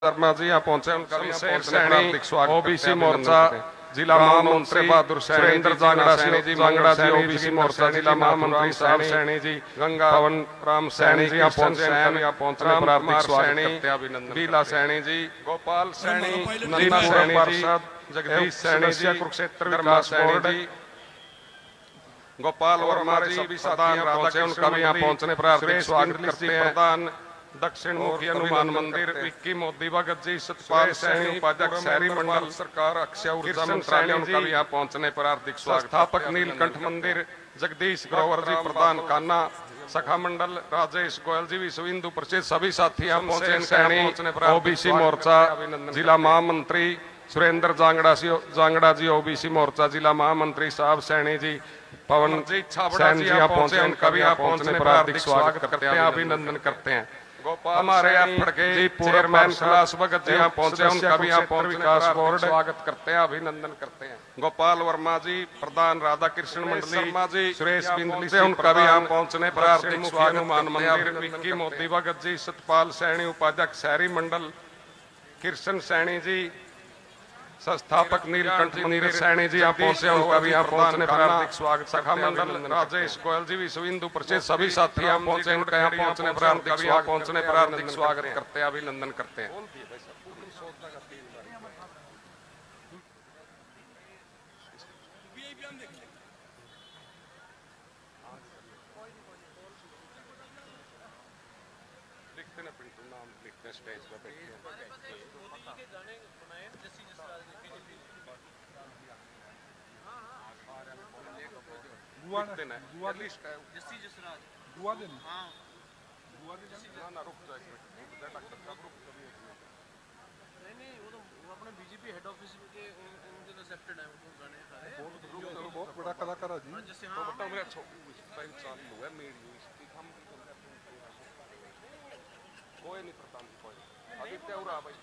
शर्मा जी यहाँ पहुंचे, उनका भी हार्दिक स्वागत। ओबीसी मोर्चा जिला महामंत्री बहादुर सुरेंद्र जांगड़ा जी, जांगड़ा जी ओबीसी मोर्चा जिला महामंत्री साहब सैनी जी, गंगा पवन राम सैनी जी यहाँ पहुंचे, यहाँ पहुंचने पर हार्दिक स्वागत करते हैं, अभिनंदन। बीला सैनी जी, गोपाल सैनी, नंदा सैनी पार्षद, जगदीश सैनी जी, कुरुक्षेत्र विकास बोर्ड, गोपाल वर्मा जी प्रधान राधा, उनका भी यहाँ पहुंचने पर हार्दिक स्वागत करते हैं। प्रधान दक्षिण मुखी हनुमान मंदिर विक्की मोदी भगत जी, सतपाल सैनी उपाध्यक्ष शहरी मंडल सरकार अक्षय ऊर्जा मंत्रालय, उनका भी यहाँ पहुंचने पर हार्दिक स्वागत। स्थापक नीलकंठ मंदिर जगदीश ग्रोवर जी, प्रधान कान्हा सखा मंडल राजेश गोयल जी, विश्व हिंदू परिषद, सभी साथी यहाँ पहुंचे। ओबीसी मोर्चा जिला महामंत्री सुरेंद्र जांगड़ा जी ओबीसी मोर्चा जिला महामंत्री साहब सैनी जी, पवन जी सैन जी यहाँ पहुंचे, उनका भी यहाँ पहुंचने पर हार्दिक स्वागत करते हैं, अभिनंदन करते हैं। हमारे जी चेयरमैन कैलाश भगत जी यहाँ पहुंचे, उनका भी यहाँ पहुंच विकास बोर्ड स्वागत करते हैं, अभिनंदन करते हैं। गोपाल वर्मा जी प्रधान राधा कृष्ण मंडली, शर्मा जी सुरेश बिंदली से, उनका भी यहाँ पहुंचने पर हार्दिक स्वागत। हनुमान मंदिर विक्की मोदी भगत जी, सतपाल सैनी उपाध्यक्ष शहरी मंडल, कृष्ण सैनी जी, संस्थापक नीलकंठ मंदिर सैनी जी यहाँ पहुंचे, उनका भी यहाँ पहुंचने पर हार्दिक स्वागत। सखा मंडल राजेश गोयल जी, विश्व हिंदू परिषद, सभी साथी यहाँ पहुंचे, उनका यहाँ पहुंचने पर हार्दिक स्वागत करते हैं, अभिनंदन करते हैं। स्टेज पर बीजेपी हेड ऑफिस के उनके तो एक्सेप्टेड है वो गाने सारे, बहुत बड़ा कलाकार है जी। जैसे हाँ कोई नहीं प्रधान, कोई आदित्य उरा भाई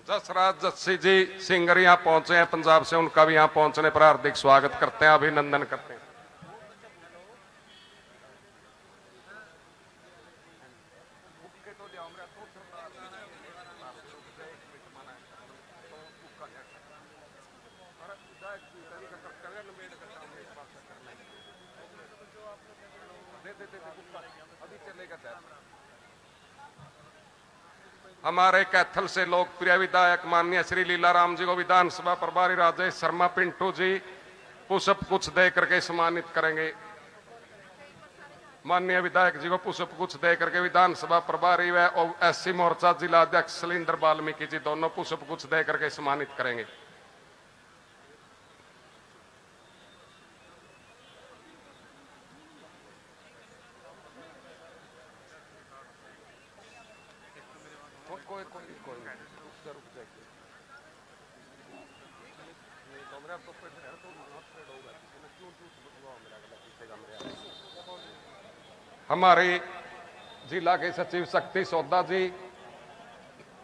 जसराज जस्सी जी सिंगर यहाँ पहुंचे हैं पंजाब से, उनका भी यहाँ पहुंचने पर हार्दिक स्वागत करते हैं, अभिनंदन करते हैं। हमारे कैथल से लोकप्रिय विधायक माननीय श्री लीलाराम जी को विधानसभा प्रभारी राजेश शर्मा पिंटू जी पुष्प कुछ दे करके सम्मानित करेंगे। माननीय विधायक जी को पुष्प कुछ दे करके विधानसभा प्रभारी व एससी मोर्चा जिला अध्यक्ष शैलेंद्र वाल्मीकि जी दोनों पुष्प कुछ दे करके सम्मानित करेंगे। हमारे जिला के सचिव शक्ति सौदा जी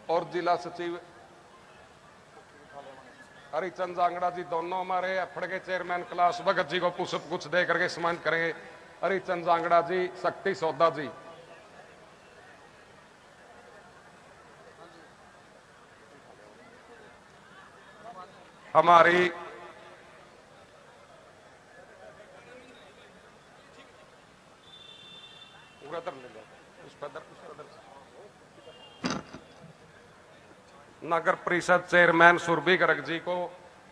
और जिला सचिव हरिचंद जांगड़ा जी दोनों हमारे एफड के चेयरमैन कैलाश भगत जी को पुष्प कुछ दे करके सम्मानित करेंगे। हरिचंद जांगड़ा जी, शक्ति सौदा जी। हमारी नगर परिषद चेयरमैन सुरभि गर्ग जी को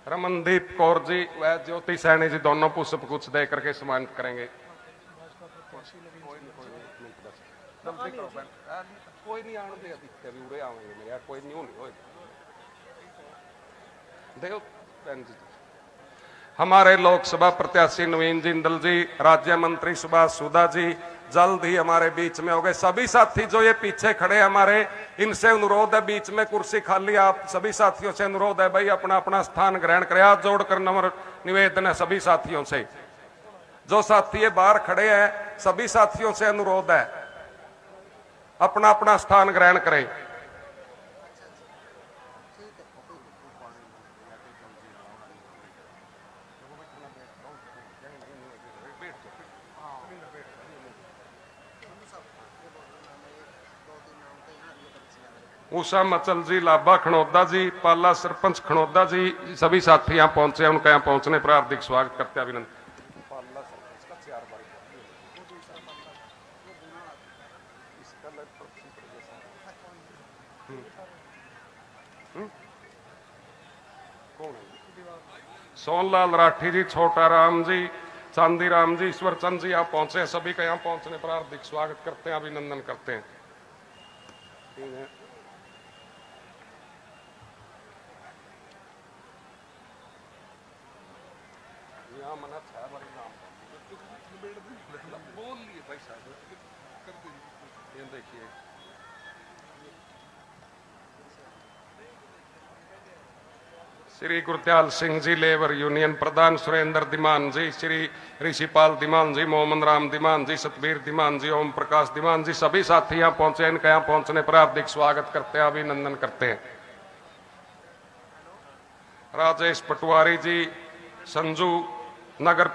रमनदीप कौर जी व ज्योति सैनी जी दोनों पुष्प कुछ दे करके सम्मानित करेंगे। कोई नहीं आने दे, आदित्य भी उड़े आवेंगे मेरे, कोई नहीं होने देव। हमारे लोकसभा प्रत्याशी नवीन जिंदल जी, राज्य मंत्री सुभाष सुधा जी जल्द ही हमारे बीच में हो गए। सभी साथी जो ये पीछे खड़े हमारे, इनसे अनुरोध है, बीच में कुर्सी खाली, आप सभी साथियों से अनुरोध है भाई अपना अपना स्थान ग्रहण करें। हाथ जोड़कर नम्र निवेदन है सभी साथियों से, जो साथी ये बाहर खड़े हैं सभी साथियों से अनुरोध है अपना अपना स्थान ग्रहण करें। उषा मचल जी, लाभा खणौदा जी, पाला सरपंच खणौदा जी, सभी साथी यहाँ पहुंचे हैं, उनका यहाँ पहुंचने पर हार्दिक स्वागत करते हैं, अभिनंदन। सोनलाल राठी जी, छोटा राम जी, चांदी राम जी, ईश्वर चंद जी आप पहुंचे हैं, सभी का यहाँ पहुंचने पर हार्दिक स्वागत करते हैं, अभिनंदन करते हैं। यहाँ मना छह बारी नाम बोल लिए भाई साहब, ये देखिए श्री गुरत्याल सिंह जी, लेबर यूनियन प्रधान सुरेंद्र दिमान जी, श्री ऋषिपाल दिमान जी, मोहम्मद राम दिमान जी, सतबीर दिमान जी, ओम प्रकाश दिमान जी, सभी साथी यहाँ पहुंचे, इनका यहाँ पहुंचने पर हार्दिक स्वागत करते हैं, अभिनंदन करते हैं। राजेश पटवारी जी, संजू नगर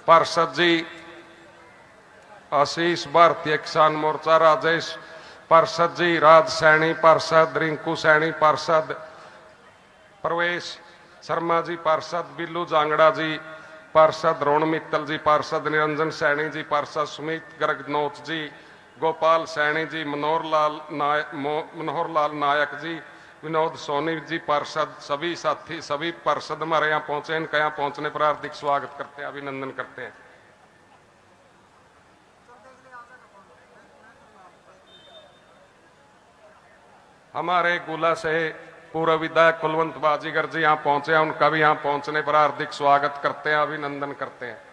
पार्षद जी, आशीष भारतीय किसान मोर्चा राजेश पार्षद जी, राज सैनी पार्षद, रिंकू सैनी पार्षद, प्रवेश शर्मा जी पार्षद, बिल्लू जांगड़ा जी पार्षद, रोण मित्तल जी पार्षद, निरंजन सैनी जी पार्षद, सुमित गर्गनौत जी, गोपाल सैनी जी, मनोहर लाल नायक जी, विनोद सोनी जी पार्षद, सभी साथी सभी पार्षद हमारे यहाँ पहुंचे, इनका यहाँ पहुंचने पर हार्दिक स्वागत करते हैं, अभिनंदन करते हैं। हमारे गुला से पूर्व विधायक कुलवंत बाजीगर जी यहाँ पहुंचे हैं, उनका भी यहाँ पहुंचने पर हार्दिक स्वागत करते हैं, अभिनंदन करते हैं।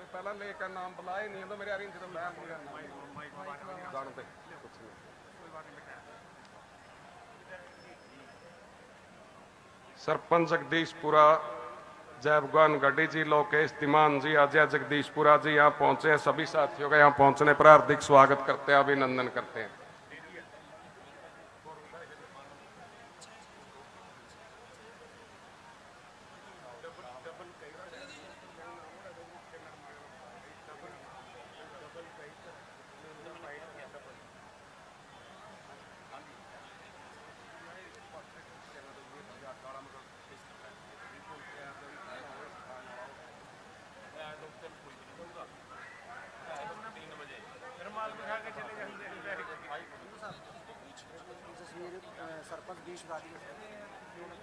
पहला लेकर नाम बुलाए नहीं तो मेरे यार जानते सरपंच जगदीशपुरा जयभगवान गड्डी जी, लोकेश दिमान जी, अजय जगदीशपुरा जी यहाँ पहुंचे हैं, सभी साथियों का यहाँ पहुंचने पर हार्दिक स्वागत करते हैं, अभिनंदन करते हैं।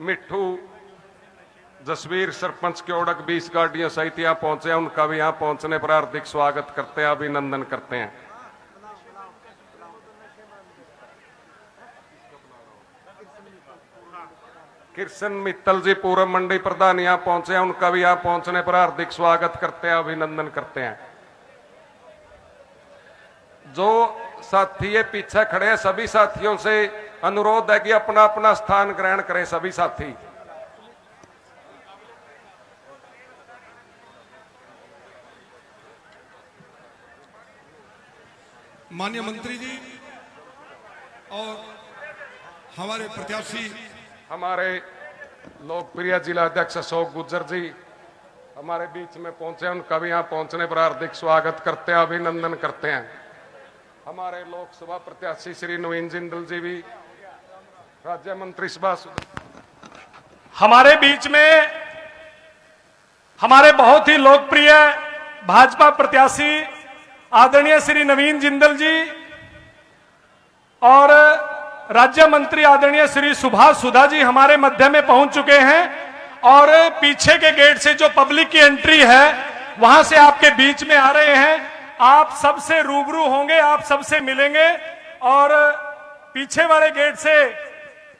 मिठू जसवीर सरपंच के ओडक 20 गाड़ियां सहित यहाँ पहुंचे हैं, उनका भी यहाँ पहुंचने पर हार्दिक स्वागत करते हैं, अभिनंदन करते हैं। कृष्ण मित्तल जी पूर्व मंडी प्रधान यहाँ पहुंचे हैं, उनका भी यहाँ पहुंचने पर हार्दिक स्वागत करते हैं, अभिनंदन करते हैं। जो साथी ये पीछे खड़े हैं सभी साथियों से अनुरोध है कि अपना अपना स्थान ग्रहण करें सभी साथी। माननीय मंत्री जी और हमारे प्रत्याशी, हमारे लोकप्रिय जिला अध्यक्ष अशोक गुर्जर जी हमारे बीच में पहुंचे, उनका भी यहाँ पहुंचने पर हार्दिक स्वागत करते हैं, अभिनंदन करते हैं। हमारे लोकसभा प्रत्याशी श्री नवीन जिंदल जी भी, राज्य मंत्री सुभाष हमारे बीच में हमारे बहुत ही लोकप्रिय भाजपा प्रत्याशी आदरणीय श्री नवीन जिंदल जी और राज्य मंत्री आदरणीय श्री सुभाष सुधा जी हमारे मध्य में पहुंच चुके हैं और पीछे के गेट से जो पब्लिक की एंट्री है वहां से आपके बीच में आ रहे हैं। आप सबसे रूबरू होंगे, आप सबसे मिलेंगे और पीछे वाले गेट से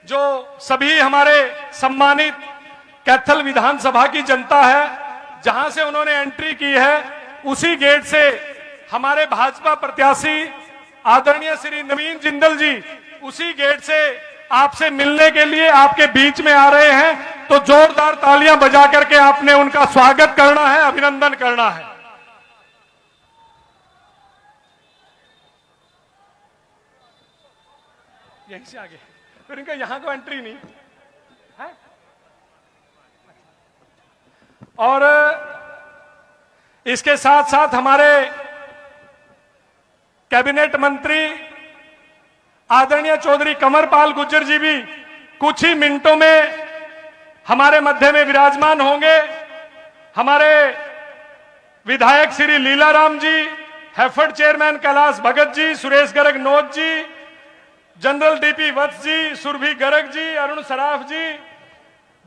जो सभी हमारे सम्मानित कैथल विधानसभा की जनता है, जहां से उन्होंने एंट्री की है, उसी गेट से हमारे भाजपा प्रत्याशी आदरणीय श्री नवीन जिंदल जी उसी गेट से आपसे मिलने के लिए आपके बीच में आ रहे हैं। तो जोरदार तालियां बजा करके आपने उनका स्वागत करना है, अभिनंदन करना है। यहीं से आगे, फिर इनका यहां तो एंट्री नहीं है। और इसके साथ साथ हमारे कैबिनेट मंत्री आदरणीय चौधरी कमरपाल गुर्जर जी भी कुछ ही मिनटों में हमारे मध्य में विराजमान होंगे। हमारे विधायक श्री लीलाराम जी, हैफर्ड चेयरमैन कैलाश भगत जी, सुरेश गर्ग नोत जी, जनरल डीपी वत्स जी, सुरभि गर्ग जी, अरुण सराफ जी,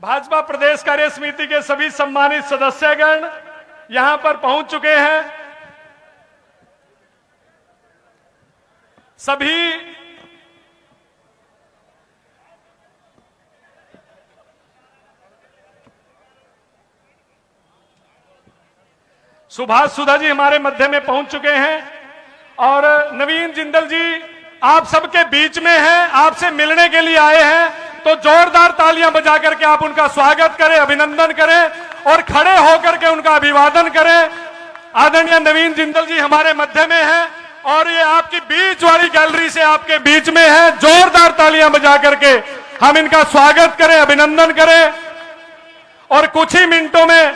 भाजपा प्रदेश कार्य समिति के सभी सम्मानित सदस्यगण यहां पर पहुंच चुके हैं। सभी सुभाष सुधा जी हमारे मध्य में पहुंच चुके हैं और नवीन जिंदल जी आप सबके बीच में हैं, आपसे मिलने के लिए आए हैं। तो जोरदार तालियां बजा करके आप उनका स्वागत करें, अभिनंदन करें और खड़े होकर के उनका अभिवादन करें। आदरणीय नवीन जिंदल जी हमारे मध्य में हैं और ये आपकी बीच वाली गैलरी से आपके बीच में है। जोरदार तालियां बजा करके हम इनका स्वागत करें, अभिनंदन करें। और कुछ ही मिनटों में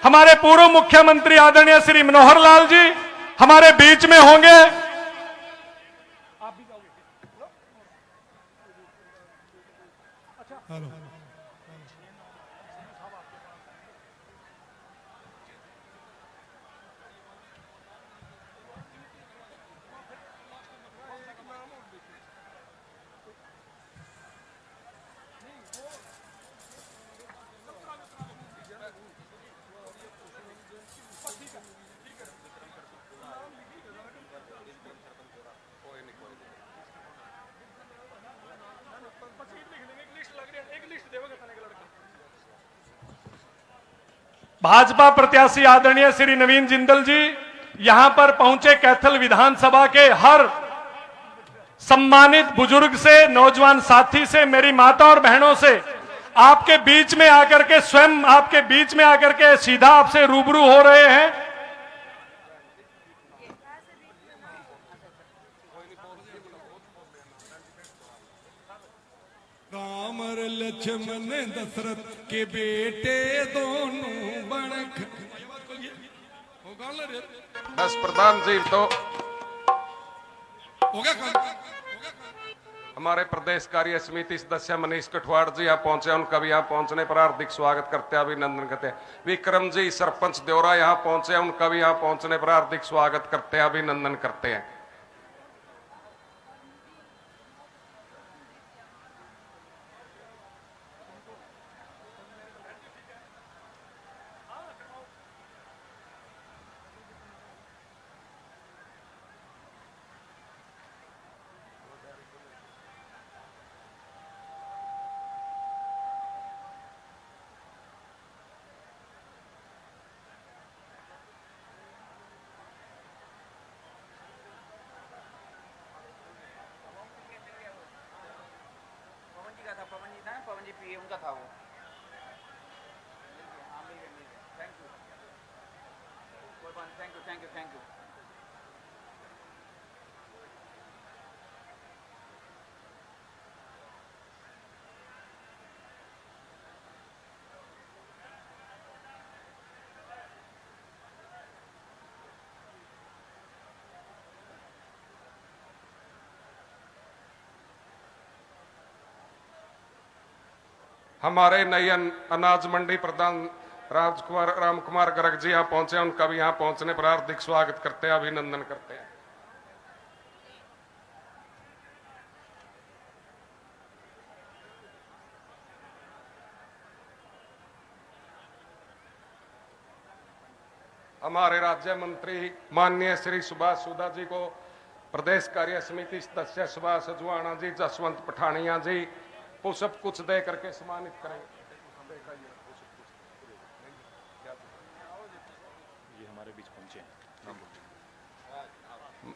हमारे पूर्व मुख्यमंत्री आदरणीय श्री मनोहर लाल जी हमारे बीच में होंगे। भाजपा प्रत्याशी आदरणीय श्री नवीन जिंदल जी यहां पर पहुंचे। कैथल विधानसभा के हर सम्मानित बुजुर्ग से, नौजवान साथी से, मेरी माता और बहनों से आपके बीच में आकर के, स्वयं आपके बीच में आकर के सीधा आपसे रूबरू हो रहे हैं। राम और लक्ष्मण दशरथ के बेटे दोनों बण बस प्रधान जी तो हो गया काम? हमारे प्रदेश कार्य समिति सदस्य मनीष कठवाड़ जी यहाँ पहुंचे, उनका भी यहाँ पहुंचने पर हार्दिक स्वागत करते हैं, अभिनंदन करते हैं। विक्रम जी सरपंच देवरा यहाँ पहुंचे, उनका भी यहाँ पहुंचने पर हार्दिक स्वागत करते हैं, अभिनंदन करते हैं। पवन जी था, पवन जी पीएम का था वो। हाँ मिल गए। थैंक यू, कोई बात नहीं, थैंक यू। हमारे नई अनाज मंडी प्रधान राजकुमार राम कुमार गर्ग जी यहाँ पहुंचे, उनका भी यहाँ पहुंचने पर हार्दिक स्वागत करते हैं, अभिनंदन करते हैं। हमारे राज्य मंत्री माननीय श्री सुभाष सुधा जी को प्रदेश कार्य समिति सदस्य सुभाष अजवाणा जी, जसवंत पठानिया जी पुष्प कुछ दे करके सम्मानित करेंगे।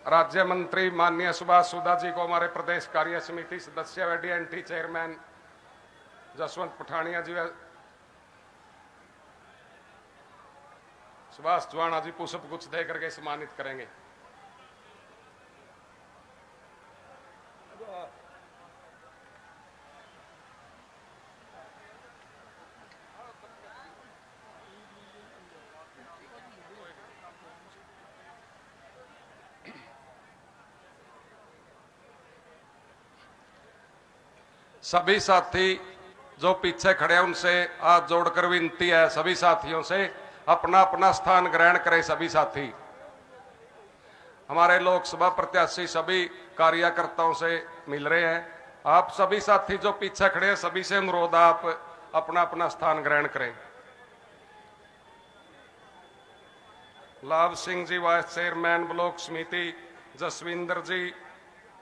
राज्य मंत्री माननीय सुभाष सुधा जी को हमारे प्रदेश कार्य समिति सदस्य व डीएनटी चेयरमैन जसवंत पठानिया जी व सुभाष चौहान जी पुष्प गुच्छ दे करके सम्मानित करेंगे। सभी साथी जो पीछे खड़े हैं उनसे हाथ जोड़कर विनती है, सभी साथियों से अपना अपना स्थान ग्रहण करें। सभी साथी, हमारे लोकसभा प्रत्याशी सभी कार्यकर्ताओं से मिल रहे हैं। आप सभी साथी जो पीछे खड़े हैं सभी से अनुरोध, आप अपना अपना स्थान ग्रहण करें। लाभ Singh ji vice chairman block समिति, जसविंदर जी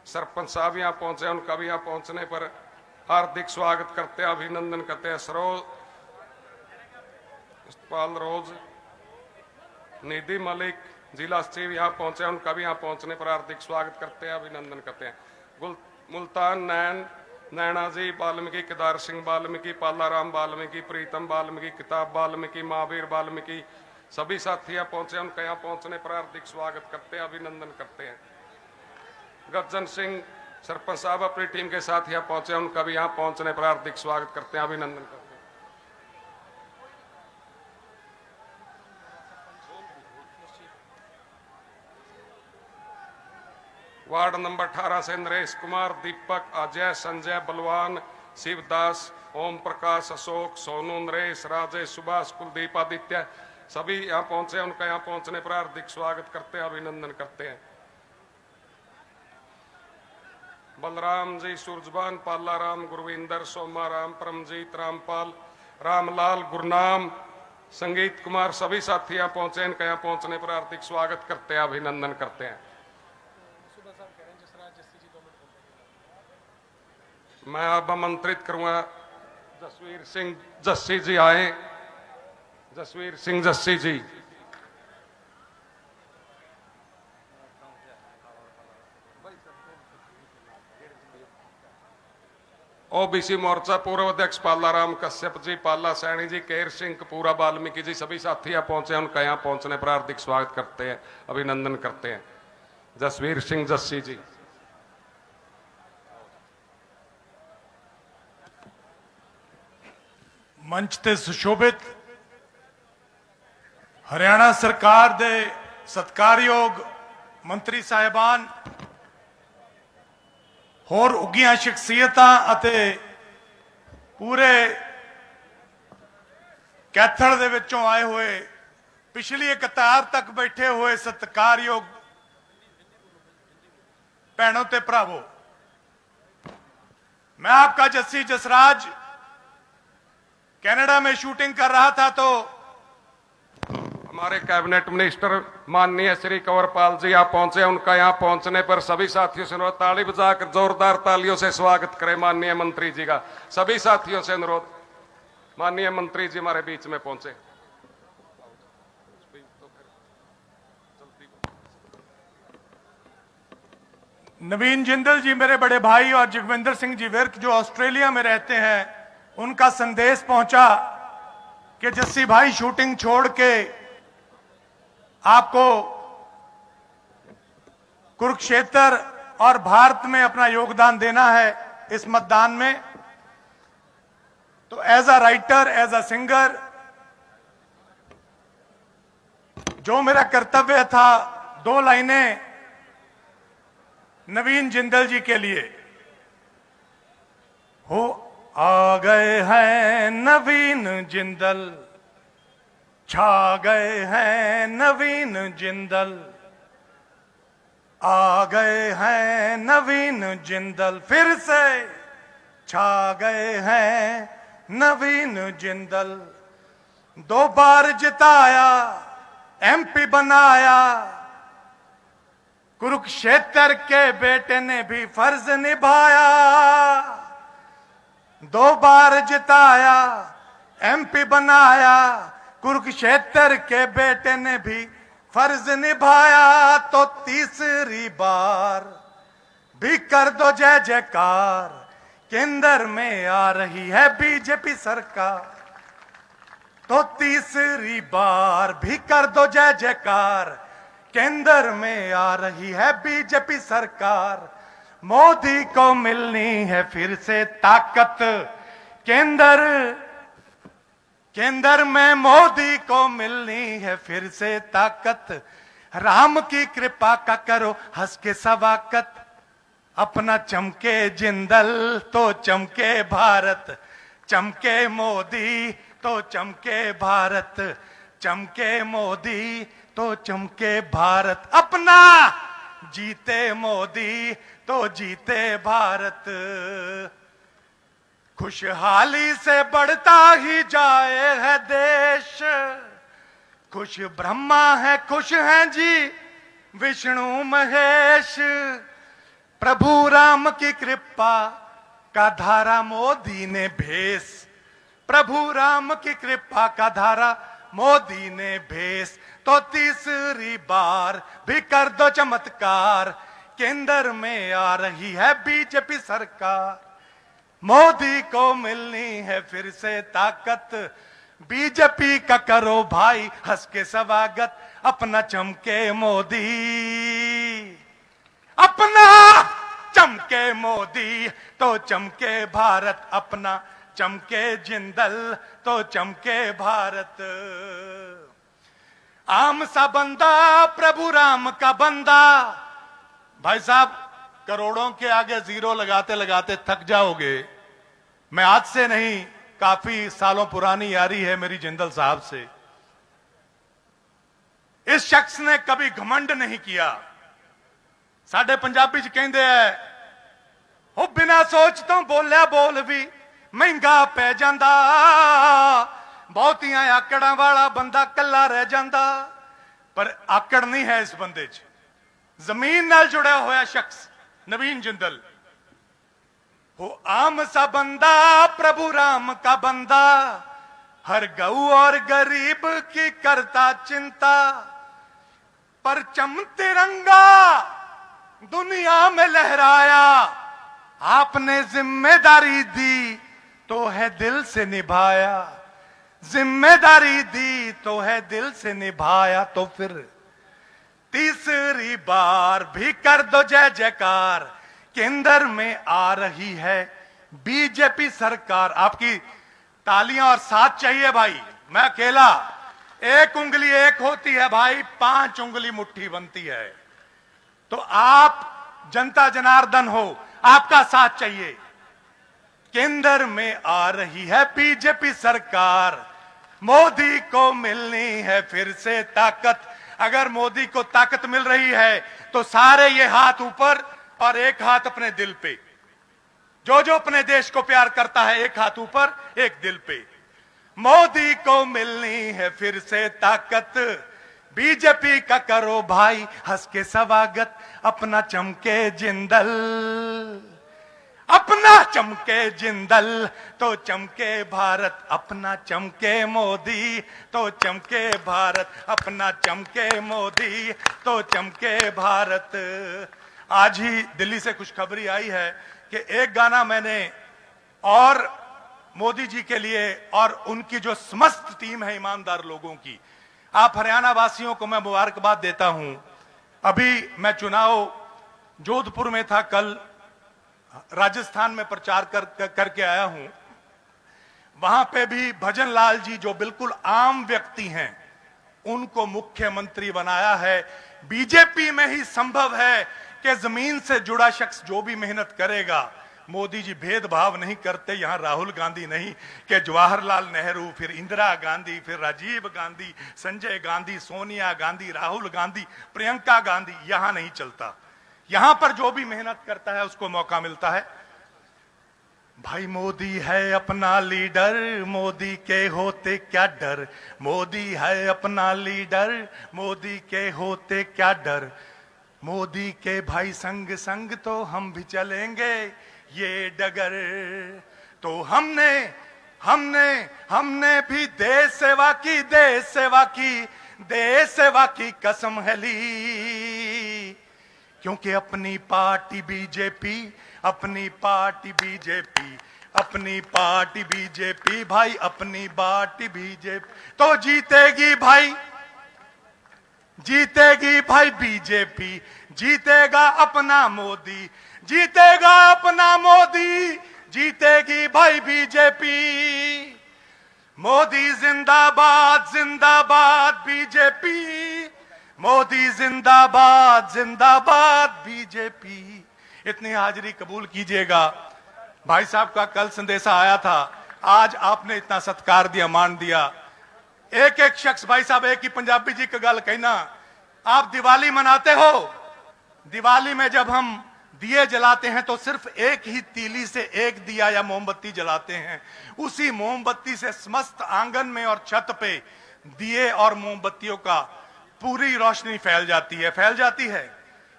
सरपंच साहब यहाँ पहुंचे, उनका भी यहाँ पहुंचने पर हार्दिक स्वागत करते हैं, अभिनंदन करते हैं। सरोज पाल रोज, निधि मलिक जिला सचिव यहाँ पहुंचे, उनका भी यहाँ पहुंचने पर हार्दिक स्वागत करते हैं, अभिनंदन करते हैं। मुल्तान नैना जी, वाल्मीकि, केदार सिंह वाल्मीकि, पालाराम वाल्मीकि, प्रीतम वाल्मीकि, किताब वाल्मीकि, महावीर वाल्मीकि, सभी साथी यहाँ पहुंचे, उनका यहाँ पहुंचने पर हार्दिक स्वागत करते हैं, अभिनंदन करते हैं। गर्जन सिंह सरपंच साहब अपनी टीम के साथ यहाँ पहुंचे, उनका भी यहाँ पहुंचने पर हार्दिक स्वागत करते हैं, अभिनंदन करते हैं। वार्ड नंबर 18 से नरेश कुमार, दीपक, अजय, संजय, बलवान, शिवदास, ओम प्रकाश, अशोक, सोनू, नरेश, राजेश, सुभाष, कुलदीप, आदित्य सभी यहाँ पहुंचे, उनका यहाँ पहुंचने पर हार्दिक स्वागत करते हैं, अभिनंदन करते हैं। बलराम जी, सूरजबान, पालाराम, गुरविंदर, सोमाराम, परमजीत, रामपाल, रामलाल, गुरनाम, संगीत कुमार सभी साथी यहाँ पहुंचे, इनका यहाँ पहुंचने पर हार्दिक स्वागत करते हैं, अभिनंदन करते हैं। मैं अब आमंत्रित करूंगा जसवीर सिंह जस्सी जी आए, जसवीर सिंह जस्सी जी। ओबीसी मोर्चा पूर्व अध्यक्ष पालाराम कश्यप जी, पाला सैनी जी, केर सिंह, कपूरा वाल्मीकि जी सभी साथी यहाँ पहुंचे, उनका यहाँ पहुंचने पर हार्दिक स्वागत करते हैं, अभिनंदन करते हैं। जसवीर सिंह जस्सी जी। मंच ते सुशोभित हरियाणा सरकार दे सत्कारयोग मंत्री साहिबान, होर उगियां शख्सियतां अते पूरे कैथल दे विचों आए हुए पिछली एक कतार तक बैठे हुए सत्कारयोग भैनों ते भरावो, मैं आपका जस्सी जसराज कनाडा में शूटिंग कर रहा था तो हमारे कैबिनेट मिनिस्टर माननीय श्री कंवरपाल जी यहाँ पहुंचे, उनका यहाँ पहुंचने पर सभी साथियों से अनुरोध, ताली बजाकर जोरदार तालियों से स्वागत करें माननीय मंत्री जी का। सभी साथियों से अनुरोध, माननीय मंत्री जी हमारे बीच में पहुंचे। नवीन जिंदल जी मेरे बड़े भाई और जगविंदर सिंह जी विर्क जो ऑस्ट्रेलिया में रहते हैं, उनका संदेश पहुंचा कि जस्सी भाई शूटिंग छोड़ के आपको कुरुक्षेत्र और भारत में अपना योगदान देना है इस मतदान में। तो as a writer, as a singer, जो मेरा कर्तव्य था, 2 लाइनें नवीन जिंदल जी के लिए। हो आ गए हैं नवीन जिंदल, छा गए हैं नवीन जिंदल, आ गए हैं नवीन जिंदल, फिर से छा गए हैं नवीन जिंदल। 2 बार जिताया, एमपी बनाया, कुरुक्षेत्र के बेटे ने भी फर्ज निभाया। 2 बार जिताया, एमपी बनाया, कुरुक्षेत्र के बेटे ने भी फर्ज निभाया। तो तीसरी बार भी कर दो जय जयकार, केंद्र में आ रही है बीजेपी सरकार। तो तीसरी बार भी कर दो जय जयकार, केंद्र में आ रही है बीजेपी सरकार। मोदी को मिलनी है फिर से ताकत, केंद्र में मोदी को मिलनी है फिर से ताकत। राम की कृपा का करो हंस के स्वागत, अपना चमके जिंदल तो चमके भारत, चमके मोदी तो चमके भारत, चमके मोदी तो चमके भारत। अपना जीते मोदी तो जीते भारत। खुशहाली से बढ़ता ही जाए है देश, खुश ब्रह्मा है खुश हैं जी विष्णु महेश। प्रभु राम की कृपा का धारा मोदी ने भेस, प्रभु राम की कृपा का धारा मोदी ने भेस। तो तीसरी बार भी कर दो चमत्कार, केंद्र में आ रही है बीजेपी सरकार। मोदी को मिलनी है फिर से ताकत, बीजेपी का करो भाई हंस के स्वागत। अपना चमके मोदी, अपना चमके मोदी तो चमके भारत, अपना चमके जिंदल तो चमके भारत। आम सा बंदा प्रभु राम का बंदा। भाई साहब, करोड़ों के आगे जीरो लगाते लगाते थक जाओगे। मैं आज से नहीं, काफी सालों पुरानी यारी है मेरी जिंदल साहब से। इस शख्स ने कभी घमंड नहीं किया। साडे पंजाबी च कहंदे है, हो बिना सोच तो बोलिया बोल भी महंगा पै जांदा, बहुतियां आकड़ां वाला बंदा कल्ला रह जांदा। पर आकड़ नहीं है इस बंदे च, जमीन नाल जुड़ा होया शख्स नवीन जिंदल। हो आम सा बंदा प्रभु राम का बंदा, हर गऊ और गरीब की करता चिंता। परचम तिरंगा दुनिया में लहराया, आपने जिम्मेदारी दी तो है दिल से निभाया, जिम्मेदारी दी तो है दिल से निभाया। तो फिर तीसरी बार भी कर दो जय जयकार, केंद्र में आ रही है बीजेपी सरकार। आपकी तालियां और साथ चाहिए भाई। मैं अकेला, एक उंगली एक होती है भाई, 5 उंगली मुट्ठी बनती है। तो आप जनता जनार्दन हो, आपका साथ चाहिए। केंद्र में आ रही है बीजेपी सरकार, मोदी को मिलनी है फिर से ताकत। अगर मोदी को ताकत मिल रही है तो सारे ये हाथ ऊपर और एक हाथ अपने दिल पे। जो जो अपने देश को प्यार करता है, एक हाथ ऊपर एक दिल पे। मोदी को मिलनी है फिर से ताकत, बीजेपी का करो भाई हंस के स्वागत। अपना चमके जिंदल, अपना चमके जिंदल तो चमके भारत, अपना चमके मोदी तो चमके भारत, अपना चमके मोदी तो चमके भारत। आज ही दिल्ली से खुशखबरी आई है कि एक गाना मैंने और मोदी जी के लिए और उनकी जो समस्त टीम है ईमानदार लोगों की, आप हरियाणा वासियों को मैं मुबारकबाद देता हूं। अभी मैं चुनाव जोधपुर में था, कल राजस्थान में प्रचार करके आया हूं। वहां पे भी भजन लाल जी जो बिल्कुल आम व्यक्ति हैं, उनको मुख्यमंत्री बनाया है। बीजेपी में ही संभव है कि जमीन से जुड़ा शख्स जो भी मेहनत करेगा मोदी जी भेदभाव नहीं करते। यहां राहुल गांधी नहीं कि जवाहरलाल नेहरू, फिर इंदिरा गांधी, फिर राजीव गांधी, संजय गांधी, सोनिया गांधी, राहुल गांधी, प्रियंका गांधी, यहां नहीं चलता। यहां पर जो भी मेहनत करता है उसको मौका मिलता है। भाई मोदी है अपना लीडर, मोदी के होते क्या डर, मोदी है अपना लीडर, मोदी के होते क्या डर, मोदी के भाई संग संग तो हम भी चलेंगे ये डगर। तो हमने भी देश सेवा की, देश सेवा की, देश सेवा की कसम है ली, क्योंकि अपनी पार्टी बीजेपी, अपनी पार्टी बीजेपी, अपनी पार्टी बीजेपी, भाई अपनी पार्टी बीजेपी तो जीतेगी भाई, जीतेगी भाई बीजेपी, जीतेगा अपना मोदी, जीतेगा अपना मोदी, जीतेगी भाई बीजेपी। मोदी जिंदाबाद, जिंदाबाद बीजेपी, मोदी जिंदाबाद, जिंदाबाद बीजेपी। इतनी हाजिरी कबूल कीजिएगा। भाई साहब का कल संदेशा आया था, आज आपने इतना सत्कार दिया, मान दिया। एक एक शख्स, भाई साहब एक ही पंजाबी जी का गल कहना, आप दिवाली मनाते हो, दिवाली में जब हम दिए जलाते हैं तो सिर्फ एक ही तीली से एक दिया या मोमबत्ती जलाते हैं, उसी मोमबत्ती से समस्त आंगन में और छत पे दिए और मोमबत्तियों का पूरी रोशनी फैल जाती है, फैल जाती है।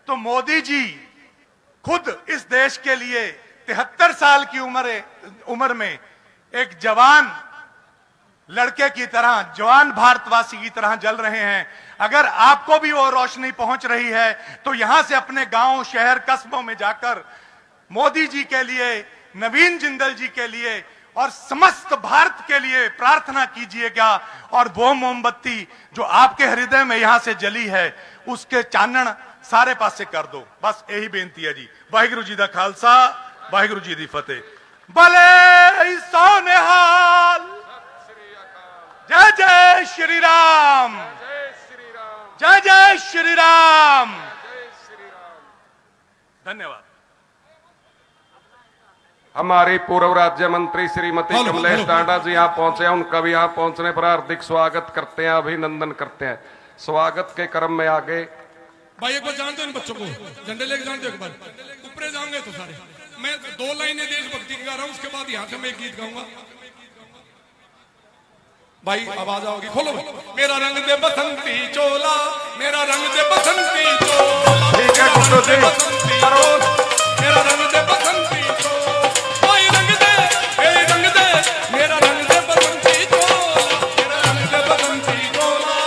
तो मोदी जी खुद इस देश के लिए 73 साल की उम्र में एक जवान लड़के की तरह, जवान भारतवासी की तरह जल रहे हैं। अगर आपको भी वो रोशनी पहुंच रही है तो यहां से अपने गांव, शहर, कस्बों में जाकर मोदी जी के लिए, नवीन जिंदल जी के लिए और समस्त भारत के लिए प्रार्थना कीजिएगा। और वो मोमबत्ती जो आपके हृदय में यहां से जली है उसके चानन सारे पासे कर दो। बस यही बेनती है जी। वाहिगुरु जी दा खालसा, वाहिगुरु जी दी फतेह। भले सोनेहाल। जय जय श्री राम, जय जय श्री राम। धन्यवाद। हमारी पूर्व राज्य मंत्री श्रीमती कमलेश टांडा जी यहाँ पहुंचे हैं। उनका भी यहाँ पहुंचने पर हार्दिक स्वागत करते हैं, अभिनंदन करते हैं। स्वागत के क्रम में आगे भाई एक बार जानते हो इन बच्चों को, झंडे लेके जानते हो, एक बार ऊपर जाऊंगे तो सारे। मैं 2 लाइनें देशभक्ति की गा रहा हूं, उसके बाद यहाँ से मैं एक गीत गाऊंगा। भाई आवाज आओगी, खोलो। मेरा रंग दे बसंती चोला, मेरा रंग दे बसंती चोला, मेरा रंग दे बसंती चोला, मेरा रंग दे बसंती चोला, भाई रंग दे, मेरे रंग दे, मेरा रंग दे बसंती चोला, मेरा रंग दे बसंती चोला।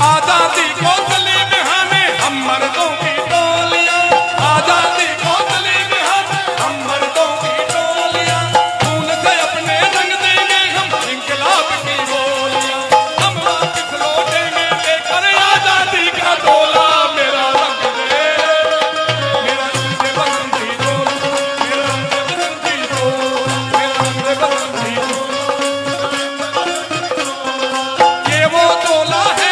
आजादी को गले में हमें हम मर्दों की टोलियां, आजादी को गले में हम मर्दों की टोलियां, खून से अपने रंग देंगे हम इंकलाब की बोलियां, हम वापस लौटेंगे लेकर आजादी का तोला। मेरा रंग दे, मेरा रंग दे बसंती चोला, मेरा रंग दे बसंती चोला, मेरा रंग दे बसंती चोला। ये वो तोला है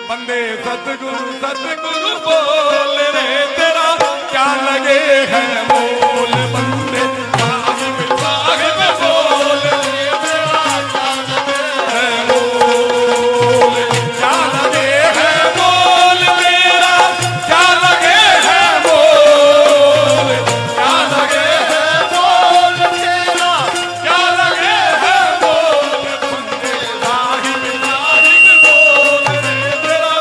बंदे सतगुरु सतगुरु बोल रे, तेरा क्या लगे है मोल, बंदे साहिब साहिब बोल रे, तेरा क्या लगे है मोल, क्या लगे है मोल, तेरा क्या लगे है मोल, क्या लगे है मोल, तेरा क्या लगे है मोल, बंदे साहिब साहिब बोल रे, तेरा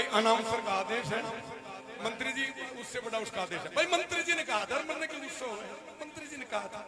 भाई अनाउंसर का आदेश है, मंत्री जी उससे बड़ा उसका आदेश है। भाई मंत्री जी ने कहा था, मरने के गुस्से हो गए, मंत्री जी ने कहा था।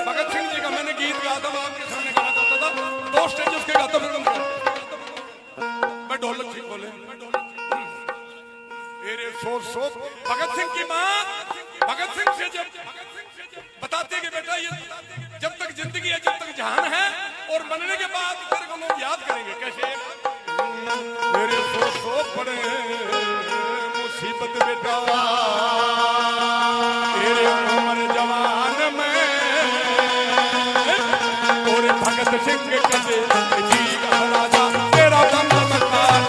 भगत सिंह जी का मैंने गीत गाया था, आपके सामने गाना चाहता था, 2 स्टेज उसके गाता फिर मैं ढोलक ठीक बोले मेरे सो भगत सिंह की माँ भगत सिंह से जब बताते कि बेटा ये जब तक जिंदगी है, जब तक जहान है, और मरने के बाद तेरे को लोग याद करेंगे। कैसे? मेरे सो पड़े मुसीबत बेटा तेरे उम्र जवान में और भगत सिंह कदे जी का राजा तेरा बंद मकान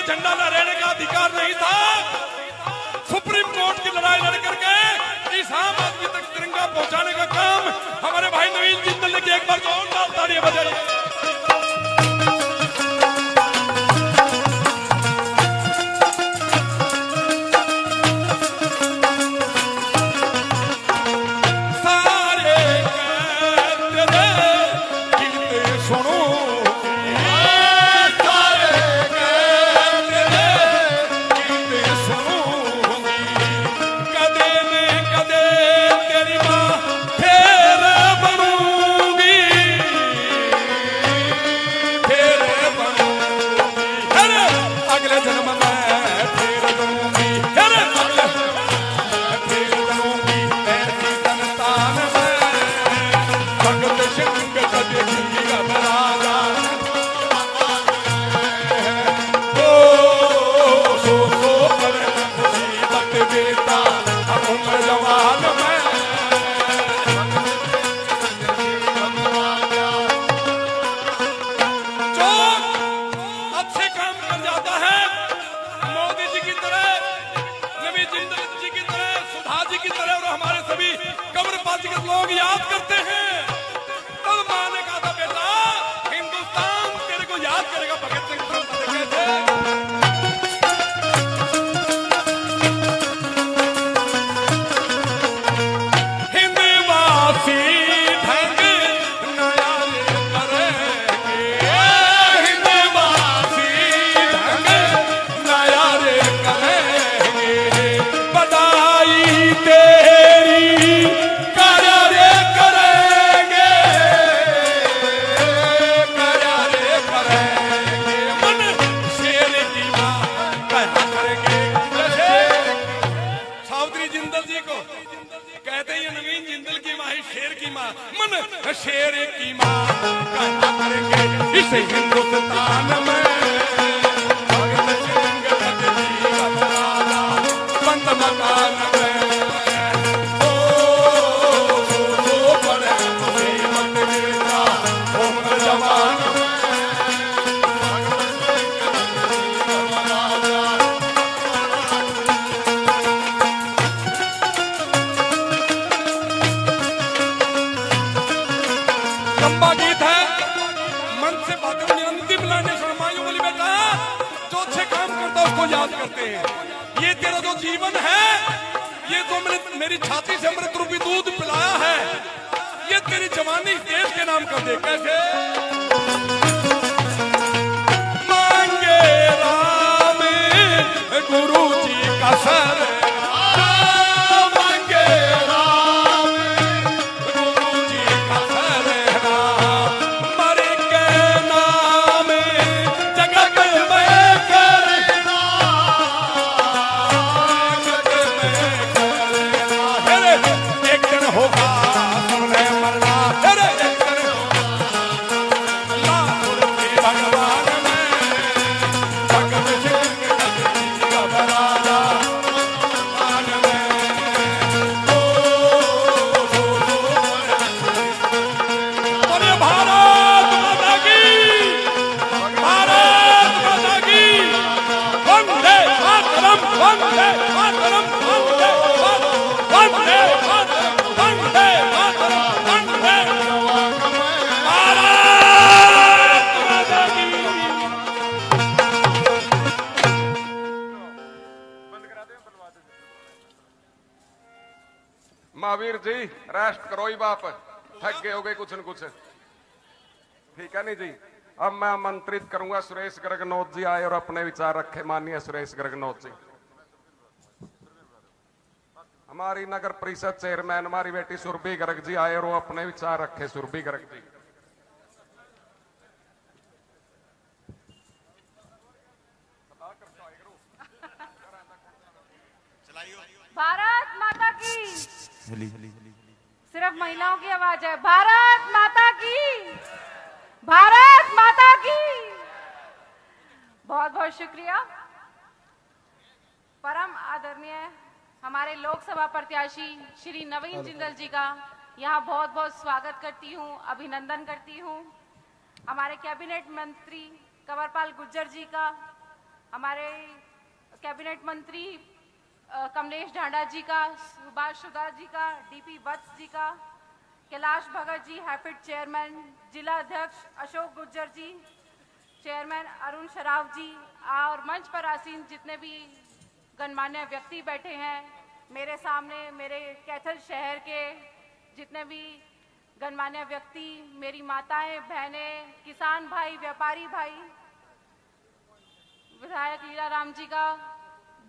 झंडा लहराने का अधिकार नहीं था। सुप्रीम कोर्ट की लड़ाई लड़ करके इस आम आदमी तक तिरंगा पहुंचाने का काम हमारे भाई नवीन जिंदल ने किया। एक बार जोरदार तालियां बजाइए। लोग याद करते हैं, तब माँ ने कहा था बेटा हिंदुस्तान तेरे को याद करेगा। भगत सिंह कैसे? हिंदवासी ढंग नया करेंगे, हिंदवासी ढंग नया करेंगे, बधाई तेरी शेर की माँ कहना करेंगे इस हिंदुस्तान में। भगत सिंह जी का राजा बंद मकान में बड़े मुसीबत गिरता उम्र जवान में। लंबा गीत है, मन से बातें अंतिम लाने शर्माइयों बोली बेटा जो अच्छे काम करता उसको याद करते हैं। ये तेरा जो जीवन है, ये तो मेरी छाती से अमृत रूपी दूध पिलाया है, ये तेरी जवानी देश के नाम कर दे। कैसे? मांगे राम गुरु जी का सर, एक महावीर जी रेस्ट करो ही बाप, थक गए हो गए कुछ न कुछ, ठीक है नहीं जी। अब मैं आमंत्रित करूंगा सुरेश गर्गनौत जी आए और अपने विचार रखे। माननीय सुरेश गर्गनौत जी, हमारी नगर परिषद चेयरमैन हमारी बेटी सुरभि गर्ग जी आए और वो अपने विचार रखे। सुरभि गर्ग जी, भारत माता की, सिर्फ महिलाओं की आवाज है। भारत माता की, भारत माता की। बहुत बहुत शुक्रिया। परम आदरणीय हमारे लोकसभा प्रत्याशी श्री नवीन जिंदल जी का यहाँ बहुत बहुत स्वागत करती हूँ, अभिनंदन करती हूँ। हमारे कैबिनेट मंत्री कंवरपाल गुर्जर जी का, हमारे कैबिनेट मंत्री कमलेश ढांडा जी का, सुभाष सुधा जी का, डीपी वत्स जी का, कैलाश भगत जी हैफिड चेयरमैन, जिला अध्यक्ष अशोक गुर्जर जी, चेयरमैन अरुण शराफ जी और मंच पर आसीन जितने भी गणमान्य व्यक्ति बैठे हैं मेरे सामने, मेरे कैथल शहर के जितने भी गणमान्य व्यक्ति, मेरी माताएं, बहनें, किसान भाई, व्यापारी भाई, विधायक लीला राम जी का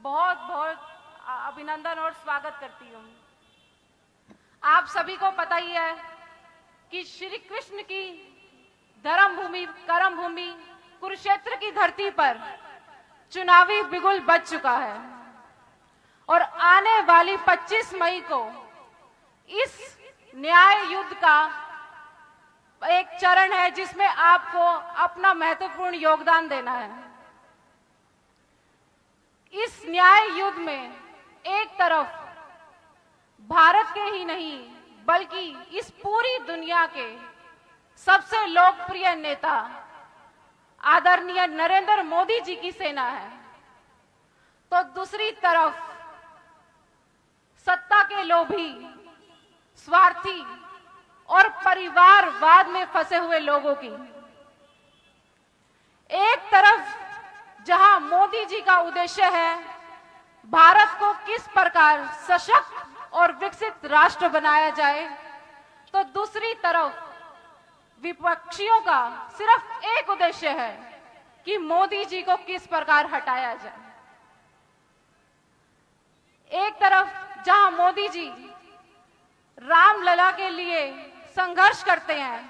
बहुत बहुत अभिनंदन और स्वागत करती हूँ। आप सभी को पता ही है कि श्री कृष्ण की धर्म भूमि, कर्म भूमि कुरुक्षेत्र की धरती पर चुनावी बिगुल बज चुका है और आने वाली 25 मई को इस न्याय युद्ध का एक चरण है जिसमें आपको अपना महत्वपूर्ण योगदान देना है। इस न्याय युद्ध में एक तरफ भारत के ही नहीं बल्कि इस पूरी दुनिया के सबसे लोकप्रिय नेता आदरणीय नरेंद्र मोदी जी की सेना है, तो दूसरी तरफ सत्ता के लोभी, स्वार्थी और परिवारवाद में फंसे हुए लोगों की। एक तरफ जहां मोदी जी का उद्देश्य है भारत को किस प्रकार सशक्त और विकसित राष्ट्र बनाया जाए, तो दूसरी तरफ विपक्षियों का सिर्फ एक उद्देश्य है कि मोदी जी को किस प्रकार हटाया जाए। एक तरफ जहां मोदी जी रामलला के लिए संघर्ष करते हैं,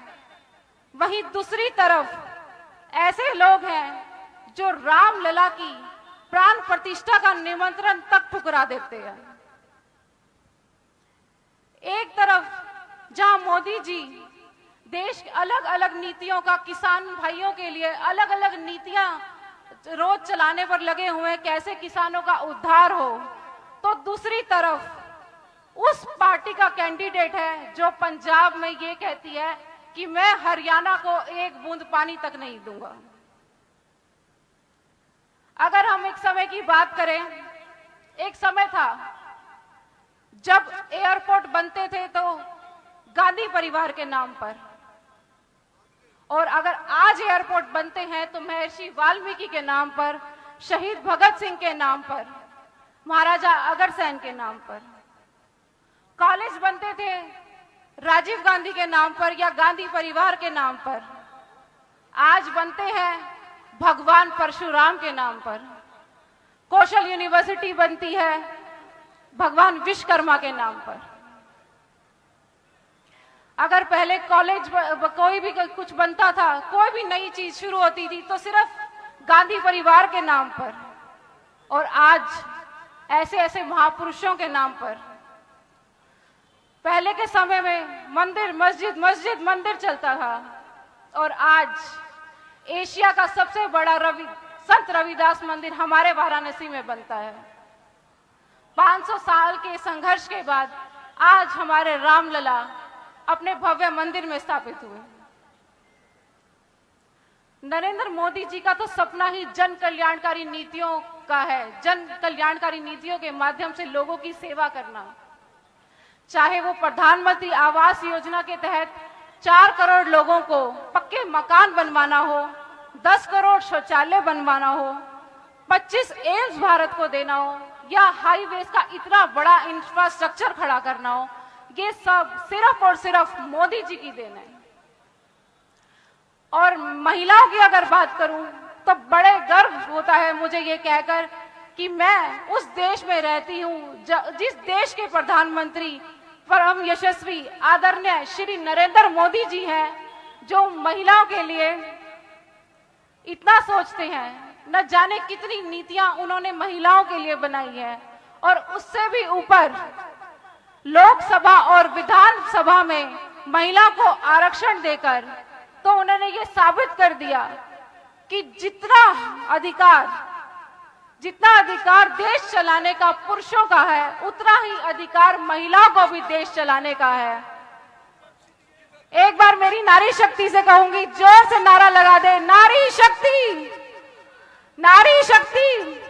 वहीं दूसरी तरफ ऐसे लोग हैं जो रामलला की प्राण प्रतिष्ठा का निमंत्रण तक ठुकरा देते हैं। एक तरफ जहां मोदी जी देश की अलग अलग नीतियों का किसान भाइयों के लिए अलग अलग नीतियां रोज चलाने पर लगे हुए हैं, कैसे किसानों का उद्धार हो, तो दूसरी तरफ उस पार्टी का कैंडिडेट है जो पंजाब में ये कहती है कि मैं हरियाणा को एक बूंद पानी तक नहीं दूंगा। अगर हम एक समय की बात करें, एक समय था जब एयरपोर्ट बनते थे तो गांधी परिवार के नाम पर, और अगर आज एयरपोर्ट बनते हैं तो महर्षि वाल्मीकि के नाम पर, शहीद भगत सिंह के नाम पर, महाराजा अग्रसेन के नाम पर। कॉलेज बनते थे राजीव गांधी के नाम पर या गांधी परिवार के नाम पर, आज बनते हैं भगवान परशुराम के नाम पर। कौशल यूनिवर्सिटी बनती है भगवान विश्वकर्मा के नाम पर। अगर पहले कॉलेज कोई भी कुछ बनता था, कोई भी नई चीज शुरू होती थी तो सिर्फ गांधी परिवार के नाम पर, और आज ऐसे ऐसे महापुरुषों के नाम पर। पहले के समय में मंदिर मस्जिद मस्जिद मंदिर चलता था, और आज एशिया का सबसे बड़ा संत रविदास मंदिर हमारे वाराणसी में बनता है। 500 साल के संघर्ष के बाद आज हमारे रामलला अपने भव्य मंदिर में स्थापित हुए। नरेंद्र मोदी जी का तो सपना ही जन कल्याणकारी नीतियों का है, जन कल्याणकारी नीतियों के माध्यम से लोगों की सेवा करना। चाहे वो प्रधानमंत्री आवास योजना के तहत 4 करोड़ लोगों को पक्के मकान बनवाना हो, 10 करोड़ शौचालय बनवाना हो, 25 एम्स भारत को देना हो, या हाईवेज का इतना बड़ा इंफ्रास्ट्रक्चर खड़ा करना हो, ये सब सिर्फ और सिर्फ मोदी जी की देन है। और महिलाओं की अगर बात करूं तो बड़े गर्व होता है मुझे ये कहकर कि मैं उस देश में रहती हूं जिस देश के प्रधानमंत्री परम यशस्वी आदरणीय श्री नरेंद्र मोदी जी हैं, जो महिलाओं के लिए इतना सोचते हैं। न जाने कितनी नीतियां उन्होंने महिलाओं के लिए बनाई है, और उससे भी ऊपर लोकसभा और विधानसभा में महिला को आरक्षण देकर तो उन्होंने ये साबित कर दिया कि जितना अधिकार देश चलाने का पुरुषों का है, उतना ही अधिकार महिलाओं को भी देश चलाने का है। एक बार मेरी नारी शक्ति से कहूंगी, जोर से नारा लगा दे, नारी शक्ति, नारी शक्ति।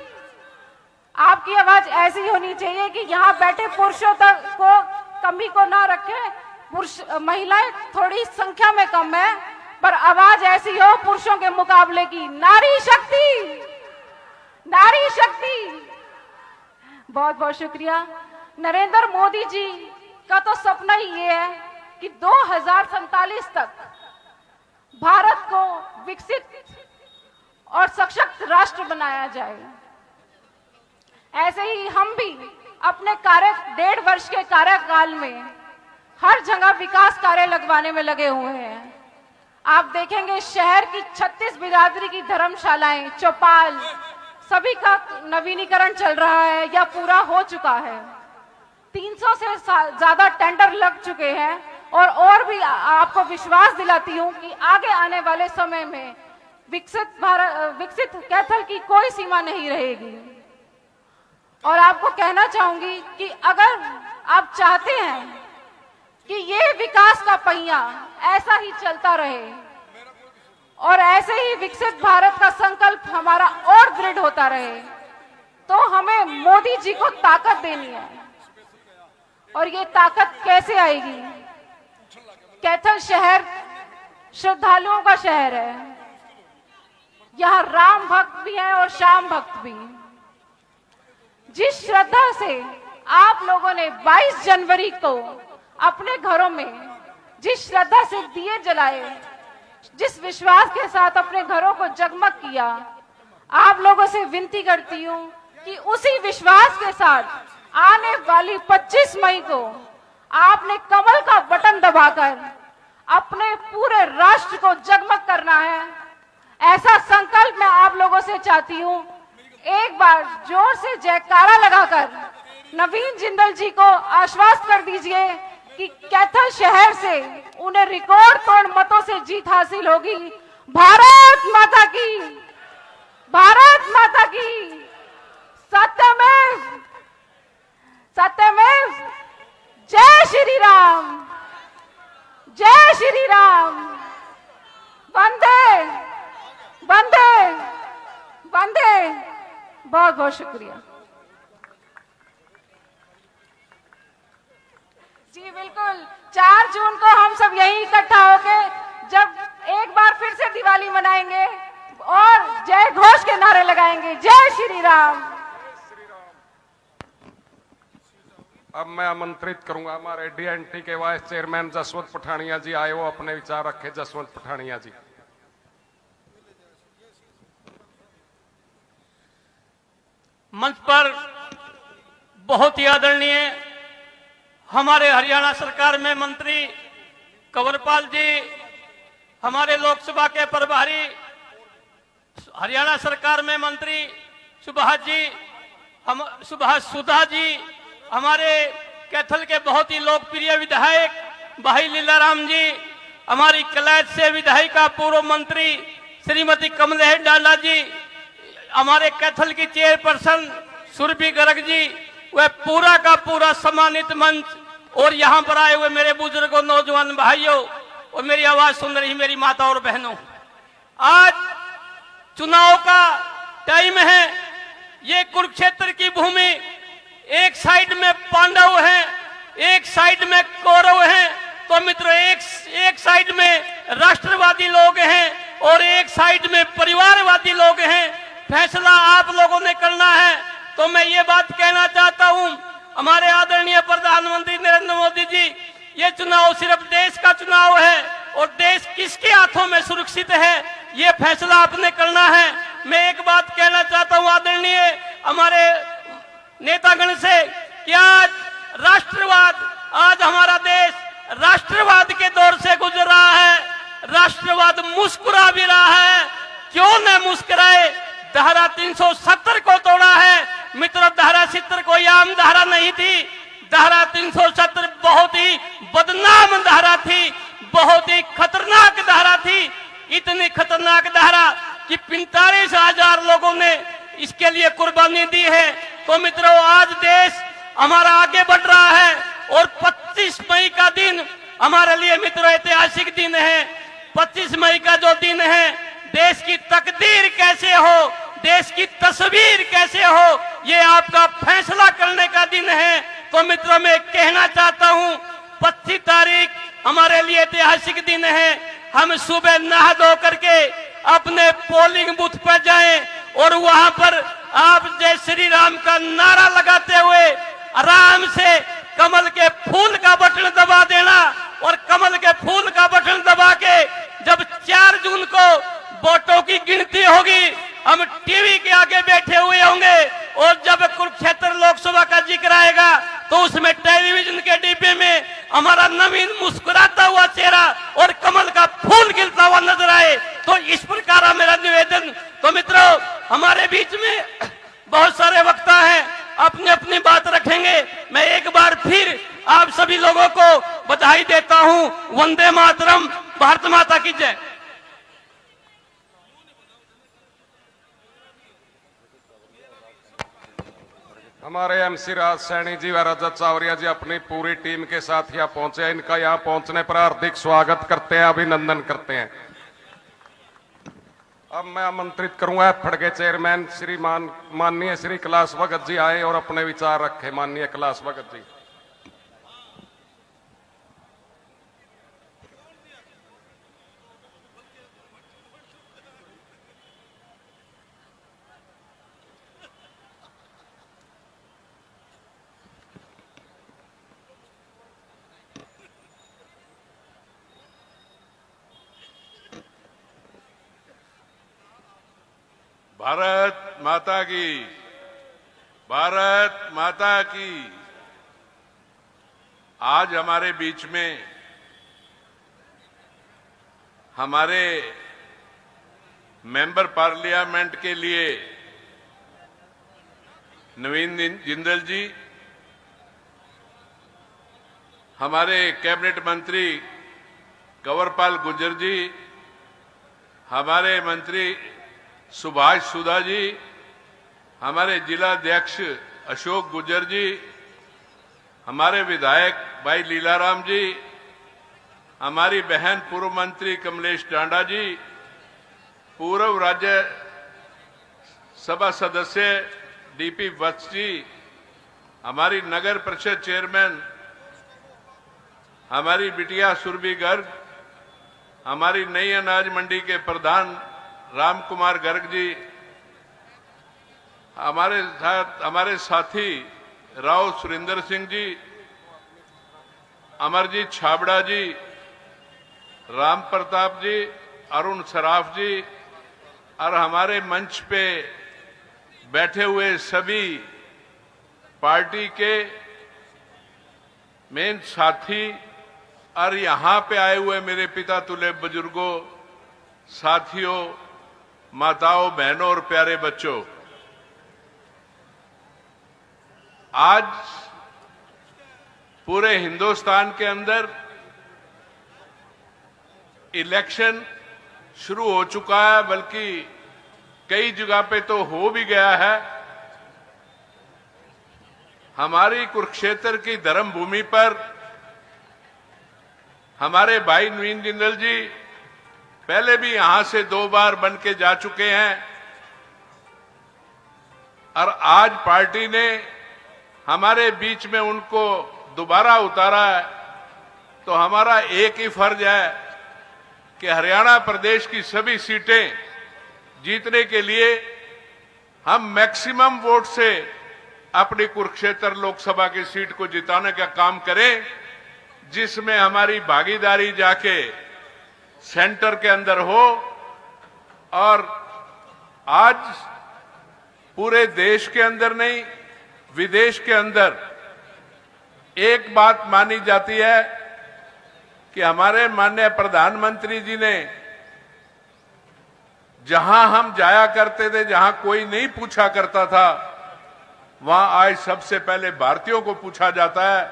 आपकी आवाज ऐसी होनी चाहिए कि यहाँ बैठे पुरुषों तक को कमी को ना रखे। महिलाएं थोड़ी संख्या में कम है, पर आवाज ऐसी हो पुरुषों के मुकाबले की, नारी शक्ति, नारी शक्ति। बहुत बहुत शुक्रिया। नरेंद्र मोदी जी का तो सपना ही ये है कि 2047 तक भारत को विकसित और सशक्त राष्ट्र बनाया जाए। ऐसे ही हम भी अपने 1.5 वर्ष के कार्यकाल में हर जगह विकास कार्य लगवाने में लगे हुए हैं। आप देखेंगे शहर की 36 बिरादरी की धर्मशालाएं, चौपाल, सभी का नवीनीकरण चल रहा है या पूरा हो चुका है। 300 से ज्यादा टेंडर लग चुके हैं, और भी आपको विश्वास दिलाती हूं कि आगे आने वाले समय में विकसित कैथल की कोई सीमा नहीं रहेगी। और आपको कहना चाहूंगी कि अगर आप चाहते हैं कि ये विकास का पहिया ऐसा ही चलता रहे और ऐसे ही विकसित भारत का संकल्प हमारा और दृढ़ होता रहे, तो हमें मोदी जी को ताकत देनी है। और ये ताकत कैसे आएगी? कैथल शहर श्रद्धालुओं का शहर है। यहाँ राम भक्त भी हैं और श्याम भक्त भी। जिस श्रद्धा से आप लोगों ने 22 जनवरी को अपने घरों में जिस श्रद्धा से दिए जलाए, जिस विश्वास के साथ अपने घरों को जगमग किया, आप लोगों से विनती करती हूँ कि उसी विश्वास के साथ आने वाली 25 मई को आपने कमल का बटन दबाकर अपने पूरे राष्ट्र को जगमग करना है। ऐसा संकल्प मैं आप लोगों से चाहती हूँ। एक बार जोर से जयकारा लगाकर नवीन जिंदल जी को आश्वस्त कर दीजिए कि कैथल शहर से उन्हें रिकॉर्ड तोड़ मतों से जीत हासिल होगी। भारत माता की, भारत माता की। सत्यमेव सत्यमेव। जय श्री राम, जय श्री राम। वंदे वंदे वंदे। बहुत बहुत शुक्रिया जी। बिल्कुल 4 जून को हम सब यही इकट्ठा होके जब एक बार फिर से दिवाली मनाएंगे और जय घोष के नारे लगाएंगे। जय श्री राम। अब मैं आमंत्रित करूंगा हमारे डीएनटी के वाइस चेयरमैन जसवंत पठानिया जी आए, वो अपने विचार रखे। जसवंत पठानिया जी। मंच पर बहुत ही आदरणीय हमारे हरियाणा सरकार में मंत्री कंवरपाल जी, हमारे लोकसभा के प्रभारी हरियाणा सरकार में मंत्री सुभाष जी, हम सुभाष सुधा जी, हमारे कैथल के बहुत ही लोकप्रिय विधायक भाई लीलाराम जी, हमारी कलैत से विधायिका पूर्व मंत्री श्रीमती कमलेश डांडा जी, हमारे कैथल की चेयरपर्सन सुरभि गर्ग जी, वह पूरा का पूरा सम्मानित मंच, और यहाँ पर आए हुए मेरे बुजुर्गों, नौजवान भाइयों और मेरी आवाज सुन रही मेरी माता और बहनों, आज चुनाव का टाइम है। ये कुरुक्षेत्र की भूमि, एक साइड में पांडव हैं, एक साइड में कौरव हैं। तो मित्रों, एक साइड में राष्ट्रवादी लोग हैं और एक साइड में परिवारवादी लोग हैं। फैसला आप लोगों ने करना है। तो मैं ये बात कहना चाहता हूं, हमारे आदरणीय प्रधानमंत्री नरेंद्र मोदी जी, ये चुनाव सिर्फ देश का चुनाव है और देश किसके हाथों में सुरक्षित है ये फैसला आपने करना है। मैं एक बात कहना चाहता हूं आदरणीय हमारे नेतागण से कि आज राष्ट्रवाद, आज हमारा देश राष्ट्रवाद के दौर से गुजर रहा है। राष्ट्रवाद मुस्कुरा भी रहा है, क्यों न मुस्कुराए। धारा 370 को तोड़ा है मित्रों। धारा 70 कोई आम धारा नहीं थी। धारा 370 बहुत ही बदनाम धारा थी, बहुत ही खतरनाक धारा थी। इतनी खतरनाक धारा कि 45,000 लोगों ने इसके लिए कुर्बानी दी है। तो मित्रों, आज देश हमारा आगे बढ़ रहा है और 25 मई का दिन हमारे लिए मित्रों ऐतिहासिक दिन है। 25 मई का जो दिन है, देश की तकदीर कैसे हो, देश की तस्वीर कैसे हो, ये आपका फैसला करने का दिन है। तो मित्रों, मैं कहना चाहता हूं 25 तारीख हमारे लिए ऐतिहासिक दिन है। हम सुबह नहा धो करके अपने पोलिंग बूथ पर जाएं और वहां पर आप जय श्री राम का नारा लगाते हुए आराम से कमल के फूल का बटन दबा देना और कमल के फूल का बटन दबा के जब 4 जून को वोटों की गिनती होगी, हम टीवी के आगे बैठे हुए होंगे और जब कुरुक्षेत्र लोकसभा का जिक्र आएगा तो उसमें टेलीविजन के डिब्बे में हमारा नवीन मुस्कुराता हुआ चेहरा और कमल का फूल खिलता हुआ नजर आए। तो इस प्रकार मेरा निवेदन। तो मित्रों, हमारे बीच में बहुत सारे वक्ता हैं, अपनी अपनी बात रखेंगे। मैं एक बार फिर आप सभी लोगों को बधाई देता हूं। वंदे मातरम, भारत माता की जय। हमारे एमसी राज सैनी जी व रजत चावरिया जी अपनी पूरी टीम के साथ यहाँ पहुंचे। इनका यहाँ पहुंचने पर हार्दिक स्वागत करते हैं, अभिनंदन करते हैं। अब मैं आमंत्रित करूंगा फड़के चेयरमैन श्री माननीय श्री कैलाश भगत जी आए और अपने विचार रखे। माननीय कैलाश भगत जी। भारत माता की, भारत माता की। आज हमारे बीच में हमारे मेंबर पार्लियामेंट के लिए नवीन जिंदल जी, हमारे कैबिनेट मंत्री कंवरपाल गुर्जर जी, हमारे मंत्री सुभाष सुधा जी, हमारे जिला अध्यक्ष अशोक गुर्जर जी, हमारे विधायक भाई लीलाराम जी, हमारी बहन पूर्व मंत्री कमलेश टांडा जी, पूर्व राज्य सभा सदस्य डीपी वत्स जी, हमारी नगर परिषद चेयरमैन हमारी बिटिया सुरभि गर्ग, हमारी नई अनाज मंडी के प्रधान राम कुमार गर्ग जी, हमारे साथी राव सुरेंद्र सिंह जी, अमरजीत छाबड़ा जी, राम प्रताप जी, अरुण सराफ जी और हमारे मंच पे बैठे हुए सभी पार्टी के मेन साथी और यहां पे आए हुए मेरे पिता तुल्य बुजुर्गों, साथियों, माताओं, बहनों और प्यारे बच्चों, आज पूरे हिंदुस्तान के अंदर इलेक्शन शुरू हो चुका है, बल्कि कई जगह पे तो हो भी गया है। हमारी कुरुक्षेत्र की धर्म भूमि पर हमारे भाई नवीन जिंदल जी पहले भी यहां से 2 बार बन के जा चुके हैं और आज पार्टी ने हमारे बीच में उनको दोबारा उतारा है। तो हमारा एक ही फर्ज है कि हरियाणा प्रदेश की सभी सीटें जीतने के लिए हम मैक्सिमम वोट से अपनी कुरुक्षेत्र लोकसभा की सीट को जिताने का काम करें, जिसमें हमारी भागीदारी जाके सेंटर के अंदर हो। और आज पूरे देश के अंदर नहीं, विदेश के अंदर एक बात मानी जाती है कि हमारे माननीय प्रधानमंत्री जी ने जहां हम जाया करते थे, जहां कोई नहीं पूछा करता था, वहां आज सबसे पहले भारतीयों को पूछा जाता है।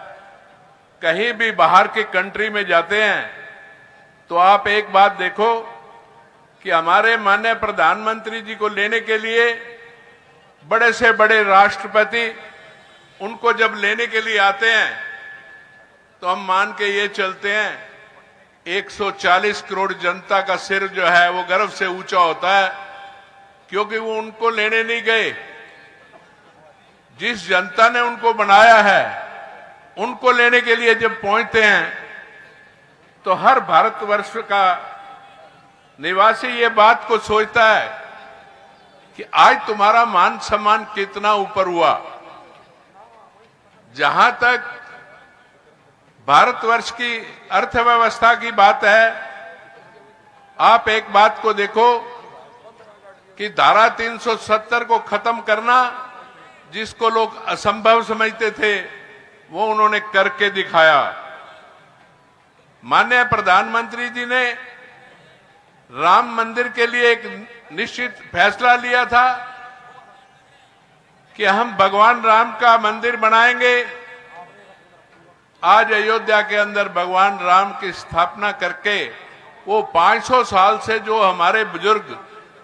कहीं भी बाहर के कंट्री में जाते हैं तो आप एक बात देखो कि हमारे माननीय प्रधानमंत्री जी को लेने के लिए बड़े से बड़े राष्ट्रपति उनको जब लेने के लिए आते हैं तो हम मान के ये चलते हैं 140 करोड़ जनता का सिर जो है वो गर्व से ऊंचा होता है, क्योंकि वो उनको लेने नहीं गए। जिस जनता ने उनको बनाया है उनको लेने के लिए जब पहुंचते हैं तो हर भारतवर्ष का निवासी ये बात को सोचता है कि आज तुम्हारा मान सम्मान कितना ऊपर हुआ। जहां तक भारतवर्ष की अर्थव्यवस्था की बात है, आप एक बात को देखो कि धारा 370 को खत्म करना, जिसको लोग असंभव समझते थे, वो उन्होंने करके दिखाया। माननीय प्रधानमंत्री जी ने राम मंदिर के लिए एक निश्चित फैसला लिया था कि हम भगवान राम का मंदिर बनाएंगे। आज अयोध्या के अंदर भगवान राम की स्थापना करके वो 500 साल से जो हमारे बुजुर्ग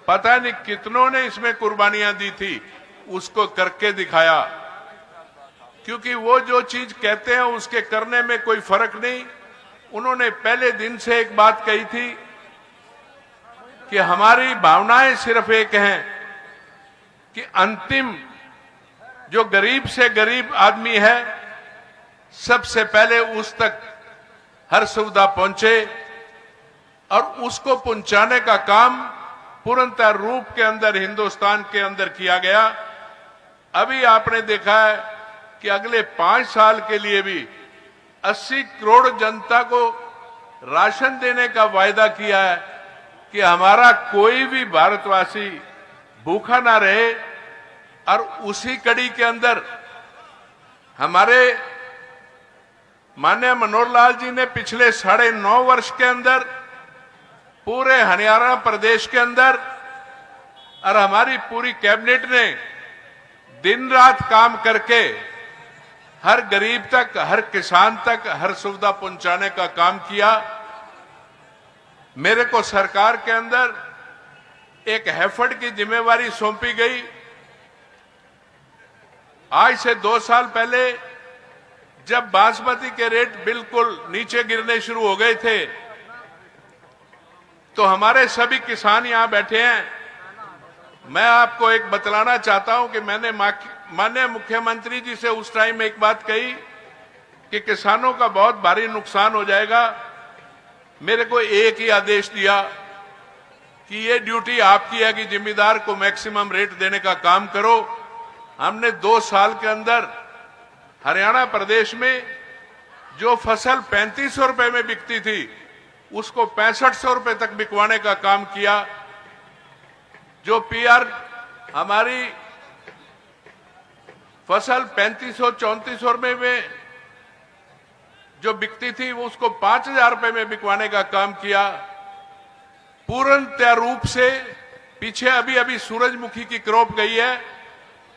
पता नहीं कितनों ने इसमें कुर्बानियां दी थी, उसको करके दिखाया। क्योंकि वो जो चीज कहते हैं उसके करने में कोई फर्क नहीं। उन्होंने पहले दिन से एक बात कही थी कि हमारी भावनाएं सिर्फ एक हैं कि अंतिम जो गरीब से गरीब आदमी है, सबसे पहले उस तक हर सुविधा पहुंचे, और उसको पहुंचाने का काम पूर्णतः रूप के अंदर हिंदुस्तान के अंदर किया गया। अभी आपने देखा है कि अगले 5 साल के लिए भी 80 करोड़ जनता को राशन देने का वायदा किया है कि हमारा कोई भी भारतवासी भूखा ना रहे। और उसी कड़ी के अंदर हमारे माननीय मनोहर लाल जी ने पिछले 9.5 वर्ष के अंदर पूरे हरियाणा प्रदेश के अंदर और हमारी पूरी कैबिनेट ने दिन रात काम करके हर गरीब तक, हर किसान तक हर सुविधा पहुंचाने का काम किया। मेरे को सरकार के अंदर एक हैफर्ड की जिम्मेवारी सौंपी गई। आज से 2 साल पहले जब बासमती के रेट बिल्कुल नीचे गिरने शुरू हो गए थे, तो हमारे सभी किसान यहां बैठे हैं। मैं आपको एक बतलाना चाहता हूं कि मैंने माननीय मुख्यमंत्री जी से उस टाइम एक बात कही कि किसानों का बहुत भारी नुकसान हो जाएगा। मेरे को एक ही आदेश दिया कि ये ड्यूटी आपकी है कि जिम्मेदार को मैक्सिमम रेट देने का काम करो। हमने 2 साल के अंदर हरियाणा प्रदेश में जो फसल 3500 रुपए में बिकती थी, उसको 6500 रुपए तक बिकवाने का काम किया। जो पीआर हमारी फसल 3500-3400 रुपए में जो बिकती थी, वो उसको 5000 रुपए में बिकवाने का काम किया। पूर्णतः रूप से पीछे अभी सूरजमुखी की क्रॉप गई है,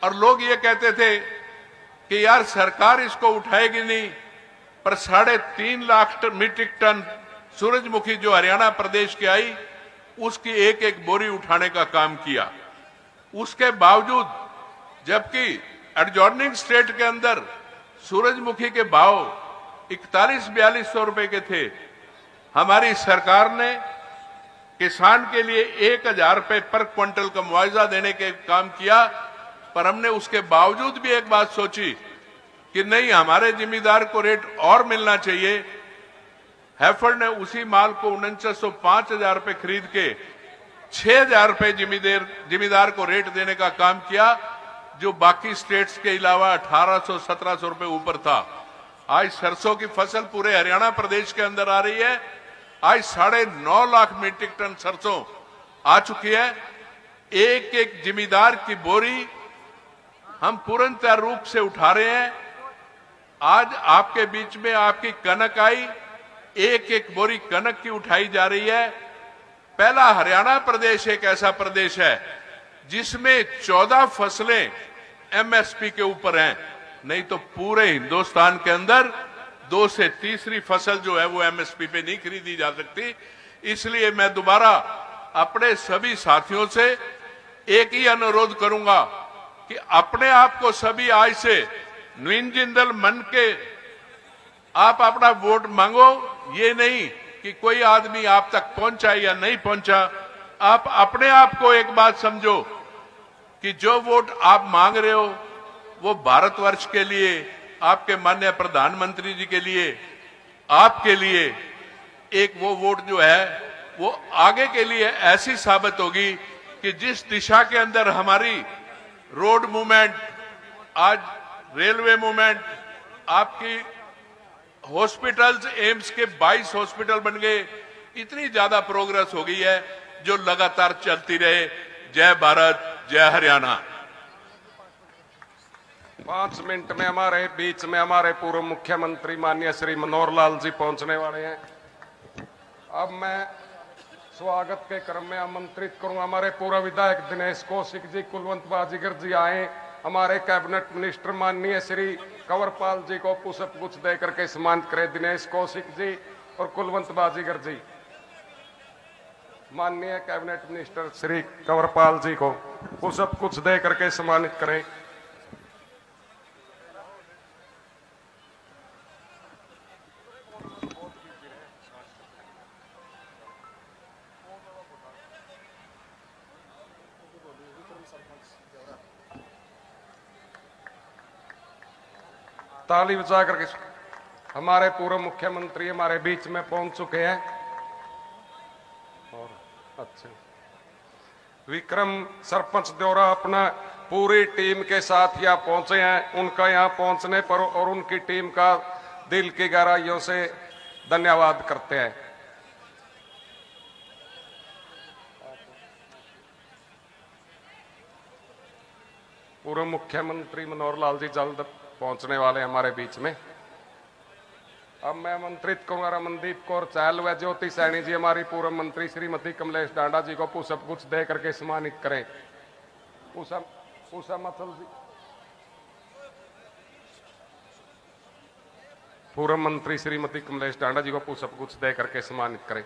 और लोग ये कहते थे कि यार सरकार इसको उठाएगी नहीं, पर 3.5 लाख मीट्रिक टन सूरजमुखी जो हरियाणा प्रदेश की आई, उसकी एक बोरी उठाने का काम किया। उसके बावजूद जबकि एडजॉर्निंग स्टेट के अंदर सूरजमुखी के भाव 41-4200 रुपए के थे, हमारी सरकार ने किसान के लिए 1000 रुपए पर क्विंटल का मुआवजा देने के काम किया। पर हमने उसके बावजूद भी एक बात सोची कि नहीं, हमारे जिम्मेदार को रेट और मिलना चाहिए। हैफर्ड ने उसी माल को 4905 रुपए खरीद के 6000 रुपए जिम्मेदार को रेट देने का काम किया, जो बाकी स्टेट्स के अलावा 1800-1700 रुपए ऊपर था। आज सरसों की फसल पूरे हरियाणा प्रदेश के अंदर आ रही है। आज 9.5 लाख मीट्रिक टन सरसों आ चुकी है। एक एक जिमीदार की बोरी हम पूर्णतः रूप से उठा रहे हैं। आज आपके बीच में आपकी कनक आई, एक एक बोरी कनक की उठाई जा रही है। पहला हरियाणा प्रदेश एक ऐसा प्रदेश है जिसमें 14 फसलें एमएसपी के ऊपर हैं। नहीं तो पूरे हिंदुस्तान के अंदर 2 से तीसरी फसल जो है वो एमएसपी पे नहीं खरीदी जा सकती। इसलिए मैं दोबारा अपने सभी साथियों से एक ही अनुरोध करूंगा कि अपने आप को सभी आज से नवीन जिंदल मन के आप अपना वोट मांगो। ये नहीं कि कोई आदमी आप तक पहुंचा या नहीं पहुंचा। आप अपने आप को एक बात समझो कि जो वोट आप मांग रहे हो वो भारतवर्ष के लिए, आपके माननीय प्रधानमंत्री जी के लिए, आपके लिए एक वो वोट जो है वो आगे के लिए ऐसी साबित होगी कि जिस दिशा के अंदर हमारी रोड मूवमेंट, आज रेलवे मूवमेंट, आपकी हॉस्पिटल्स, एम्स के 22 हॉस्पिटल बन गए, इतनी ज्यादा प्रोग्रेस हो गई है जो लगातार चलती रहे। जय भारत, जय हरियाणा। 5 मिनट में हमारे बीच में हमारे पूर्व मुख्यमंत्री माननीय श्री मनोहर लाल जी पहुंचने वाले हैं। अब मैं स्वागत के क्रम में आमंत्रित करूंगा हमारे पूर्व विधायक दिनेश कौशिक जी, कुलवंत बाजीगर जी आए। हमारे कैबिनेट मिनिस्टर माननीय श्री कंवरपाल जी को पुष्प गुच्छ दे करके सम्मानित करें। दिनेश कौशिक जी और कुलवंत बाजीगर जी, माननीय कैबिनेट मिनिस्टर श्री कंवरपाल जी को पुष्प गुच्छ दे करके सम्मानित करें। ताली बजा करके हमारे पूर्व मुख्यमंत्री हमारे बीच में पहुंच चुके हैं। और अच्छा, विक्रम सरपंच द्योरा अपना पूरी टीम के साथ यहाँ पहुंचे हैं। उनका यहाँ पहुंचने पर और उनकी टीम का दिल की गहराइयों से धन्यवाद करते हैं। पूर्व मुख्यमंत्री मनोहर लाल जी जल्द पहुंचने वाले हमारे बीच में। अब मैं आमंत्रित करूंगा रमनदीप कौर चहल व ज्योति सैनी जी, हमारी पूर्व मंत्री श्रीमती कमलेश डांडा जी को पुष्प गुच्छ दे करके सम्मानित करें। उषा मथल जी, पूर्व मंत्री श्रीमती कमलेश डांडा जी को पुष्प गुच्छ दे करके सम्मानित करें।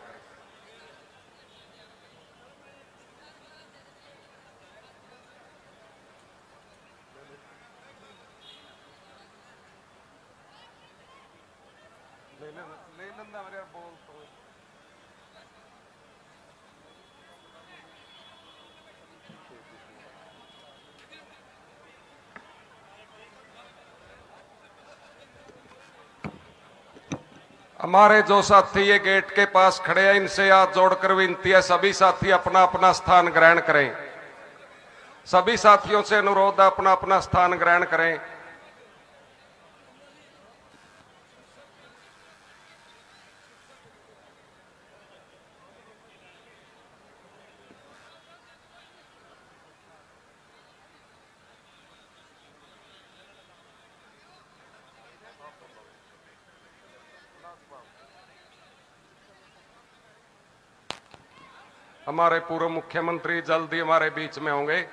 हमारे जो साथी ये गेट के पास खड़े हैं, इनसे हाथ जोड़कर विनती है सभी साथी अपना अपना स्थान ग्रहण करें। सभी साथियों से अनुरोध है अपना अपना स्थान ग्रहण करें। हमारे पूर्व मुख्यमंत्री जल्दी हमारे बीच में होंगे।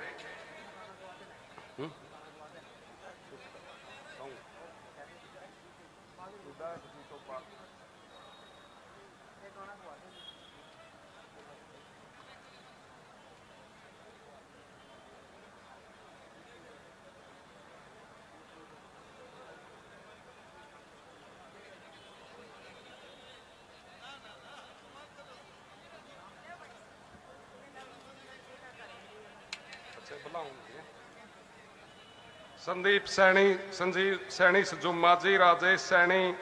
संदीप सैनी, संजीव सैनी, जुम्मा जी, राजेश सैनी,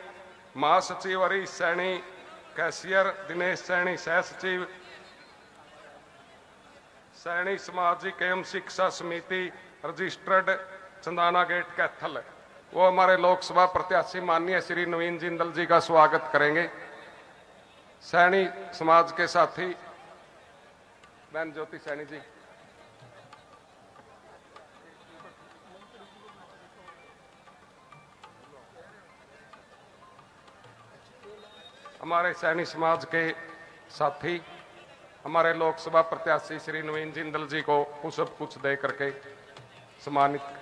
महासचिव हरीश सैनी, कैशियर दिनेश सैनी, सह सचिव सैनी सामाजिक एवं शिक्षा समिति रजिस्टर्ड चंदाना गेट कैथल, वो हमारे लोकसभा प्रत्याशी माननीय श्री नवीन जिंदल जी का स्वागत करेंगे। सैनी समाज के साथी बहन ज्योति सैनी जी, हमारे सैनी समाज के साथी हमारे लोकसभा प्रत्याशी श्री नवीन जिंदल जी को पुष्प कुछ दे करके सम्मानित।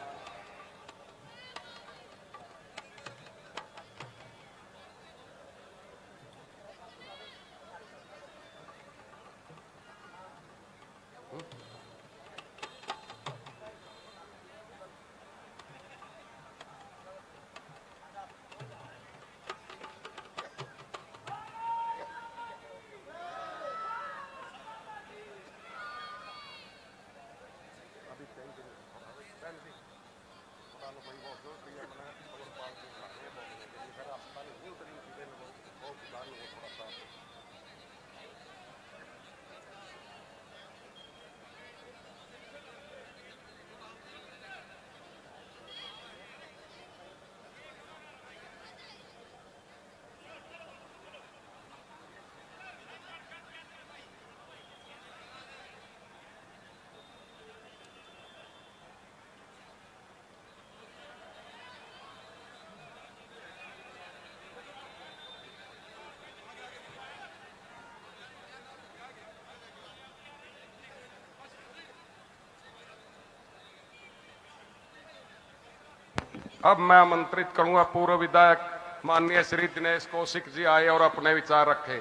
अब मैं आमंत्रित करूंगा पूर्व विधायक माननीय श्री दिनेश कौशिक जी आए और अपने विचार रखे।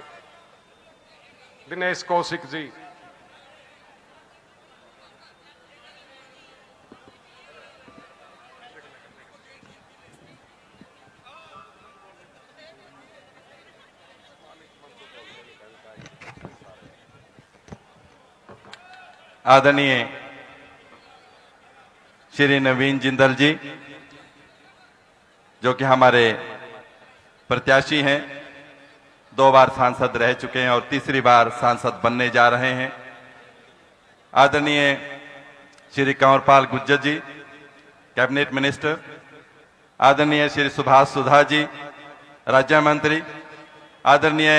दिनेश कौशिक जी। आदरणीय श्री नवीन जिंदल जी, जो कि हमारे प्रत्याशी हैं, 2 बार सांसद रह चुके हैं और तीसरी बार सांसद बनने जा रहे हैं। आदरणीय श्री कंवरपाल गुर्जर जी, कैबिनेट मिनिस्टर। आदरणीय श्री सुभाष सुधा जी, राज्य मंत्री। आदरणीय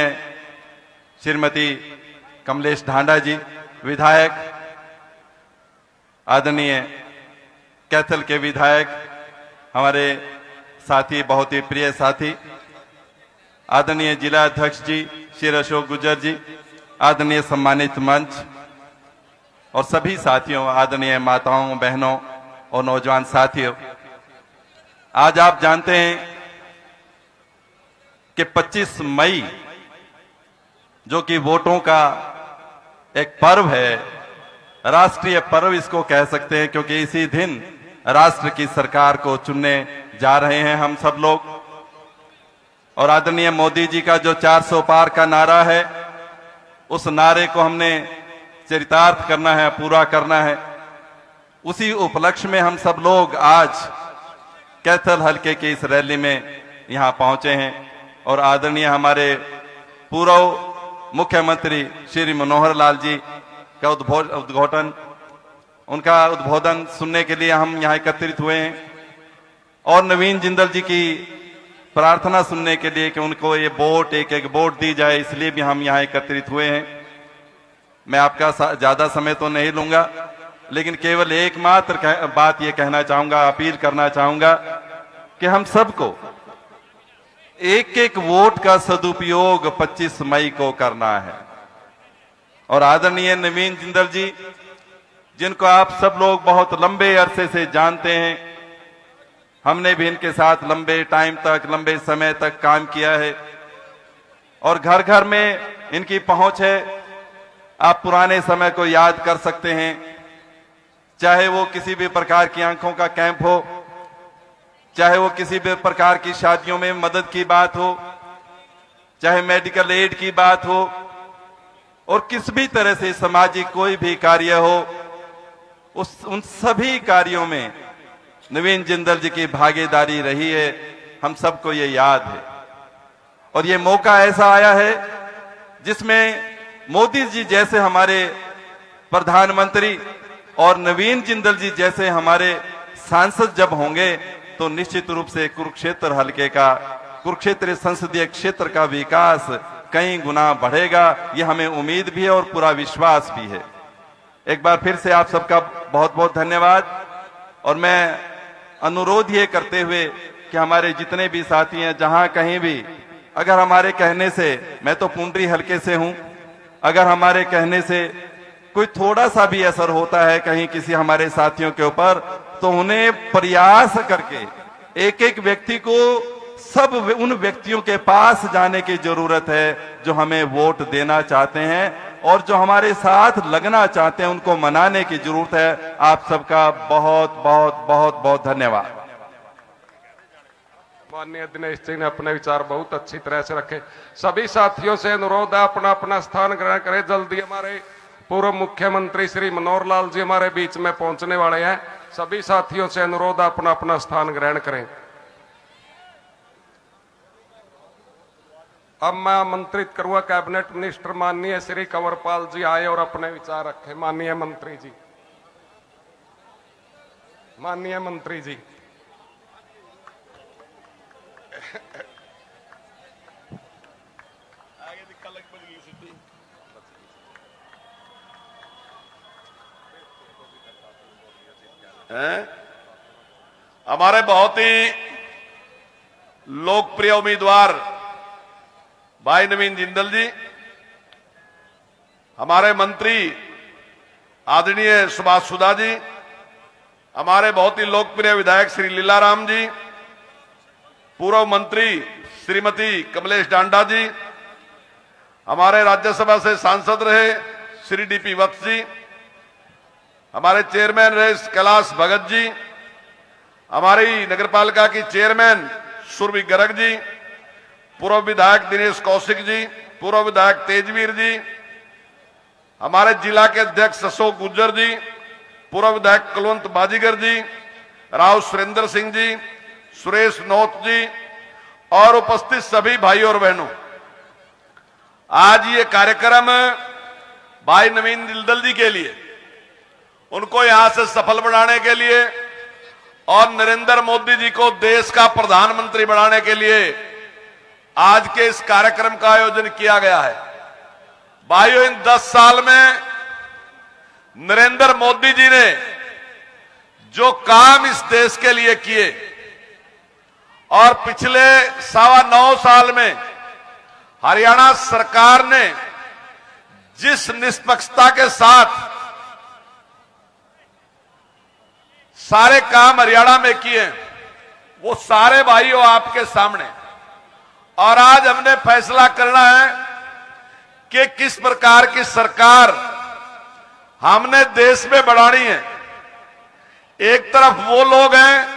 श्रीमती कमलेश ढांडा जी, विधायक। आदरणीय कैथल के विधायक, हमारे साथी, बहुत ही प्रिय साथी। आदरणीय जिला अध्यक्ष जी श्री अशोक गुर्जर जी, आदरणीय सम्मानित मंच और सभी साथियों, आदरणीय माताओं, बहनों और नौजवान साथियों, आज आप जानते हैं कि 25 मई जो कि वोटों का एक पर्व है, राष्ट्रीय पर्व इसको कह सकते हैं, क्योंकि इसी दिन राष्ट्र की सरकार को चुनने जा रहे हैं हम सब लोग। और आदरणीय मोदी जी का जो 400 पार का नारा है, उस नारे को हमने चरितार्थ करना है, पूरा करना है। उसी उपलक्ष्य में हम सब लोग आज कैथल हल्के की इस रैली में यहां पहुंचे हैं। और आदरणीय हमारे पूर्व मुख्यमंत्री श्री मनोहर लाल जी का उनका उद्बोधन सुनने के लिए हम यहाँ एकत्रित हुए हैं, और नवीन जिंदल जी की प्रार्थना सुनने के लिए कि उनको ये वोट, एक एक वोट दी जाए, इसलिए भी हम यहाँ एकत्रित हुए हैं। मैं आपका ज्यादा समय तो नहीं लूंगा, लेकिन केवल एकमात्र बात ये कहना चाहूंगा, अपील करना चाहूंगा कि हम सबको एक एक वोट का सदुपयोग 25 मई को करना है। और आदरणीय नवीन जिंदल जी, जिनको आप सब लोग बहुत लंबे अरसे से जानते हैं, हमने भी इनके साथ लंबे टाइम तक, लंबे समय तक काम किया है, और घर घर में इनकी पहुंच है। आप पुराने समय को याद कर सकते हैं, चाहे वो किसी भी प्रकार की आंखों का कैंप हो, चाहे वो किसी भी प्रकार की शादियों में मदद की बात हो, चाहे मेडिकल एड की बात हो, और किस भी तरह से सामाजिक कोई भी कार्य हो, उन सभी कार्यों में नवीन जिंदल जी की भागीदारी रही है। हम सबको ये याद है। और ये मौका ऐसा आया है जिसमें मोदी जी जैसे हमारे प्रधानमंत्री और नवीन जिंदल जी जैसे हमारे सांसद जब होंगे तो निश्चित रूप से कुरुक्षेत्र हलके का, कुरुक्षेत्र संसदीय क्षेत्र का विकास कई गुना बढ़ेगा। ये हमें उम्मीद भी है और पूरा विश्वास भी है। एक बार फिर से आप सबका बहुत बहुत धन्यवाद। और मैं अनुरोध ये करते हुए कि हमारे जितने भी साथी हैं, जहां कहीं भी अगर हमारे कहने से, मैं तो पुंडरी हलके से हूं, अगर हमारे कहने से कोई थोड़ा सा भी असर होता है कहीं किसी हमारे साथियों के ऊपर, तो उन्हें प्रयास करके एक एक व्यक्ति को, सब उन व्यक्तियों के पास जाने की जरूरत है जो हमें वोट देना चाहते हैं और जो हमारे साथ लगना चाहते हैं, उनको मनाने की जरूरत है। आप सबका बहुत बहुत बहुत बहुत धन्यवाद। माननीय दिनेश जी ने अपने विचार बहुत अच्छी तरह से रखे। सभी साथियों से अनुरोध है अपना अपना स्थान ग्रहण करें। जल्दी हमारे पूर्व मुख्यमंत्री श्री मनोहर लाल जी हमारे बीच में पहुंचने वाले हैं। सभी साथियों से अनुरोध है अपना अपना स्थान ग्रहण करें। अब मैं आमंत्रित करूंगा कैबिनेट मिनिस्टर माननीय श्री कंवरपाल जी आए और अपने विचार रखें। माननीय मंत्री जी, माननीय मंत्री जी। हमारे बहुत ही लोकप्रिय उम्मीदवार भाई नवीन जिंदल जी, हमारे मंत्री आदरणीय सुभाष सुधा जी, हमारे बहुत ही लोकप्रिय विधायक श्री लीलाराम जी, पूर्व मंत्री श्रीमती कमलेश डांडा जी, हमारे राज्यसभा से सांसद रहे श्री डीपी वत्स जी, हमारे चेयरमैन रहे कैलाश भगत जी, हमारी नगरपालिका की चेयरमैन सुरभि गर्ग जी, पूर्व विधायक दिनेश कौशिक जी, पूर्व विधायक तेजवीर जी, हमारे जिला के अध्यक्ष अशोक गुज्जर जी, पूर्व विधायक कुलवंत बाजीगर जी, राव सुरेंद्र सिंह जी, सुरेश नौत जी और उपस्थित सभी भाइयों और बहनों, आज ये कार्यक्रम भाई नवीन जिंदल जी के लिए, उनको यहां से सफल बनाने के लिए और नरेंद्र मोदी जी को देश का प्रधानमंत्री बनाने के लिए आज के इस कार्यक्रम का आयोजन किया गया है। भाइयों, इन 10 साल में नरेंद्र मोदी जी ने जो काम इस देश के लिए किए और पिछले 9.25 साल में हरियाणा सरकार ने जिस निष्पक्षता के साथ सारे काम हरियाणा में किए, वो सारे भाइयों आपके सामने। और आज हमने फैसला करना है कि किस प्रकार की सरकार हमने देश में बढ़ानी है। एक तरफ वो लोग हैं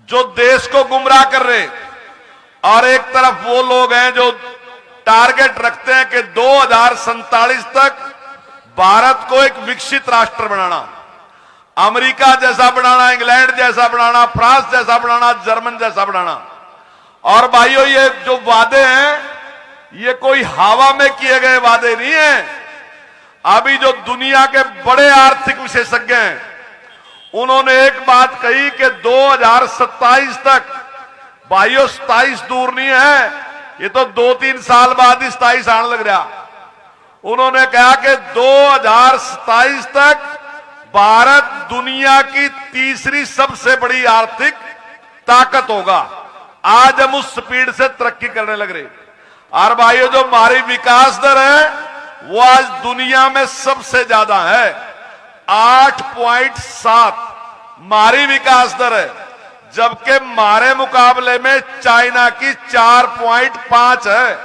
जो देश को गुमराह कर रहे हैं और एक तरफ वो लोग हैं जो टारगेट रखते हैं कि 2047 तक भारत को एक विकसित राष्ट्र बनाना, अमेरिका जैसा बनाना, इंग्लैंड जैसा बनाना, फ्रांस जैसा बनाना, जर्मन जैसा बनाना। और भाइयों, ये जो वादे हैं ये कोई हवा में किए गए वादे नहीं हैं। अभी जो दुनिया के बड़े आर्थिक विशेषज्ञ हैं उन्होंने एक बात कही कि 2027 तक, भाइयों 27 दूर नहीं है, ये तो 2-3 साल बाद ही 27 आने लग रहा। उन्होंने कहा कि 2027 तक भारत दुनिया की तीसरी सबसे बड़ी आर्थिक ताकत होगा। आज हम उस स्पीड से तरक्की करने लग रहे। और भाइयों, जो हमारी विकास दर है वो आज दुनिया में सबसे ज्यादा है, 8.7 हमारी विकास दर है, जबकि हमारे मुकाबले में चाइना की 4.5 है,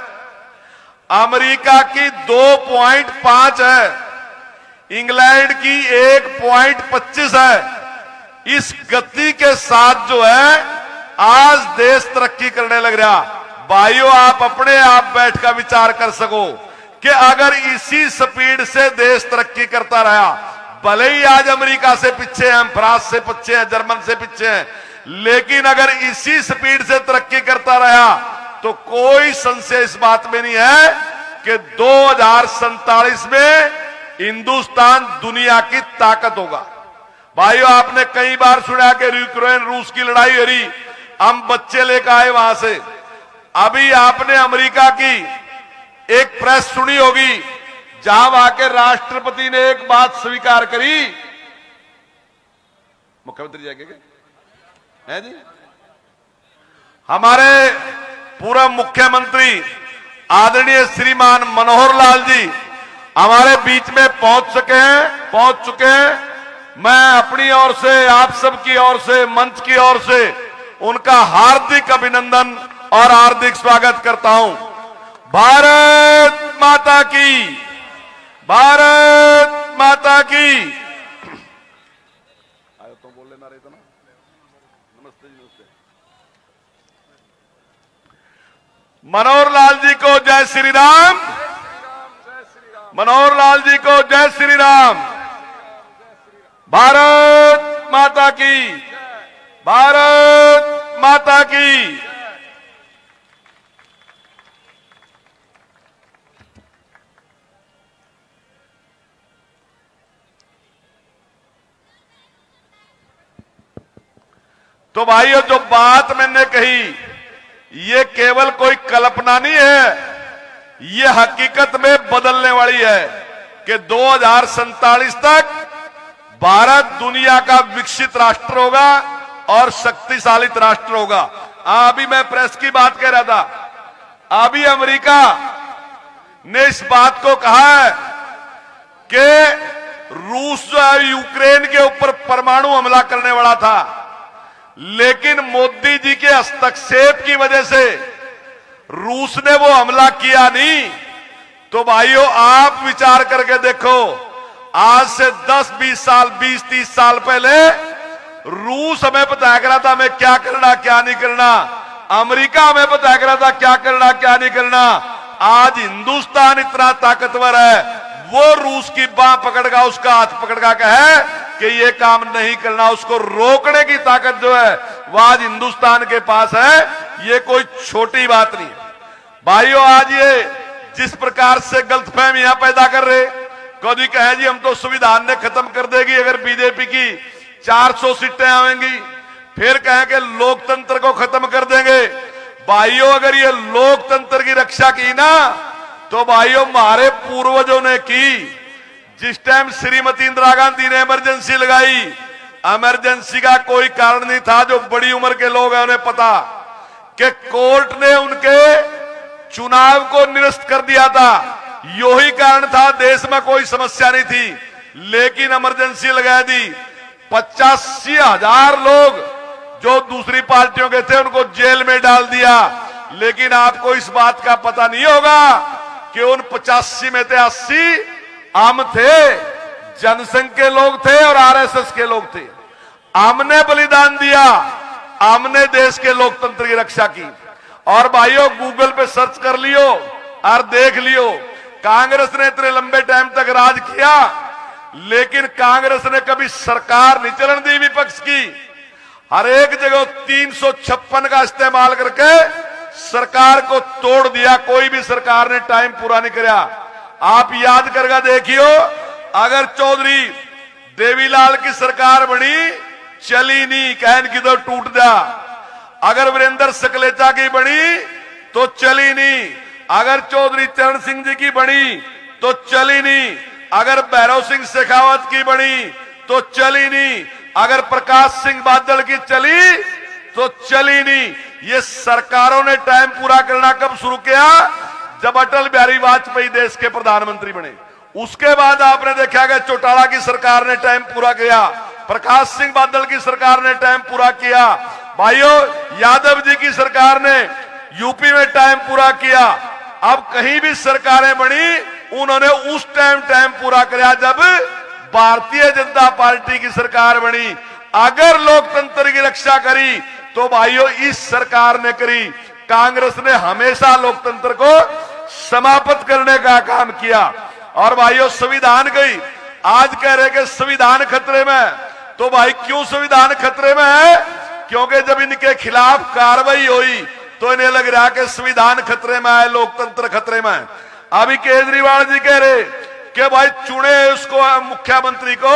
अमेरिका की 2.5 है, इंग्लैंड की 1.25 है। इस गति के साथ जो है आज देश तरक्की करने लग रहा। भाइयों, आप अपने आप बैठकर विचार कर सको कि अगर इसी स्पीड से देश तरक्की करता रहा, भले ही आज अमेरिका से पीछे हैं, फ्रांस से पीछे हैं, जर्मन से पीछे हैं, लेकिन अगर इसी स्पीड से तरक्की करता रहा तो कोई संशय इस बात में नहीं है कि 2047 में हिंदुस्तान दुनिया की ताकत होगा। भाइयों, आपने कई बार सुना कि यूक्रेन रूस की लड़ाई हरी, हम बच्चे लेकर आए वहां से। अभी आपने अमेरिका की एक प्रेस सुनी होगी जहां वहां के राष्ट्रपति ने एक बात स्वीकार करी। मुख्यमंत्री जाएंगे है जी, हमारे पूर्व मुख्यमंत्री आदरणीय श्रीमान मनोहर लाल जी हमारे बीच में पहुंच चुके हैं। मैं अपनी ओर से, आप सबकी ओर से, मंच की ओर से उनका हार्दिक अभिनंदन और हार्दिक स्वागत करता हूं। भारत माता की, भारत माता की। आयो तो बोल लेना रहता ना। नमस्ते जी, नमस्ते। मनोहर लाल जी को जय श्री राम, मनोहर लाल जी को जय श्री राम। भारत माता की, भारत माता की। तो भाइयों, जो बात मैंने कही ये केवल कोई कल्पना नहीं है, ये हकीकत में बदलने वाली है कि 2047 तक भारत दुनिया का विकसित राष्ट्र होगा और शक्तिशाली राष्ट्र होगा। अभी मैं प्रेस की बात कह रहा था, अभी अमेरिका ने इस बात को कहा है कि रूस जो है यूक्रेन के ऊपर परमाणु हमला करने वाला था, लेकिन मोदी जी के हस्तक्षेप की वजह से रूस ने वो हमला किया नहीं। तो भाइयों, आप विचार करके देखो, आज से 10-20 साल, 20-30 साल पहले रूस हमें बताया कर रहा था हमें क्या करना क्या नहीं करना, अमेरिका हमें बताया कर रहा था क्या करना क्या नहीं करना। आज हिंदुस्तान इतना ताकतवर है, वो रूस की बांह पकड़गा, उसका हाथ पकड़गा कहे कि ये काम नहीं करना, उसको रोकने की ताकत जो है वो आज हिंदुस्तान के पास है। ये कोई छोटी बात नहीं। भाइयों, आज ये जिस प्रकार से गलतफहमियां पैदा कर रहे, कभी कहे जी हम तो संविधान ने खत्म कर देगी अगर बीजेपी की 400 सीटें आएंगी, फिर कहें कि लोकतंत्र को खत्म कर देंगे। भाइयों, अगर ये लोकतंत्र की रक्षा की ना, तो भाइयों हमारे पूर्वजों ने की। जिस टाइम श्रीमती इंदिरा गांधी ने इमरजेंसी लगाई, इमरजेंसी का कोई कारण नहीं था। जो बड़ी उम्र के लोग हैं उन्हें पता कि कोर्ट ने उनके चुनाव को निरस्त कर दिया था। यही कारण था, देश में कोई समस्या नहीं थी, लेकिन इमरजेंसी लगा दी। 85,000 लोग जो दूसरी पार्टियों के थे उनको जेल में डाल दिया। लेकिन आपको इस बात का पता नहीं होगा कि उन 85 में से 80 हम थे, जनसंघ के लोग थे और आरएसएस के लोग थे। हमने बलिदान दिया, हमने देश के लोकतंत्र की रक्षा की। और भाइयों, गूगल पे सर्च कर लियो और देख लियो, कांग्रेस ने इतने लंबे टाइम तक राज किया, लेकिन कांग्रेस ने कभी सरकार नहीं चलन दी विपक्ष की। हर एक जगह 356 का इस्तेमाल करके सरकार को तोड़ दिया। कोई भी सरकार ने टाइम पूरा नहीं किया। आप याद करके देखियो, अगर चौधरी देवीलाल की सरकार बनी, चली नहीं, कहन की तो टूट जा। अगर वीरेंद्र सकलेचा की बनी तो चली नहीं, अगर चौधरी चरण सिंह जी की बनी तो चली नहीं, अगर भैरव सिंह शेखावत की बनी तो चली नहीं, अगर प्रकाश सिंह बादल की चली तो चली नहीं। ये सरकारों ने टाइम पूरा करना कब शुरू किया? जब अटल बिहारी वाजपेयी देश के प्रधानमंत्री बने। उसके बाद आपने देखा कि चौटाला की सरकार ने टाइम पूरा किया, प्रकाश सिंह बादल की सरकार ने टाइम पूरा किया, भाइयों यादव जी की सरकार ने यूपी में टाइम पूरा किया। अब कहीं भी सरकारें बनी, उन्होंने उस टाइम पूरा किया जब भारतीय जनता पार्टी की सरकार बनी। अगर लोकतंत्र की रक्षा करी तो भाइयों इस सरकार ने करी। कांग्रेस ने हमेशा लोकतंत्र को समाप्त करने का काम किया। और भाइयों संविधान गई, आज कह रहे कि संविधान खतरे में है। तो भाई क्यों संविधान खतरे में है? क्योंकि जब इनके खिलाफ कार्रवाई हुई तो इन्हें लग रहा कि संविधान खतरे में है, लोकतंत्र खतरे में है। अभी केजरीवाल जी कह रहे कि भाई चुने उसको मुख्यमंत्री को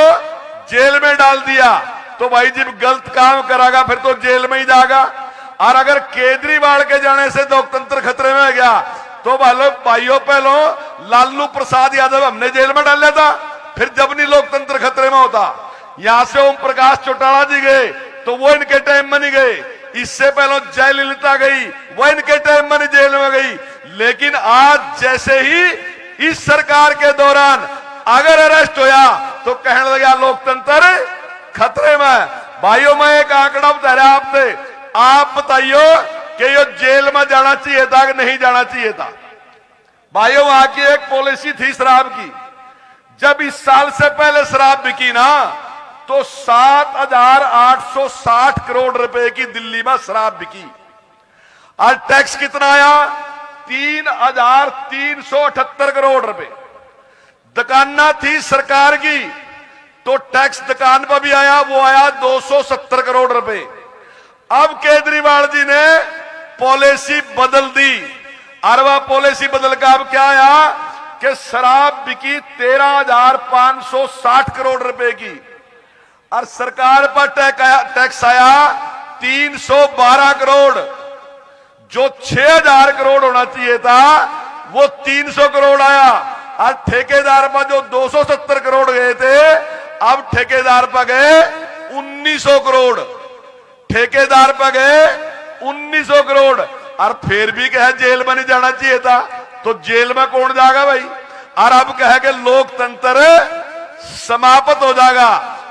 जेल में डाल दिया, तो भाई जब गलत काम करागा फिर तो जेल में ही जाएगा। और अगर केजरीवाल के जाने से लोकतंत्र खतरे में गया तो भाइयों पहलो लालू प्रसाद यादव हमने जेल में डाल लिया था, फिर जब नहीं लोकतंत्र खतरे में होता। यहां से ओम प्रकाश चौटाला जी गए तो वो इनके टाइम में नहीं गए, इससे पहले जयललिता गई वो इनके टाइम में जेल में गई। लेकिन आज जैसे ही इस सरकार के दौरान अगर अरेस्ट होया तो कहने लगा लोकतंत्र खतरे में। भाइयों मैं एक आंकड़ा बता रहा आपसे, आप बताइयो कि ये जेल में जाना चाहिए था कि नहीं जाना चाहिए था। भाइयों वहां की एक पॉलिसी थी शराब की, जब इस साल से पहले शराब बिकी ना तो 7,860 करोड़ रुपए की दिल्ली में शराब बिकी। और टैक्स कितना आया? 3,378 करोड़ रुपए। दुकाना थी सरकार की तो टैक्स दुकान पर भी आया, वो आया 270 करोड़ रुपए। अब केजरीवाल जी ने पॉलिसी बदल दी और वह पॉलिसी बदल कर अब क्या आया कि शराब बिकी 13,560 करोड़ रुपए की और सरकार पर टैक्स आया 312 करोड़। जो 6,000 करोड़ होना चाहिए था वो 300 करोड़ आया। और ठेकेदार पर जो 270 करोड़ गए थे अब ठेकेदार पर गए 1900 करोड़। ठेकेदार पर गए 1900 करोड़। और फिर भी कहे जेल में नहीं जाना चाहिए था, तो जेल में कौन जाएगा भाई? और अब कहे कि लोकतंत्र समाप्त हो जाएगा।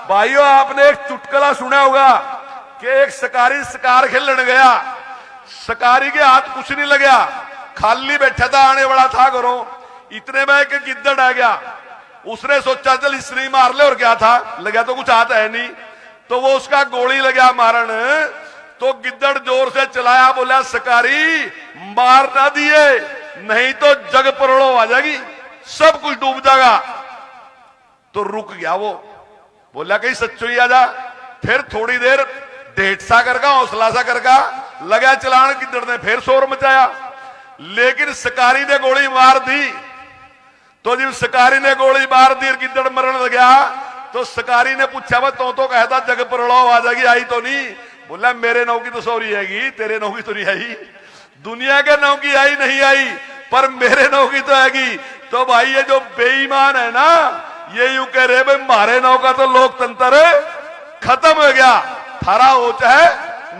भाइयों आपने एक चुटकुला सुना होगा कि एक शिकारी शिकार खेलने गया, शिकारी के हाथ कुछ नहीं लगा, खाली बैठा था, आने वाला था घरों। इतने में एक गिद्दड़ आ गया, उसने सोचा चल इसने मार ले, और क्या था लगा तो कुछ हाथ है नहीं, तो वो उसका गोली लगा मारन, तो गिद्दड़ जोर से चलाया, बोला शिकारी मार ना दिए नहीं तो जग परोड़ो आ जाएगी, सब कुछ डूब जाएगा। तो रुक गया वो, बोला कहीं सच्चो ही आ जा। फिर थोड़ी देर ढेठ सा करका हौसला सा करका लगा चलान, गिद्दड़ ने फिर शोर मचाया, लेकिन शिकारी ने गोली मार दी। तो जब शिकारी ने गोली मार दी गिद्दड़ मरण लगा, तो शिकारी ने पूछा वह तो कहता जग परोड़ो आ जाएगी, आई तो नहीं? बोला मेरे नौ की तो सॉरी आएगी, तेरे नौ की तो नहीं आई, दुनिया के नौ की आई नहीं आई, पर मेरे नौ की तो आएगी। तो भाई ये जो बेईमान है ना, ये यूं कह रहे भाई मारे नौ का तो लोकतंत्र खत्म हो गया, थारा हो चाहे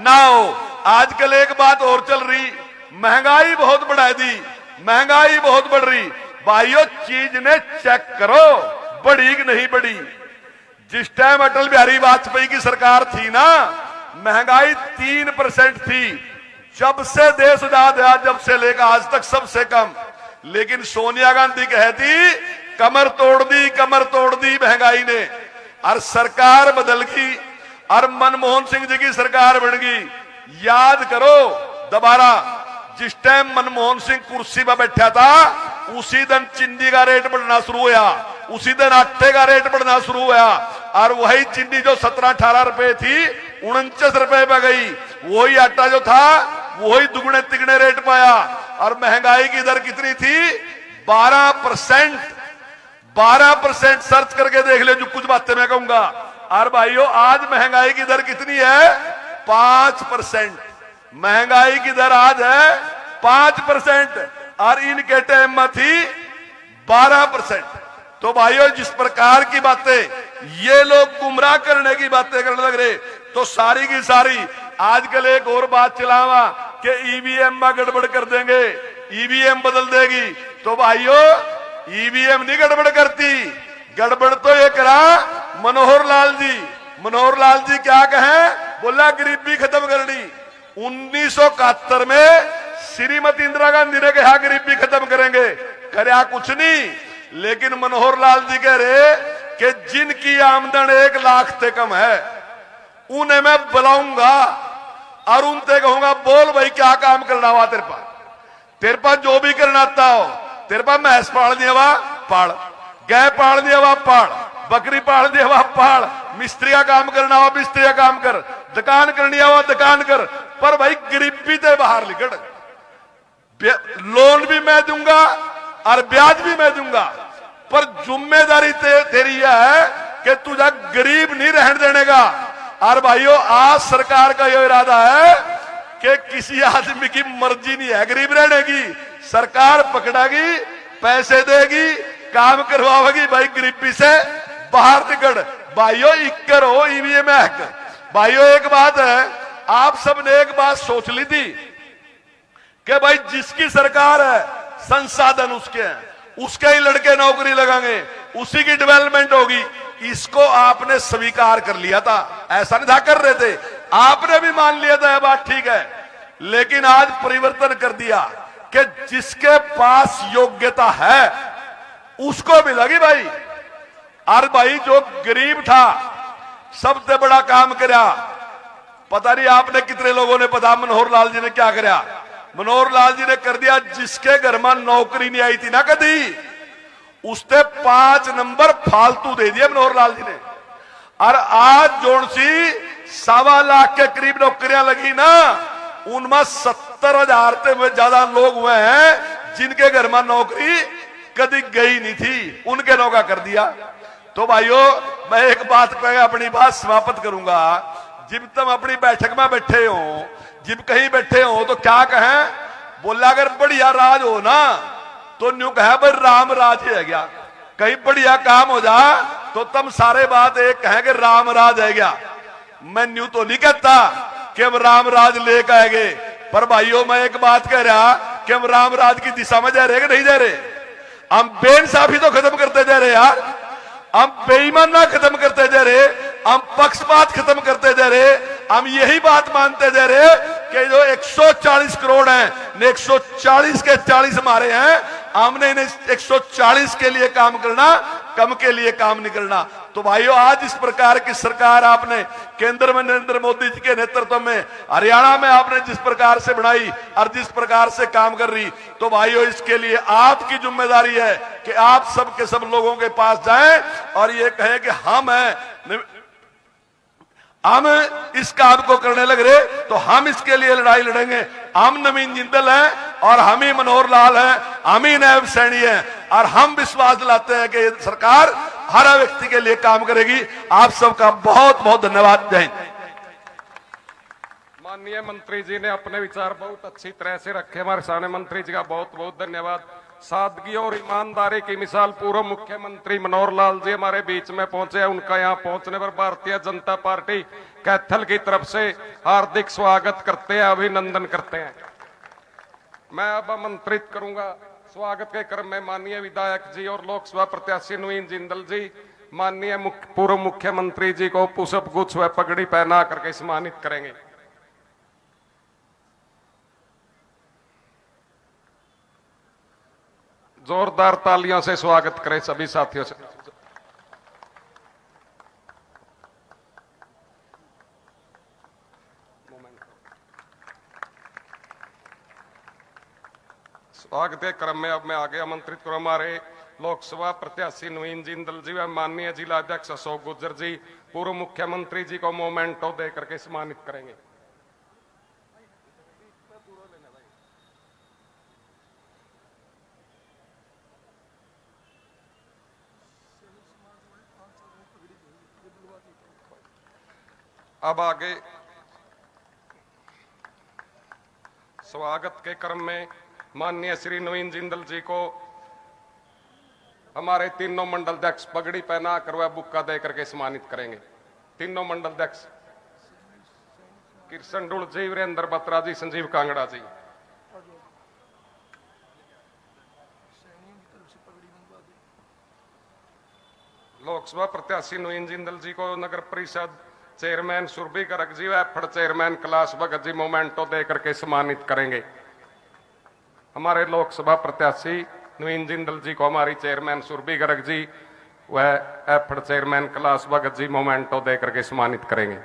ना हो। आजकल एक बात और चल रही, महंगाई बहुत बढ़ा दी, महंगाई बहुत बढ़ रही। भाइयों चीज ने चेक करो बढ़ी कि नहीं बढ़ी। जिस टाइम अटल बिहारी वाजपेयी की सरकार थी ना, महंगाई 3% थी, जब से देश आजाद हुआ जब से लेकर आज तक सबसे कम। लेकिन सोनिया गांधी कहती कमर तोड़ दी महंगाई ने, और सरकार बदल गई और मनमोहन सिंह जी की सरकार बन गई। याद करो दोबारा, जिस टाइम मनमोहन सिंह कुर्सी पर बैठा था उसी दिन चीनी का रेट बढ़ना शुरू हुआ, उसी दिन आटे का रेट बढ़ना शुरू हुआ, और वही चीनी जो 17-18 रुपए थी 49 रुपए पे गई, वही आटा जो था वही दुगने तिगने रेट पाया। और महंगाई की दर कितनी थी? 12%। 12% सर्च करके देख ले, जो कुछ बातें मैं कहूंगा। और भाइयों आज महंगाई की दर कितनी है? 5%। महंगाई की दर आज है 5%, और इनके टाइम में थी 12%। तो भाइयों जिस प्रकार की बातें ये लोग गुमराह करने की बातें करने लग रहे, तो सारी की सारी आजकल एक और बात चलावा कि ईवीएम में गड़बड़ कर देंगे, ईवीएम बदल देगी। तो भाइयों ईवीएम नहीं गड़बड़ करती, गड़बड़ तो ये करा मनोहर लाल जी। मनोहर लाल जी क्या कहें? बोला गरीबी खत्म करनी। 1971 में श्रीमती इंदिरा गांधी ने कहा गरीबी खत्म करेंगे, करया कुछ नहीं। लेकिन मनोहर लाल जी कह रहे कि जिनकी आमदन 1 लाख से कम है उन्हें मैं बुलाऊंगा और उनसे कहूंगा बोल भाई क्या काम करना हुआ तेरे पास जो भी करना आता हो, तेरे पास भैंस पाल दिया हुआ पाल, गाय पाल दिया हुआ पाल, बकरी पाल दिया हुआ पाल, मिस्त्री का काम करना हुआ मिस्त्री का काम कर, दुकान करनी हुआ दुकान कर, पर भाई गरीबी से बाहर निकल। लोन भी मैं दूंगा और ब्याज भी मैं दूंगा। पर जिम्मेदारी तेरी यह है कि तुझा गरीब नहीं रहने देने का। और भाइयों, आज सरकार का यह इरादा है कि किसी आदमी की मर्जी नहीं है गरीब रहने की। सरकार पकड़ेगी, पैसे देगी, काम करवाएगी, भाई गरीबी से बाहर निकल। भाइयों, इक्कर हो ईवीएम हैक। भाइयों, एक बात है, आप सबने एक बात सोच ली थी कि भाई जिसकी सरकार है संसाधन उसके हैं, उसके ही लड़के नौकरी लगाएंगे, उसी की डेवलपमेंट होगी। इसको आपने स्वीकार कर लिया था, ऐसा नहीं था कर रहे थे, आपने भी मान लिया था, यह बात ठीक है। लेकिन आज परिवर्तन कर दिया कि जिसके पास योग्यता है उसको मिलेगी भाई। और भाई जो गरीब था सबसे बड़ा काम करा, पता नहीं आपने कितने लोगों ने पता मनोहर लाल जी ने क्या करा। मनोहर लाल जी ने कर दिया, जिसके घर में नौकरी नहीं आई थी ना कभी, उसने 5 नंबर फालतू दे दिए मनोहर लाल जी ने। और आज जोन सी 1.25 लाख के करीब नौकरियां लगी ना, उनमें 70,000 से ज्यादा लोग हुए हैं जिनके घर में नौकरी कभी गई नहीं थी, उनके नौका कर दिया। तो भाइयों, मैं एक बात कह अपनी बात समाप्त करूंगा। जब तुम अपनी बैठक में बैठे हो, जब कहीं बैठे हो तो क्या कहें, बोला अगर बढ़िया राज हो ना तो न्यू कहे भाई राम राज है गया। कहीं बढ़िया काम हो जा तो तुम सारे बात एक कहें कि राम राज है गया। मैं न्यू तो नहीं कहता कि हम राम राज लेकर आएंगे, पर भाइयों मैं एक बात कह रहा कि हम राम राज की दिशा में जा रहे कि नहीं जा रहे। हम बेइंसाफी तो खत्म करते जा रहे यार, हम बेईमाना खत्म करते जा रहे, हम पक्षपात खत्म करते जा रहे। हम यही बात मानते जा रहे कि जो 140 करोड़ हैं, 140 के 40 हमारे हैं, हमने इन्हें 140 के लिए काम करना, कम के लिए काम नहीं करना। तो भाइयों, आज इस प्रकार की सरकार आपने केंद्र में नरेंद्र मोदी जी के नेतृत्व में, हरियाणा में आपने जिस प्रकार से बनाई और जिस प्रकार से काम कर रही, तो भाइयों इसके लिए आपकी जिम्मेदारी है कि आप सब के सब लोगों के पास जाएं और ये कहें कि हम इस काम को करने लग रहे, तो हम इसके लिए लड़ाई लड़ेंगे। हम नवीन जिंदल हैं और हम ही मनोहर लाल हैं, हम ही नायब सैनी हैं, और हम विश्वास दिलाते हैं कि सरकार हर व्यक्ति के लिए काम करेगी। आप सबका बहुत बहुत धन्यवाद। जय हिंद। माननीय मंत्री जी ने अपने विचार बहुत अच्छी तरह से रखे, हमारे सामने मंत्री जी का बहुत बहुत धन्यवाद। सादगी और ईमानदारी की मिसाल पूर्व मुख्यमंत्री मनोहर लाल जी हमारे बीच में पहुंचे हैं। उनका यहां पहुंचने पर भारतीय जनता पार्टी कैथल की तरफ से हार्दिक स्वागत करते हैं, अभिनंदन करते हैं। मैं अब आमंत्रित करूंगा स्वागत के क्रम में माननीय विधायक जी और लोकसभा प्रत्याशी नवीन जिंदल जी, माननीय पूर्व मुख्यमंत्री जी को पुष्प गुच्छ व पगड़ी पहना करके सम्मानित करेंगे। जोरदार तालियों से स्वागत करें सभी साथियों से। स्वागत के क्रम में अब मैं आगे आमंत्रित करूं हमारे लोकसभा प्रत्याशी नवीन जिंदल जी व माननीय जिला अध्यक्ष अशोक गुर्जर जी, पूर्व मुख्यमंत्री जी को मोमेंटो दे करके सम्मानित करेंगे। अब आगे स्वागत के क्रम में माननीय श्री नवीन जिंदल जी को हमारे तीनों मंडल अध्यक्ष पगड़ी पहना कर वह बुक्का दे करके सम्मानित करेंगे। तीनों मंडल अध्यक्ष किशन डुल जी, वीरेंद्र बत्रा जी, संजीव कांगड़ा जी। लोकसभा प्रत्याशी नवीन जिंदल जी को नगर परिषद चेयरमैन सुरभि गर्ग जी व एफड चेयरमैन कैलाश भगत जी मोमेंटो दे करके सम्मानित करेंगे। हमारे लोकसभा प्रत्याशी नवीन जिंदल जी को हमारी चेयरमैन सुरभि गर्ग जी व एफड चेयरमैन कैलाश भगत जी मोमेंटो दे करके सम्मानित करेंगे।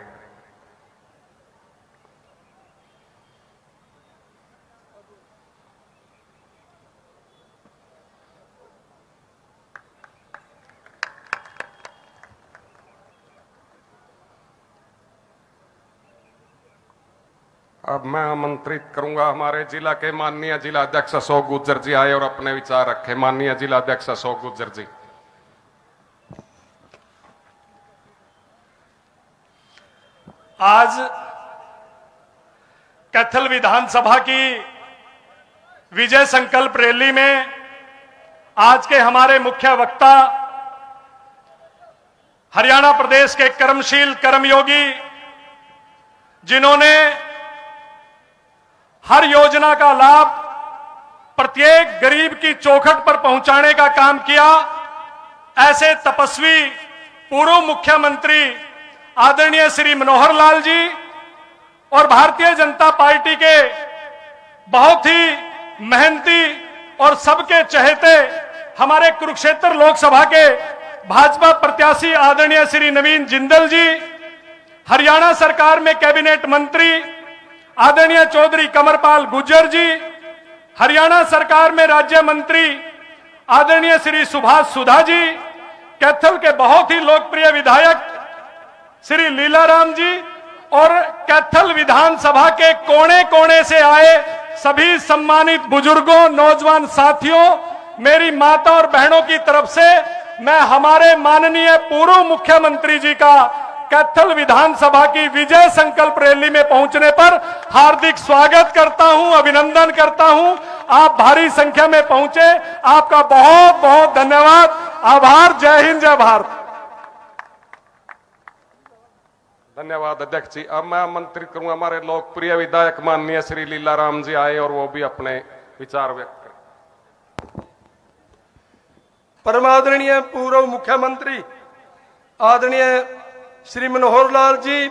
अब मैं आमंत्रित करूंगा हमारे जिला के माननीय जिला अध्यक्ष अशोक गुर्जर जी आए और अपने विचार रखे। माननीय जिला अध्यक्ष अशोक गुर्जर जी। आज कैथल विधानसभा की विजय संकल्प रैली में आज के हमारे मुख्य वक्ता हरियाणा प्रदेश के कर्मशील कर्मयोगी, जिन्होंने हर योजना का लाभ प्रत्येक गरीब की चौखट पर पहुंचाने का काम किया, ऐसे तपस्वी पूर्व मुख्यमंत्री आदरणीय श्री मनोहर लाल जी और भारतीय जनता पार्टी के बहुत ही मेहनती और सबके चहेते हमारे कुरुक्षेत्र लोकसभा के भाजपा प्रत्याशी आदरणीय श्री नवीन जिंदल जी, हरियाणा सरकार में कैबिनेट मंत्री आदरणीय चौधरी कंवरपाल गुर्जर जी, हरियाणा सरकार में राज्य मंत्री आदरणीय श्री सुभाष सुधा जी, कैथल के बहुत ही लोकप्रिय विधायक श्री लीलाराम जी और कैथल विधानसभा के कोने कोने से आए सभी सम्मानित बुजुर्गों, नौजवान साथियों, मेरी माता और बहनों की तरफ से मैं हमारे माननीय पूर्व मुख्यमंत्री जी का कैथल विधानसभा की विजय संकल्प रैली में पहुंचने पर हार्दिक स्वागत करता हूं, अभिनंदन करता हूं। आप भारी संख्या में पहुंचे, आपका बहुत बहुत धन्यवाद, आभार। जय हिंद, जय भारत। धन्यवाद अध्यक्ष जी। अब मैं आमंत्रित करूंगा हमारे लोकप्रिय विधायक माननीय श्री लीलाराम जी आए और वो भी अपने विचार व्यक्त करें। परमादरणीय पूर्व मुख्यमंत्री आदरणीय श्री मनोहर लाल जी,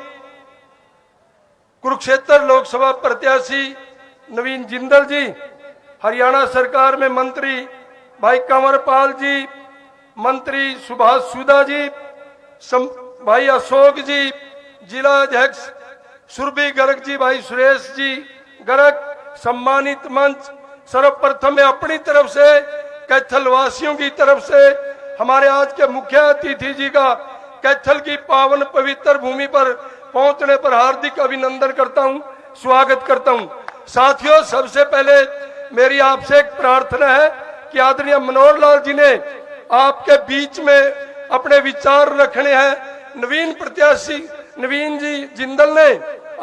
कुरुक्षेत्र लोकसभा प्रत्याशी नवीन जिंदल जी, हरियाणा सरकार में मंत्री भाई कंवरपाल जी, मंत्री सुभाष सुधा जी, भाई अशोक जी, जिला अध्यक्ष सुरभि गर्ग जी, भाई सुरेश जी गर्ग, सम्मानित मंच, सर्वप्रथम मैं अपनी तरफ से कैथल वासियों की तरफ से हमारे आज के मुख्य अतिथि जी का कैथल की पावन पवित्र भूमि पर पहुंचने पर हार्दिक अभिनंदन करता हूं, स्वागत करता हूं। साथियों, सबसे पहले मेरी आपसे एक प्रार्थना है कि आदरणीय मनोहर लाल जी ने आपके बीच में अपने विचार रखने हैं। नवीन प्रत्याशी नवीन जी जिंदल ने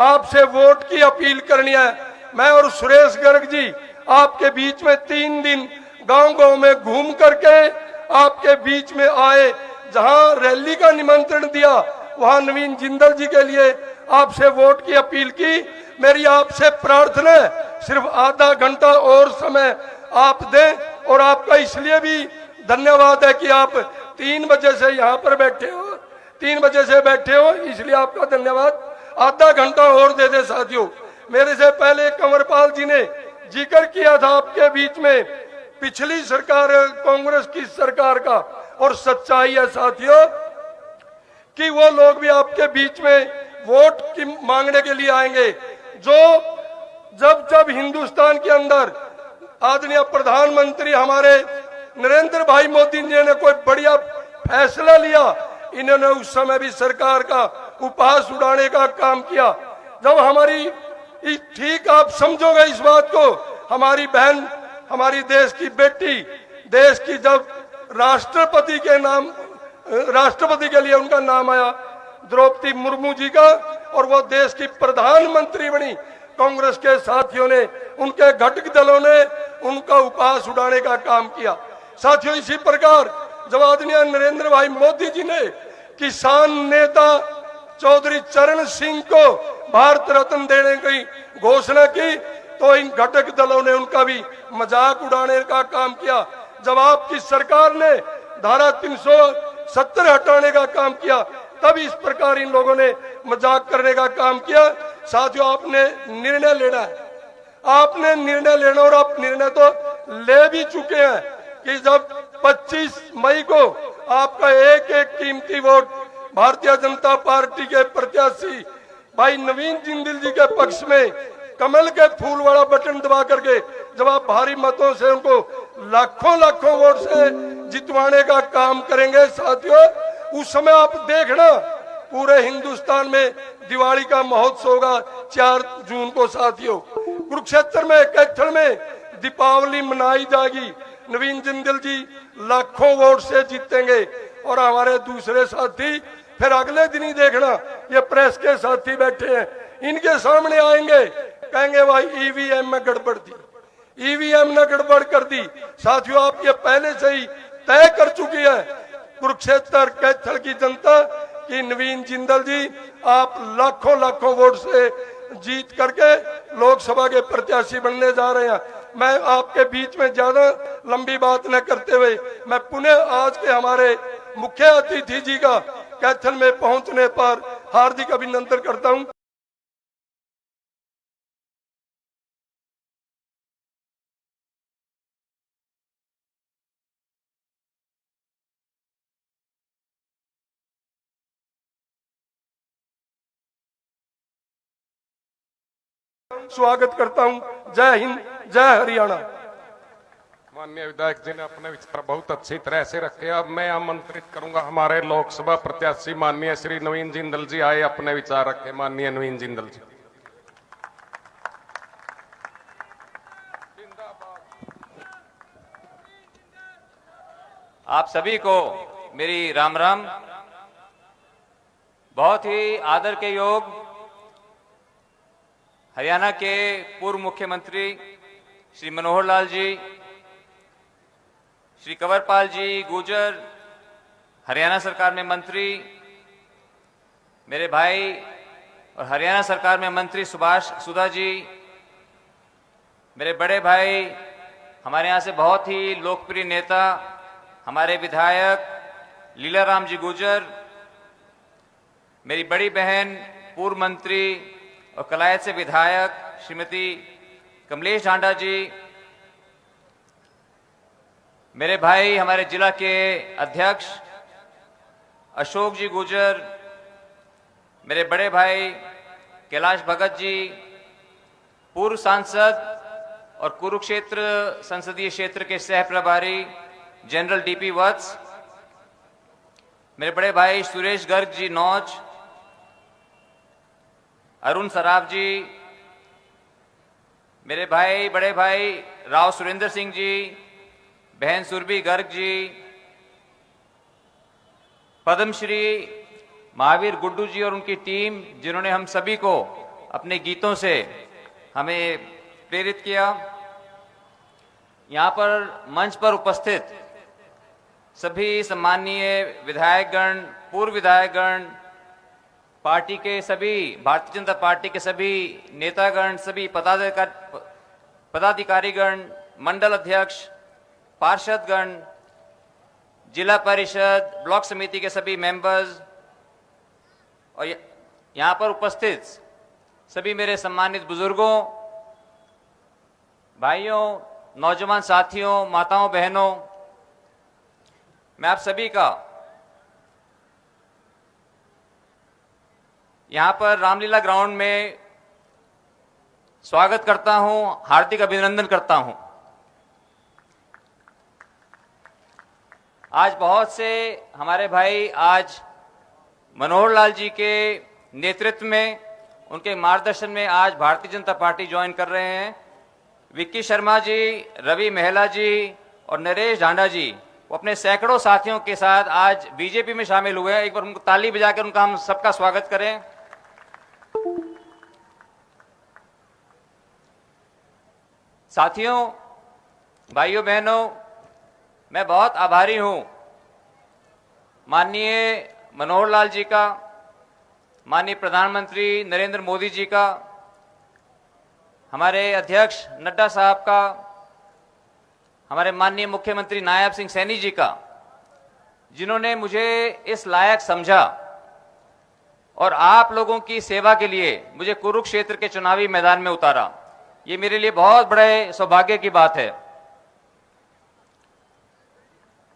आपसे वोट की अपील करनी है। मैं और सुरेश गर्ग जी आपके बीच में 3 दिन गांव-गांव में घूम करके आपके बीच में आए, जहां रैली का निमंत्रण दिया वहां नवीन जिंदल जी के लिए आपसे वोट की अपील की। मेरी आपसे प्रार्थना है, सिर्फ आधा घंटा और समय आप दें और आपका इसलिए भी धन्यवाद है कि आप 3 बजे से यहाँ पर बैठे हो, 3 बजे से बैठे हो, इसलिए आपका धन्यवाद। आधा घंटा और दे दे साथियों। मेरे से पहले कंवरपाल जी ने जिक्र किया था आपके बीच में पिछली सरकार कांग्रेस की सरकार का, और सच्चाई है साथियों कि वो लोग भी आपके बीच में वोट की मांगने के लिए आएंगे। जो जब हिंदुस्तान के अंदर आदरणीय प्रधानमंत्री हमारे नरेंद्र भाई मोदी जी ने कोई बढ़िया फैसला लिया, इन्होंने उस समय भी सरकार का उपहास उड़ाने का काम किया। जब हमारी ठीक आप समझोगे इस बात को, हमारी बहन, हमारी देश की बेटी, देश की जब राष्ट्रपति के लिए उनका नाम आया द्रौपदी मुर्मू जी का, और वो देश की प्रधानमंत्री बनी, कांग्रेस के साथियों ने, उनके घटक दलों ने उनका उपहास उड़ाने का काम किया। साथियों, इसी प्रकार जब आदरणीय नरेंद्र भाई मोदी जी ने किसान नेता चौधरी चरण सिंह को भारत रत्न देने की घोषणा की, तो इन घटक दलों ने उनका भी मजाक उड़ाने का काम किया। जब आपकी सरकार ने धारा 370 हटाने का काम किया, तब इस प्रकार इन लोगों ने मजाक करने का काम किया। साथियों, आपने निर्णय लेना है, आपने निर्णय लेना, और आप निर्णय तो ले भी चुके हैं कि जब 25 मई को आपका एक एक कीमती वोट भारतीय जनता पार्टी के प्रत्याशी भाई नवीन जिंदल जी के पक्ष में कमल के फूल वाला बटन दबा करके जब आप भारी मतों से उनको लाखों लाखों वोट से जितवाने का काम करेंगे, साथियों, उस समय आप देखना पूरे हिंदुस्तान में दिवाली का महोत्सव होगा 4 जून को। साथियों, कुरुक्षेत्र में, कैथल में दीपावली मनाई जाएगी। नवीन जिंदल जी लाखों वोट से जीतेंगे और हमारे दूसरे साथी फिर अगले दिन ही देखना ये प्रेस के साथी बैठे हैं, इनके सामने आएंगे, कहेंगे भाई ईवीएम में गड़बड़ थी, ईवीएम ने गड़बड़ कर दी। साथियों, आप ये पहले से ही तय कर चुकी है कुरुक्षेत्र कैथल की जनता कि नवीन जिंदल जी आप लाखों लाखों वोट से जीत करके लोकसभा के प्रत्याशी बनने जा रहे हैं। मैं आपके बीच में ज्यादा लंबी बात न करते हुए मैं पुनः आज के हमारे मुख्य अतिथि जी का कैथल में पहुंचने पर हार्दिक अभिनंदन करता हूं। स्वागत करता हूं। जय हिंद, जय हरियाणा। माननीय विधायक जी ने अपने विचार बहुत अच्छी तरह से रखे। अब मैं आमंत्रित करूंगा हमारे लोकसभा प्रत्याशी माननीय श्री नवीन जिंदल जी आए, अपने विचार रखे। माननीय नवीन जिंदल जी। आप सभी को मेरी राम राम। बहुत ही आदर के योग हरियाणा के पूर्व मुख्यमंत्री श्री मनोहर लाल जी, श्री कंवरपाल जी गुर्जर, हरियाणा सरकार में मंत्री, मेरे भाई और हरियाणा सरकार में मंत्री सुभाष सुधा जी, मेरे बड़े भाई, हमारे यहाँ से बहुत ही लोकप्रिय नेता हमारे विधायक लीलाराम जी गुर्जर, मेरी बड़ी बहन पूर्व मंत्री और कलायत से विधायक श्रीमती कमलेश ढांडा जी, मेरे भाई हमारे जिला के अध्यक्ष अशोक जी गुर्जर, मेरे बड़े भाई कैलाश भगत जी, पूर्व सांसद और कुरुक्षेत्र संसदीय क्षेत्र के सह प्रभारी जनरल डीपी वत्स, मेरे बड़े भाई सुरेश गर्ग जी नौच, अरुण सराफ जी, मेरे भाई बड़े भाई राव सुरेंद्र सिंह जी, बहन सुरभि गर्ग जी, पद्मश्री महावीर गुड्डू जी और उनकी टीम, जिन्होंने हम सभी को अपने गीतों से हमें प्रेरित किया। यहाँ पर मंच पर उपस्थित सभी सम्माननीय विधायकगण, पूर्व विधायकगण, पार्टी के सभी, भारतीय जनता पार्टी के सभी नेतागण, सभी पदाधिकारीगण, मंडल अध्यक्ष, पार्षदगण, जिला परिषद, ब्लॉक समिति के सभी मेंबर्स और यहाँ पर उपस्थित सभी मेरे सम्मानित बुजुर्गों, भाइयों, नौजवान साथियों, माताओं, बहनों, मैं आप सभी का यहाँ पर रामलीला ग्राउंड में स्वागत करता हूं, हार्दिक अभिनंदन करता हूं। आज बहुत से हमारे भाई आज मनोहर लाल जी के नेतृत्व में, उनके मार्गदर्शन में आज भारतीय जनता पार्टी ज्वाइन कर रहे हैं। विक्की शर्मा जी, रवि मेहला जी और नरेश ढांडा जी वो अपने सैकड़ों साथियों के साथ आज बीजेपी में शामिल हुए हैं। एक बार उनको ताली बजाकर उनका हम सबका स्वागत करें। साथियों, भाइयों बहनों, मैं बहुत आभारी हूं माननीय मनोहर लाल जी का, माननीय प्रधानमंत्री नरेंद्र मोदी जी का, हमारे अध्यक्ष नड्डा साहब का, हमारे माननीय मुख्यमंत्री नायब सिंह सैनी जी का, जिन्होंने मुझे इस लायक समझा और आप लोगों की सेवा के लिए मुझे कुरुक्षेत्र के चुनावी मैदान में उतारा। ये मेरे लिए बहुत बड़े सौभाग्य की बात है।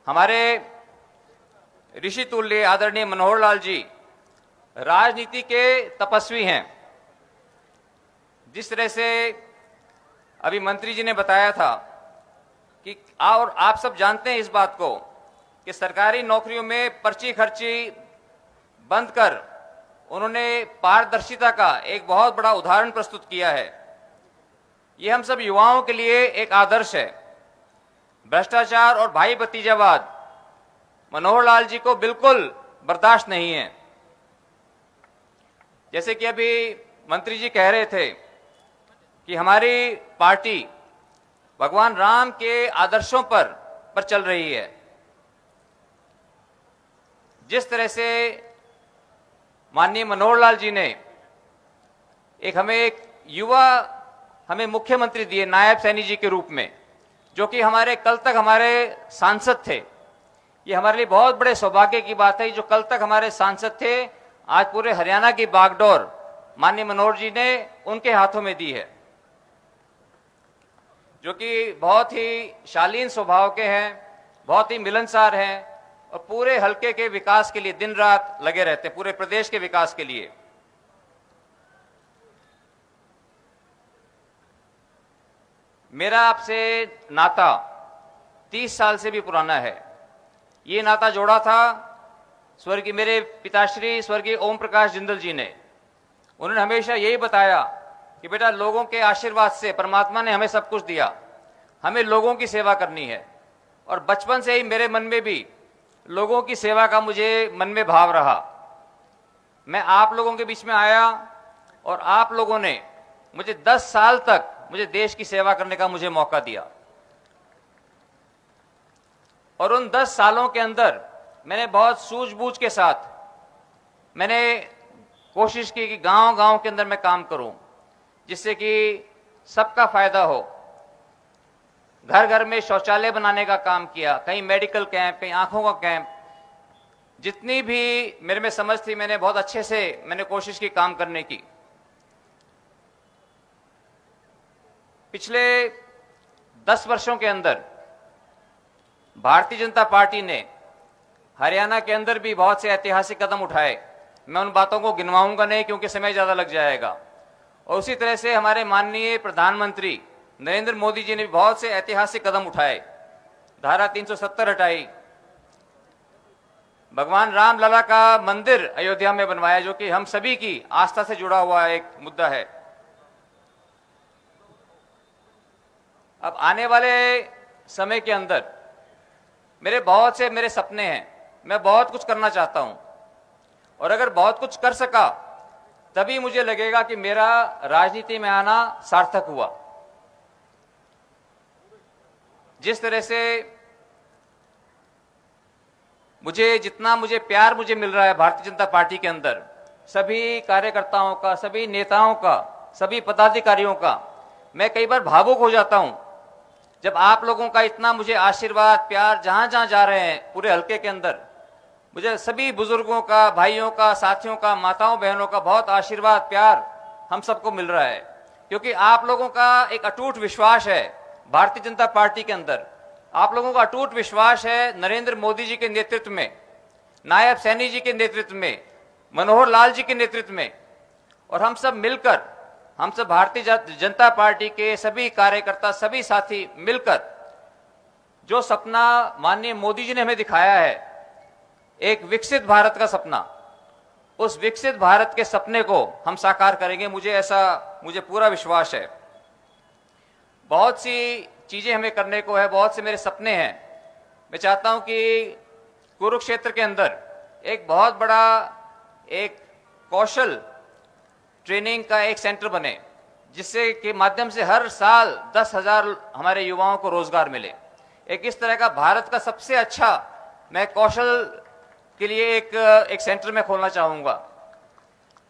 हमारे ऋषि तुल्य आदरणीय मनोहर लाल जी राजनीति के तपस्वी हैं। जिस तरह से अभी मंत्री जी ने बताया था कि और आप सब जानते हैं इस बात को कि सरकारी नौकरियों में पर्ची खर्ची बंद कर उन्होंने पारदर्शिता का एक बहुत बड़ा उदाहरण प्रस्तुत किया है। ये हम सब युवाओं के लिए एक आदर्श है। भ्रष्टाचार और भाई भतीजावाद मनोहर लाल जी को बिल्कुल बर्दाश्त नहीं है। जैसे कि अभी मंत्री जी कह रहे थे कि हमारी पार्टी भगवान राम के आदर्शों पर चल रही है। जिस तरह से माननीय मनोहर लाल जी ने एक युवा हमें मुख्यमंत्री दिए नायब सैनी जी के रूप में, जो कि कल तक हमारे सांसद थे। ये हमारे लिए बहुत बड़े सौभाग्य की बात है, जो कल तक हमारे सांसद थे, आज पूरे हरियाणा की बागडोर माननीय मनोहर जी ने उनके हाथों में दी है, जो कि बहुत ही शालीन स्वभाव के हैं, बहुत ही मिलनसार हैं और पूरे हलके के विकास के लिए दिन रात लगे रहते हैं, पूरे प्रदेश के विकास के लिए। मेरा आपसे नाता 30 साल से भी पुराना है। ये नाता जोड़ा था स्वर्गीय मेरे पिताश्री स्वर्गीय ओम प्रकाश जिंदल जी ने। उन्होंने हमेशा यही बताया कि बेटा, लोगों के आशीर्वाद से परमात्मा ने हमें सब कुछ दिया, हमें लोगों की सेवा करनी है। और बचपन से ही मेरे मन में भी लोगों की सेवा का मुझे मन में भाव रहा। मैं आप लोगों के बीच में आया और आप लोगों ने मुझे 10 साल तक मुझे देश की सेवा करने का मुझे मौका दिया। और उन 10 सालों के अंदर मैंने बहुत सूझबूझ के साथ मैंने कोशिश की कि गांव-गांव के अंदर मैं काम करूं, जिससे कि सबका फायदा हो। घर घर में शौचालय बनाने का काम किया, कहीं मेडिकल कैंप, कहीं आंखों का कैंप, जितनी भी मेरे में समझ थी मैंने बहुत अच्छे से मैंने कोशिश की काम करने की। पिछले 10 वर्षों के अंदर भारतीय जनता पार्टी ने हरियाणा के अंदर भी बहुत से ऐतिहासिक कदम उठाए। मैं उन बातों को गिनवाऊंगा नहीं क्योंकि समय ज्यादा लग जाएगा। और उसी तरह से हमारे माननीय प्रधानमंत्री नरेंद्र मोदी जी ने भी बहुत से ऐतिहासिक कदम उठाए। धारा 370 हटाई, भगवान राम लला का मंदिर अयोध्या में बनवाया, जो कि हम सभी की आस्था से जुड़ा हुआ एक मुद्दा है। अब आने वाले समय के अंदर मेरे बहुत से मेरे सपने हैं, मैं बहुत कुछ करना चाहता हूं। और अगर बहुत कुछ कर सका तभी मुझे लगेगा कि मेरा राजनीति में आना सार्थक हुआ। जिस तरह से जितना मुझे प्यार मिल रहा है भारतीय जनता पार्टी के अंदर, सभी कार्यकर्ताओं का, सभी नेताओं का, सभी पदाधिकारियों का, मैं कई बार भावुक हो जाता हूं जब आप लोगों का इतना मुझे आशीर्वाद, प्यार जहां जहां जा रहे हैं पूरे हलके के अंदर, मुझे सभी बुजुर्गों का, भाइयों का, साथियों का, माताओं बहनों का बहुत आशीर्वाद, प्यार हम सबको मिल रहा है। क्योंकि आप लोगों का एक अटूट विश्वास है भारतीय जनता पार्टी के अंदर, आप लोगों का अटूट विश्वास है नरेंद्र मोदी जी के नेतृत्व में, नायब सैनी जी के नेतृत्व में, मनोहर लाल जी के नेतृत्व में। और हम सब मिलकर, हम सब भारतीय जनता पार्टी के सभी कार्यकर्ता, सभी साथी मिलकर जो सपना माननीय मोदी जी ने हमें दिखाया है, एक विकसित भारत का सपना, उस विकसित भारत के सपने को हम साकार करेंगे। मुझे पूरा विश्वास है। बहुत सी चीजें हमें करने को है, बहुत से मेरे सपने हैं। मैं चाहता हूं कि कुरुक्षेत्र के अंदर एक बहुत बड़ा एक कौशल ट्रेनिंग का एक सेंटर बने, जिससे के माध्यम से हर साल 10,000 हमारे युवाओं को रोजगार मिले। एक इस तरह का भारत का सबसे अच्छा मैं कौशल के लिए एक सेंटर में खोलना चाहूंगा।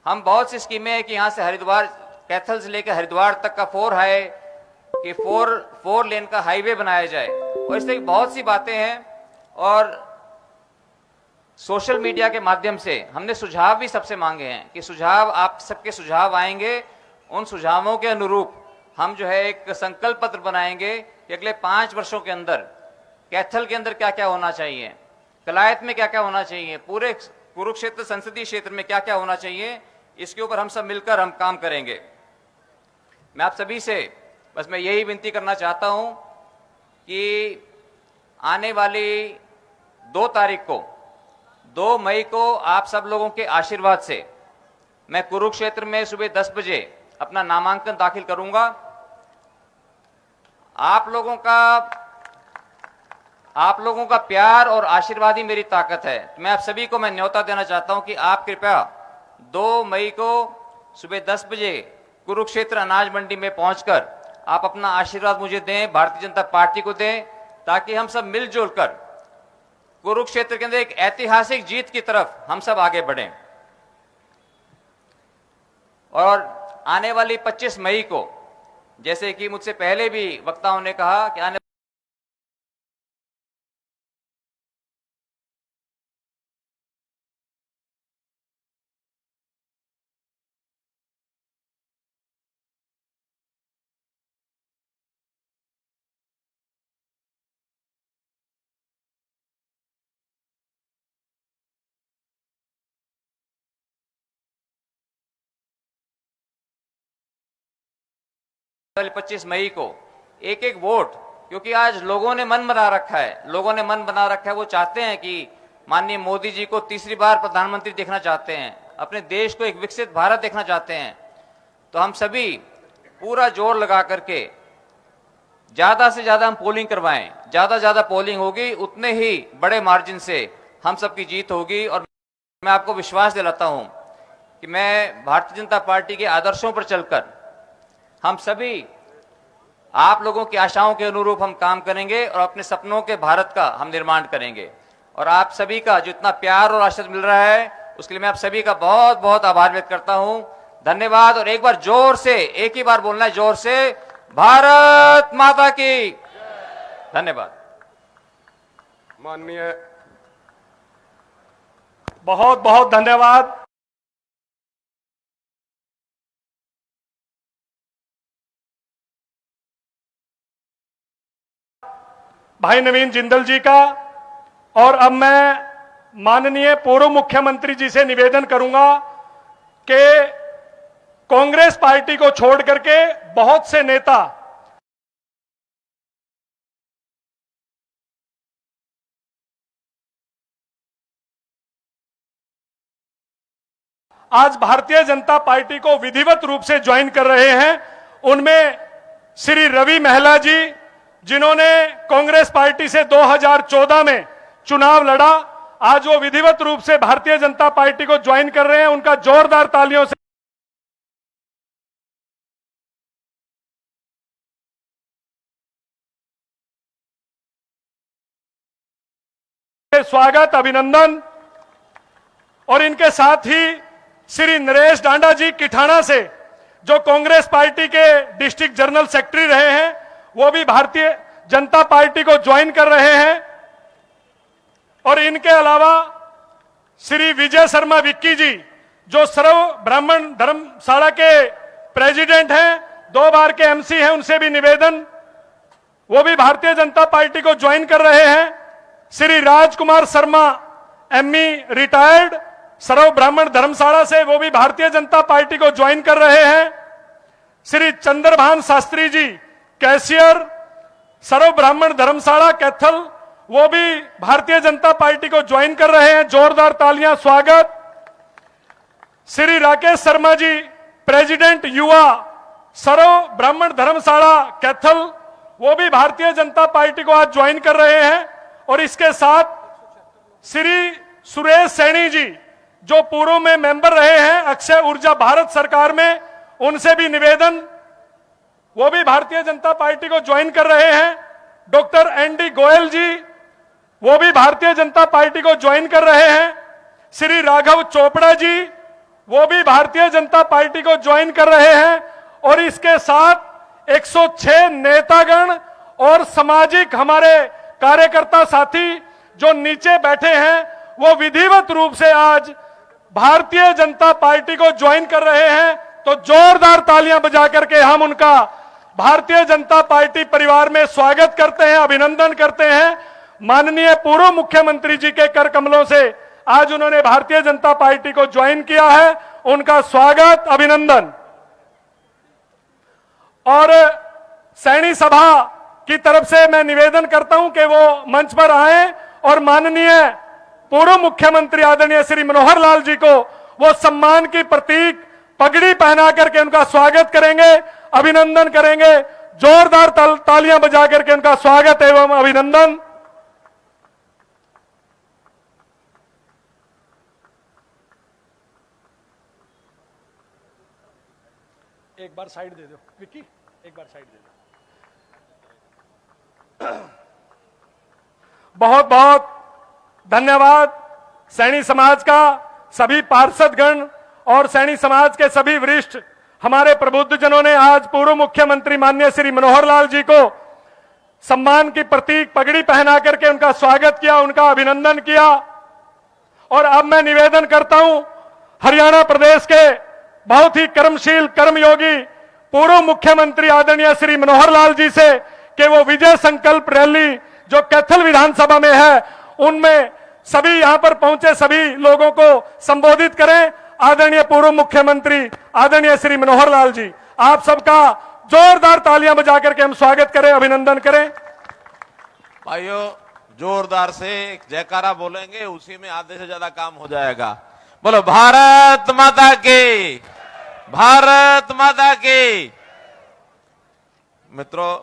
हम बहुत सी स्कीमें हैं कि यहां से हरिद्वार, कैथल से लेकर हरिद्वार तक का 4 लेन का हाईवे बनाया जाए, और इस तरह की बहुत सी बातें हैं। और सोशल मीडिया के माध्यम से हमने सुझाव भी सबसे मांगे हैं कि सुझाव, आप सबके सुझाव आएंगे, उन सुझावों के अनुरूप हम एक संकल्प पत्र बनाएंगे कि अगले 5 वर्षों के अंदर कैथल के अंदर क्या क्या होना चाहिए, कलायत में क्या क्या होना चाहिए, पूरे कुरुक्षेत्र संसदीय क्षेत्र में क्या क्या होना चाहिए, इसके ऊपर हम सब मिलकर हम काम करेंगे। मैं आप सभी से बस मैं यही विनती करना चाहता हूं कि आने वाली 2 मई को आप सब लोगों के आशीर्वाद से मैं कुरुक्षेत्र में सुबह 10 बजे अपना नामांकन दाखिल करूंगा। आप लोगों का प्यार और आशीर्वाद ही मेरी ताकत है। मैं आप सभी को मैं न्योता देना चाहता हूं कि आप कृपया 2 मई को सुबह 10 बजे कुरुक्षेत्र अनाज मंडी में पहुंचकर आप अपना आशीर्वाद मुझे दें, भारतीय जनता पार्टी को दें, ताकि हम सब मिलजुल कर कुरुक्षेत्र के अंदर एक ऐतिहासिक जीत की तरफ हम सब आगे बढ़ें। और आने वाली 25 मई को, जैसे कि मुझसे पहले भी वक्ताओं ने कहा कि आने वाली 25 मई को एक एक वोट, क्योंकि आज लोगों ने मन बना रखा है, वो चाहते हैं कि माननीय मोदी जी को तीसरी बार प्रधानमंत्री देखना चाहते हैं, अपने देश को एक विकसित भारत देखना चाहते हैं। तो हम सभी पूरा जोर लगा करके ज्यादा से ज्यादा हम पोलिंग करवाएं, ज्यादा पोलिंग होगी उतने ही बड़े मार्जिन से हम सबकी जीत होगी। और मैं आपको विश्वास दिलाता हूं कि मैं भारतीय जनता पार्टी के आदर्शों पर चलकर हम सभी आप लोगों की आशाओं के अनुरूप हम काम करेंगे और अपने सपनों के भारत का हम निर्माण करेंगे। और आप सभी का जो इतना प्यार और आशीर्वाद मिल रहा है उसके लिए मैं आप सभी का बहुत बहुत आभार व्यक्त करता हूं। धन्यवाद। और एक बार जोर से, एक ही बार बोलना है जोर से, भारत माता की। धन्यवाद। माननीय बहुत बहुत धन्यवाद। भाई नवीन जिंदल जी का। और अब मैं माननीय पूर्व मुख्यमंत्री जी से निवेदन करूंगा कि कांग्रेस पार्टी को छोड़ करके बहुत से नेता आज भारतीय जनता पार्टी को विधिवत रूप से ज्वाइन कर रहे हैं। उनमें श्री रवि महिला जी, जिन्होंने कांग्रेस पार्टी से 2014 में चुनाव लड़ा, आज वो विधिवत रूप से भारतीय जनता पार्टी को ज्वाइन कर रहे हैं। उनका जोरदार तालियों से स्वागत, अभिनंदन। और इनके साथ ही श्री नरेश डांडा जी किठाना से, जो कांग्रेस पार्टी के डिस्ट्रिक्ट जनरल सेक्रेटरी रहे हैं, वो भी भारतीय जनता पार्टी को ज्वाइन कर रहे हैं। और इनके अलावा श्री विजय शर्मा विक्की जी, जो सर्व ब्राह्मण धर्मशाला के प्रेसिडेंट हैं, 2 बार के एमसी हैं, उनसे भी निवेदन, वो भी भारतीय जनता पार्टी को ज्वाइन कर रहे हैं। श्री राजकुमार शर्मा एमई रिटायर्ड, सर्व ब्राह्मण धर्मशाला से, वो भी भारतीय जनता पार्टी को ज्वाइन कर रहे हैं। श्री चंद्रभान शास्त्री जी कैशियर, सर्व ब्राह्मण धर्मशाला कैथल, वो भी भारतीय जनता पार्टी को ज्वाइन कर रहे हैं। जोरदार तालियां, स्वागत। श्री राकेश शर्मा जी प्रेसिडेंट युवा, सर्व ब्राह्मण धर्मशाला कैथल, वो भी भारतीय जनता पार्टी को आज ज्वाइन कर रहे हैं। और इसके साथ श्री सुरेश सैनी जी, जो पूर्व में मेंबर रहे हैं अक्षय ऊर्जा भारत सरकार में, उनसे भी निवेदन, वो भी भारतीय जनता पार्टी को ज्वाइन कर रहे हैं। डॉक्टर एनडी गोयल जी, वो भी भारतीय जनता पार्टी को ज्वाइन कर रहे हैं। श्री राघव चोपड़ा जी, वो भी भारतीय जनता पार्टी को ज्वाइन कर रहे हैं। और इसके साथ 106 नेतागण और सामाजिक हमारे कार्यकर्ता साथी जो नीचे बैठे हैं, वो विधिवत रूप से आज भारतीय जनता पार्टी को ज्वाइन कर रहे हैं। तो जोरदार तालियां बजा करके हम उनका भारतीय जनता पार्टी परिवार में स्वागत करते हैं, अभिनंदन करते हैं। माननीय पूर्व मुख्यमंत्री जी के कर कमलों से आज उन्होंने भारतीय जनता पार्टी को ज्वाइन किया है, उनका स्वागत, अभिनंदन। और सैनी सभा की तरफ से मैं निवेदन करता हूं कि वो मंच पर आए और माननीय पूर्व मुख्यमंत्री आदरणीय श्री मनोहर लाल जी को वो सम्मान की प्रतीक पगड़ी पहना करके उनका स्वागत करेंगे, अभिनंदन करेंगे। जोरदार तालियां बजा करके उनका स्वागत एवं अभिनंदन। एक बार साइड दे दो विक्की, एक बार साइड दे दो। बहुत बहुत धन्यवाद सैनी समाज का, सभी पार्षदगण और सैनी समाज के सभी वरिष्ठ हमारे प्रबुद्धजनों ने आज पूर्व मुख्यमंत्री माननीय श्री मनोहर लाल जी को सम्मान की प्रतीक पगड़ी पहना करके उनका स्वागत किया, उनका अभिनंदन किया। और अब मैं निवेदन करता हूं हरियाणा प्रदेश के बहुत ही कर्मशील कर्मयोगी पूर्व मुख्यमंत्री आदरणीय श्री मनोहर लाल जी से कि वो विजय संकल्प रैली जो कैथल विधानसभा में है उनमें सभी यहां पर पहुंचे सभी लोगों को संबोधित करें। आदरणीय पूर्व मुख्यमंत्री आदरणीय श्री मनोहर लाल जी, आप सबका जोरदार तालियां बजा करके हम स्वागत करें, अभिनंदन करें। भाइयों जोरदार से एक जयकारा बोलेंगे, उसी में आधे से ज्यादा काम हो जाएगा। बोलो भारत माता की, भारत माता की। मित्रों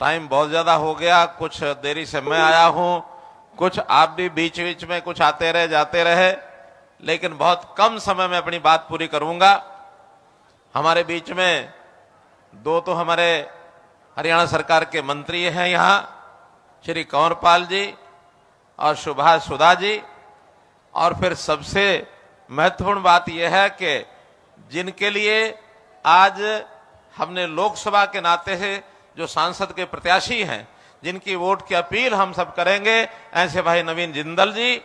टाइम बहुत ज्यादा हो गया, कुछ देरी से मैं आया हूं, कुछ आप भी बीच बीच में कुछ आते रहे जाते रहे, लेकिन बहुत कम समय में अपनी बात पूरी करूंगा। हमारे बीच में दो तो हमारे हरियाणा सरकार के मंत्री हैं यहाँ, श्री कंवरपाल जी और सुभाष सुधा जी, और फिर सबसे महत्वपूर्ण बात यह है कि जिनके लिए आज हमने लोकसभा के नाते से जो सांसद के प्रत्याशी हैं, जिनकी वोट की अपील हम सब करेंगे, ऐसे भाई नवीन जिंदल जी।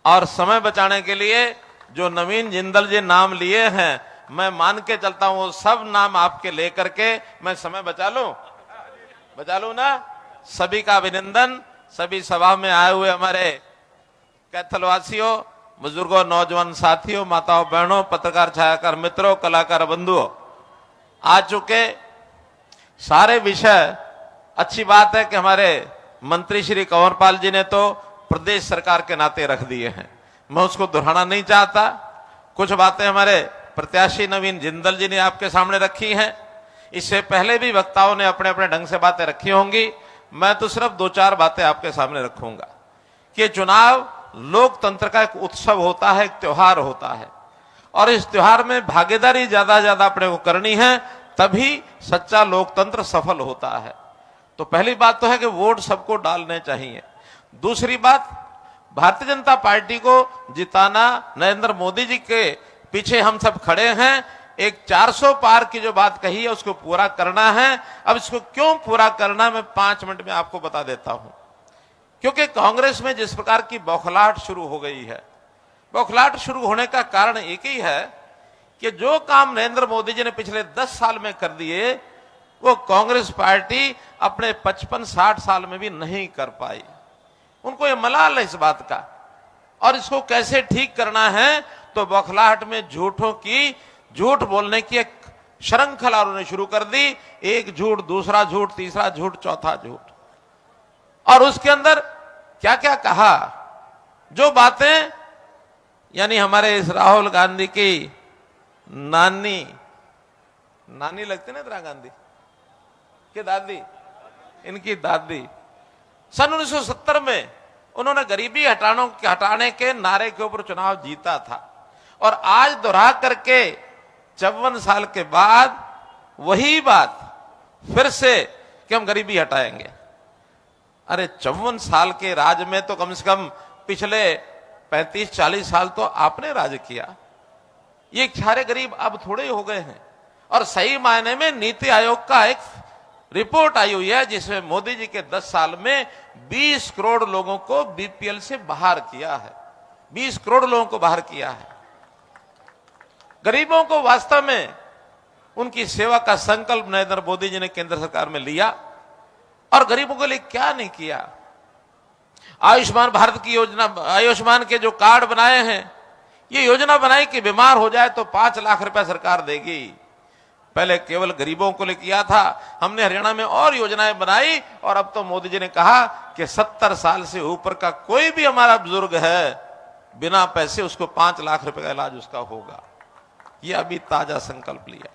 और समय बचाने के लिए जो नवीन जिंदल जी नाम लिए हैं, मैं मान के चलता हूं वो सब नाम आपके लेकर के मैं समय बचा लूं ना। सभी का अभिनंदन। सभी सभा में आए हुए हमारे कैथलवासियों, बुजुर्गों, नौजवान साथियों, माताओं बहनों, पत्रकार छायाकार मित्रों, कलाकार बंधुओं, आ चुके सारे विषय। अच्छी बात है कि हमारे मंत्री श्री कंवरपाल जी ने तो प्रदेश सरकार के नाते रख दिए हैं, मैं उसको दोहराना नहीं चाहता। कुछ बातें हमारे प्रत्याशी नवीन जिंदल जी ने आपके सामने रखी हैं, इससे पहले भी वक्ताओं ने अपने अपने ढंग से बातें रखी होंगी। मैं तो सिर्फ दो चार बातें आपके सामने रखूंगा कि चुनाव लोकतंत्र का एक उत्सव होता है, एक त्योहार होता है, और इस त्योहार में भागीदारी ज्यादा ज्यादा अपने को करनी है, तभी सच्चा लोकतंत्र सफल होता है। तो पहली बात तो है कि वोट सबको डालने चाहिए। दूसरी बात, भारतीय जनता पार्टी को जिताना, नरेंद्र मोदी जी के पीछे हम सब खड़े हैं। एक 400 पार की जो बात कही है उसको पूरा करना है। अब इसको क्यों पूरा करना, मैं 5 मिनट में आपको बता देता हूं। क्योंकि कांग्रेस में जिस प्रकार की बौखलाहट शुरू हो गई है, बौखलाहट शुरू होने का कारण एक ही है कि जो काम नरेंद्र मोदी जी ने पिछले 10 साल में कर दिए, वो कांग्रेस पार्टी अपने 55-60 साल में भी नहीं कर पाई। उनको ये मलाल है इस बात का, और इसको कैसे ठीक करना है, तो बौखलाहट में झूठ बोलने की एक श्रृंखला उन्होंने शुरू कर दी। एक झूठ, दूसरा झूठ, तीसरा झूठ, चौथा झूठ, और उसके अंदर क्या क्या कहा। जो बातें यानी हमारे इस राहुल गांधी की नानी लगती ना, इंदिरा गांधी की दादी, इनकी दादी, सन 1970 में उन्होंने गरीबी हटाने के नारे के ऊपर चुनाव जीता था, और आज दोहरा करके 54 साल के बाद वही बात फिर से कि हम गरीबी हटाएंगे। अरे 54 साल के राज में तो कम से कम पिछले 35-40 साल तो आपने राज किया। ये सारे गरीब अब थोड़े हो गए हैं। और सही मायने में नीति आयोग का एक रिपोर्ट आई हुई है जिसमें मोदी जी के 10 साल में 20 करोड़ लोगों को बीपीएल से बाहर किया है। 20 करोड़ लोगों को बाहर किया है। गरीबों को वास्तव में उनकी सेवा का संकल्प नरेंद्र मोदी जी ने केंद्र सरकार में लिया, और गरीबों के लिए क्या नहीं किया। आयुष्मान भारत की योजना, आयुष्मान के जो कार्ड बनाए हैं, ये योजना बनाई कि बीमार हो जाए तो 5 लाख रुपए सरकार देगी। पहले केवल गरीबों को लिए किया था, हमने हरियाणा में और योजनाएं बनाई, और अब तो मोदी जी ने कहा कि 70 साल से ऊपर का कोई भी हमारा बुजुर्ग है, बिना पैसे उसको 5 लाख रुपए का इलाज उसका होगा। ये अभी ताजा संकल्प लिया।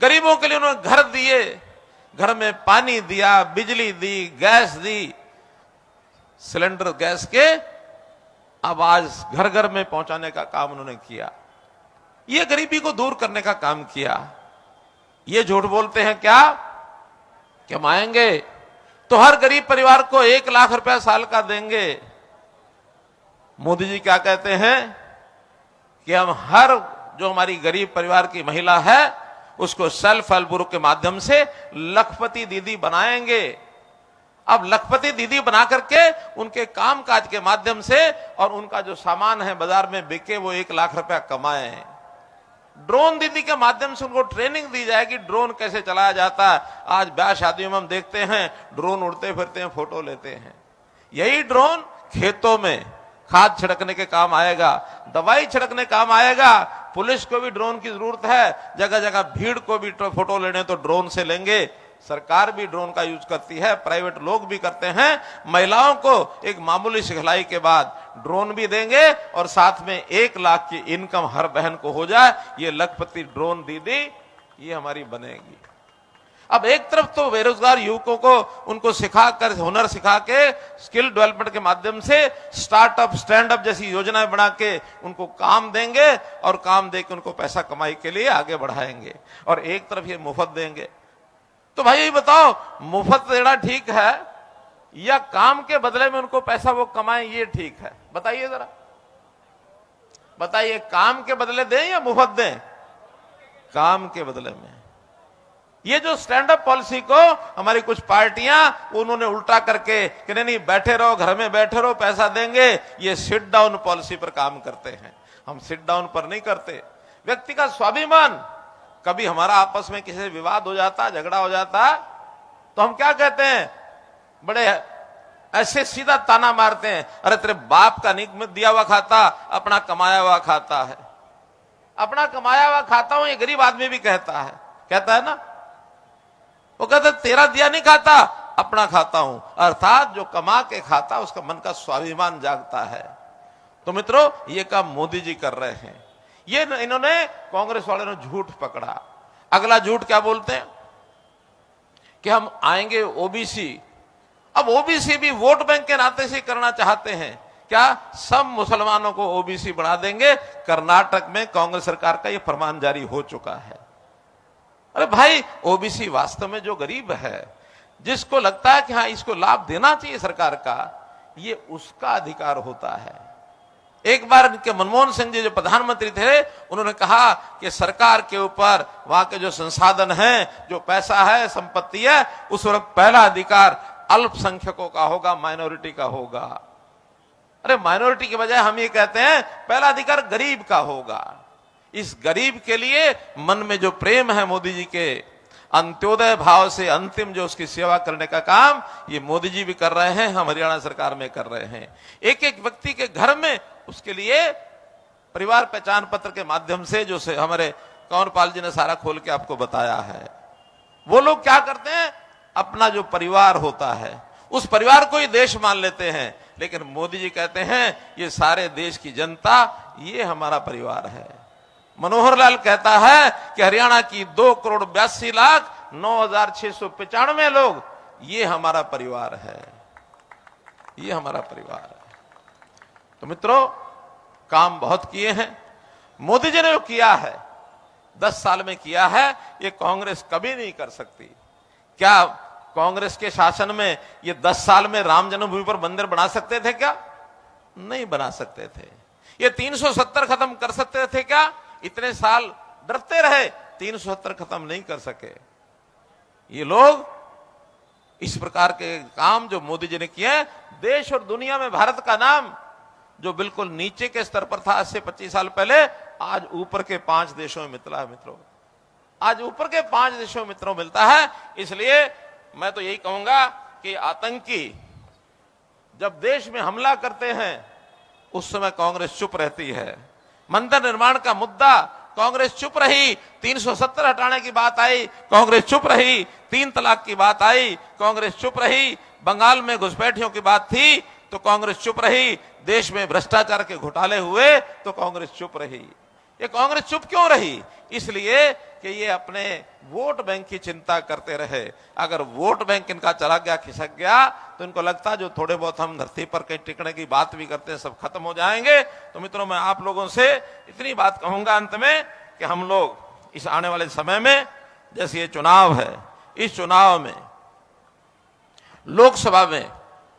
गरीबों के लिए उन्होंने घर दिए, घर में पानी दिया, बिजली दी, गैस दी, सिलेंडर गैस के अब आज घर घर में पहुंचाने का काम उन्होंने किया। ये गरीबी को दूर करने का काम किया। ये झूठ बोलते हैं क्या कि हम आएंगे तो हर गरीब परिवार को 1 लाख रुपया साल का देंगे। मोदी जी क्या कहते हैं कि हम हर जो हमारी गरीब परिवार की महिला है उसको सेल्फ हेल्प ग्रुप के माध्यम से लखपति दीदी बनाएंगे। अब लखपति दीदी बना करके उनके कामकाज के माध्यम से और उनका जो सामान है बाजार में बिके वो 1 लाख रुपया कमाए। ड्रोन दीदी के माध्यम से उनको ट्रेनिंग दी जाएगी ड्रोन कैसे चलाया जाता है। आज ब्याह शादियों में हम देखते हैं ड्रोन उड़ते फिरते हैं, फोटो लेते हैं। यही ड्रोन खेतों में खाद छिड़कने के काम आएगा, दवाई छिड़कने काम आएगा। पुलिस को भी ड्रोन की जरूरत है, जगह जगह भीड़ को भी फोटो लेने तो ड्रोन से लेंगे। सरकार भी ड्रोन का यूज करती है, प्राइवेट लोग भी करते हैं। महिलाओं को एक मामूली सिखलाई के बाद ड्रोन भी देंगे और साथ में 1 लाख की इनकम हर बहन को हो जाए। ये लखपति ड्रोन दीदी ये हमारी बनेगी। अब एक तरफ तो बेरोजगार युवकों को उनको सिखाकर हुनर सिखा के स्किल डेवलपमेंट के माध्यम से स्टार्टअप स्टैंड अप जैसी योजनाएं बना के उनको काम देंगे और काम देकर उनको पैसा कमाई के लिए आगे बढ़ाएंगे। और एक तरफ ये मुफ्त देंगे। तो भाई ये बताओ मुफ्त देना ठीक है या काम के बदले में उनको पैसा वो कमाएं ये ठीक है? बताइए जरा, बताइए काम के बदले दें या मुफ्त दें? काम के बदले में। ये जो स्टैंड अप पॉलिसी को हमारी कुछ पार्टियां उन्होंने उल्टा करके कि नहीं बैठे रहो, घर में बैठे रहो, पैसा देंगे, ये सिट डाउन पॉलिसी पर काम करते हैं। हम सिट डाउन पर नहीं करते। व्यक्ति का स्वाभिमान, कभी हमारा आपस में किसी से विवाद हो जाता, झगड़ा हो जाता तो हम क्या कहते हैं? बड़े ऐसे सीधा ताना मारते हैं, अरे तेरे बाप का निक दिया हुआ खाता अपना कमाया हुआ खाता है। अपना कमाया हुआ खाता हूं ये गरीब आदमी भी कहता है ना। वो कहते तेरा दिया नहीं खाता, अपना खाता हूं। अर्थात जो कमा के खाता उसका मन का स्वाभिमान जागता है। तो मित्रों ये काम मोदी जी कर रहे हैं। ये इन्होंने कांग्रेस वालों ने झूठ पकड़ा। अगला झूठ क्या बोलते हैं कि हम आएंगे ओबीसी। अब ओबीसी भी वोट बैंक के नाते से करना चाहते हैं क्या? सब मुसलमानों को ओबीसी बना देंगे। कर्नाटक में कांग्रेस सरकार का यह फरमान जारी हो चुका है। अरे भाई ओबीसी वास्तव में जो गरीब है, जिसको लगता है कि हाँ इसको लाभ देना चाहिए सरकार का, ये उसका अधिकार होता है। एक बार इनके मनमोहन सिंह जी जो प्रधानमंत्री थे उन्होंने कहा कि सरकार के ऊपर वहां के जो संसाधन हैं, जो पैसा है, संपत्ति है, उस वक्त पहला अधिकार अल्पसंख्यकों का होगा, माइनॉरिटी का होगा। अरे माइनॉरिटी के बजाय हम ये कहते हैं पहला अधिकार गरीब का होगा। इस गरीब के लिए मन में जो प्रेम है मोदी जी के, अंत्योदय भाव से अंतिम जो उसकी सेवा करने का काम ये मोदी जी भी कर रहे हैं, हम हरियाणा सरकार में कर रहे हैं। एक एक व्यक्ति के घर में उसके लिए परिवार पहचान पत्र के माध्यम से जो से हमारे कंवरपाल जी ने सारा खोल के आपको बताया है। वो लोग क्या करते हैं, अपना जो परिवार होता है उस परिवार को ही देश मान लेते हैं। लेकिन मोदी जी कहते हैं ये सारे देश की जनता ये हमारा परिवार है। मनोहर लाल कहता है कि हरियाणा की 2,82,09,695 लोग ये हमारा परिवार है, ये हमारा परिवार है। तो मित्रों काम बहुत किए हैं मोदी जी ने। जो किया है 10 साल में किया है ये कांग्रेस कभी नहीं कर सकती। क्या कांग्रेस के शासन में ये 10 साल में राम जन्मभूमि पर मंदिर बना सकते थे क्या? नहीं बना सकते थे। ये 370 खत्म कर सकते थे क्या? इतने साल डरते रहे, 370 खत्म नहीं कर सके। ये लोग इस प्रकार के काम जो मोदी जी ने किए हैं, देश और दुनिया में भारत का नाम जो बिल्कुल नीचे के स्तर पर था आज से 25 साल पहले, आज ऊपर के 5 देशों में मिलता है मित्रों। आज ऊपर के 5 देशों में मित्रों मिलता है। इसलिए मैं तो यही कहूंगा कि आतंकी जब देश में हमला करते हैं उस समय कांग्रेस चुप रहती है। मंदिर निर्माण का मुद्दा कांग्रेस चुप रही, 370 हटाने की बात आई कांग्रेस चुप रही, 3 तलाक की बात आई कांग्रेस चुप रही, बंगाल में घुसपैठियों की बात थी तो कांग्रेस चुप रही, देश में भ्रष्टाचार के घोटाले हुए तो कांग्रेस चुप रही। ये कांग्रेस चुप क्यों रही? इसलिए कि ये अपने वोट बैंक की चिंता करते रहे। अगर वोट बैंक इनका चला गया, खिसक गया, तो इनको लगता जो थोड़े बहुत हम धरती पर कहीं टिकने की बात भी करते हैं सब खत्म हो जाएंगे। तो मित्रों, मैं आप लोगों से इतनी बात कहूंगा अंत में कि हम लोग इस आने वाले समय में, जैसे ये चुनाव है, इस चुनाव में लोकसभा में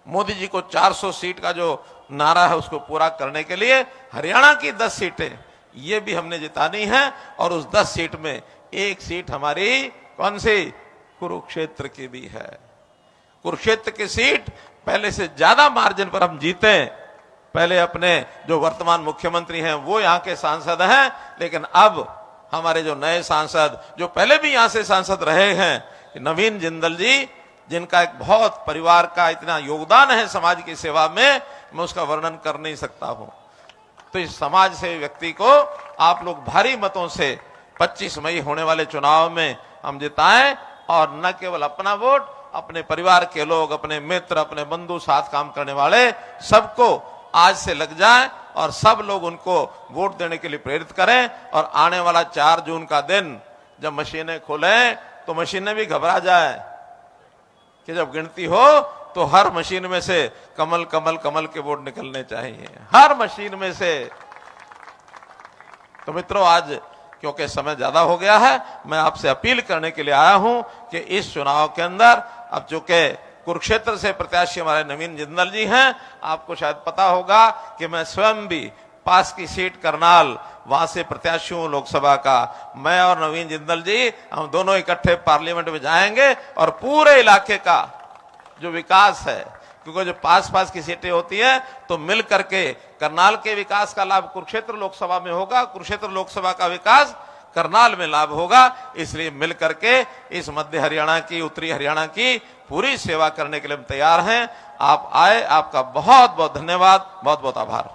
मोदी जी को 400 सीट का जो नारा है उसको पूरा करने के लिए हरियाणा की 10 सीटें ये भी हमने जितानी है, और उस 10 सीट में एक सीट हमारी कौन सी, कुरुक्षेत्र की भी है। कुरुक्षेत्र की सीट पहले से ज्यादा मार्जिन पर हम जीते। पहले अपने जो वर्तमान मुख्यमंत्री हैं वो यहाँ के सांसद हैं, लेकिन अब हमारे जो नए सांसद, जो पहले भी यहाँ से सांसद रहे हैं, नवीन जिंदल जी, जिनका एक बहुत परिवार का इतना योगदान है समाज की सेवा में, मैं उसका वर्णन कर नहीं सकता हूं। तो इस समाज से व्यक्ति को आप लोग भारी मतों से 25 मई होने वाले चुनाव में हम जिताएं, और न केवल अपना वोट, अपने परिवार के लोग, अपने मित्र, अपने बंधु, साथ काम करने वाले सबको आज से लग जाएं और सब लोग उनको वोट देने के लिए प्रेरित करें। और आने वाला 4 जून का दिन जब मशीनें खुलें तो मशीनें भी घबरा जाए कि जब गिनती हो तो हर मशीन में से कमल कमल कमल के वोट निकलने चाहिए, हर मशीन में से। तो मित्रों, आज क्योंकि समय ज्यादा हो गया है, मैं आपसे अपील करने के लिए आया हूं कि इस चुनाव के अंदर, अब चूंकि कुरुक्षेत्र से प्रत्याशी हमारे नवीन जिंदल जी हैं, आपको शायद पता होगा कि मैं स्वयं भी पास की सीट करनाल, वहां से प्रत्याशी हूं लोकसभा का। मैं और नवीन जिंदल जी, हम दोनों इकट्ठे पार्लियामेंट में जाएंगे और पूरे इलाके का जो विकास है, क्योंकि जो पास पास की सीटें होती हैं तो मिल करके करनाल के विकास का लाभ कुरुक्षेत्र लोकसभा में होगा, कुरुक्षेत्र लोकसभा का विकास करनाल में लाभ होगा। इसलिए मिल करके इस मध्य हरियाणा की, उत्तरी हरियाणा की पूरी सेवा करने के लिए हम तैयार हैं। आप आए, आपका बहुत बहुत धन्यवाद, बहुत बहुत आभार।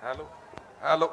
Hello hello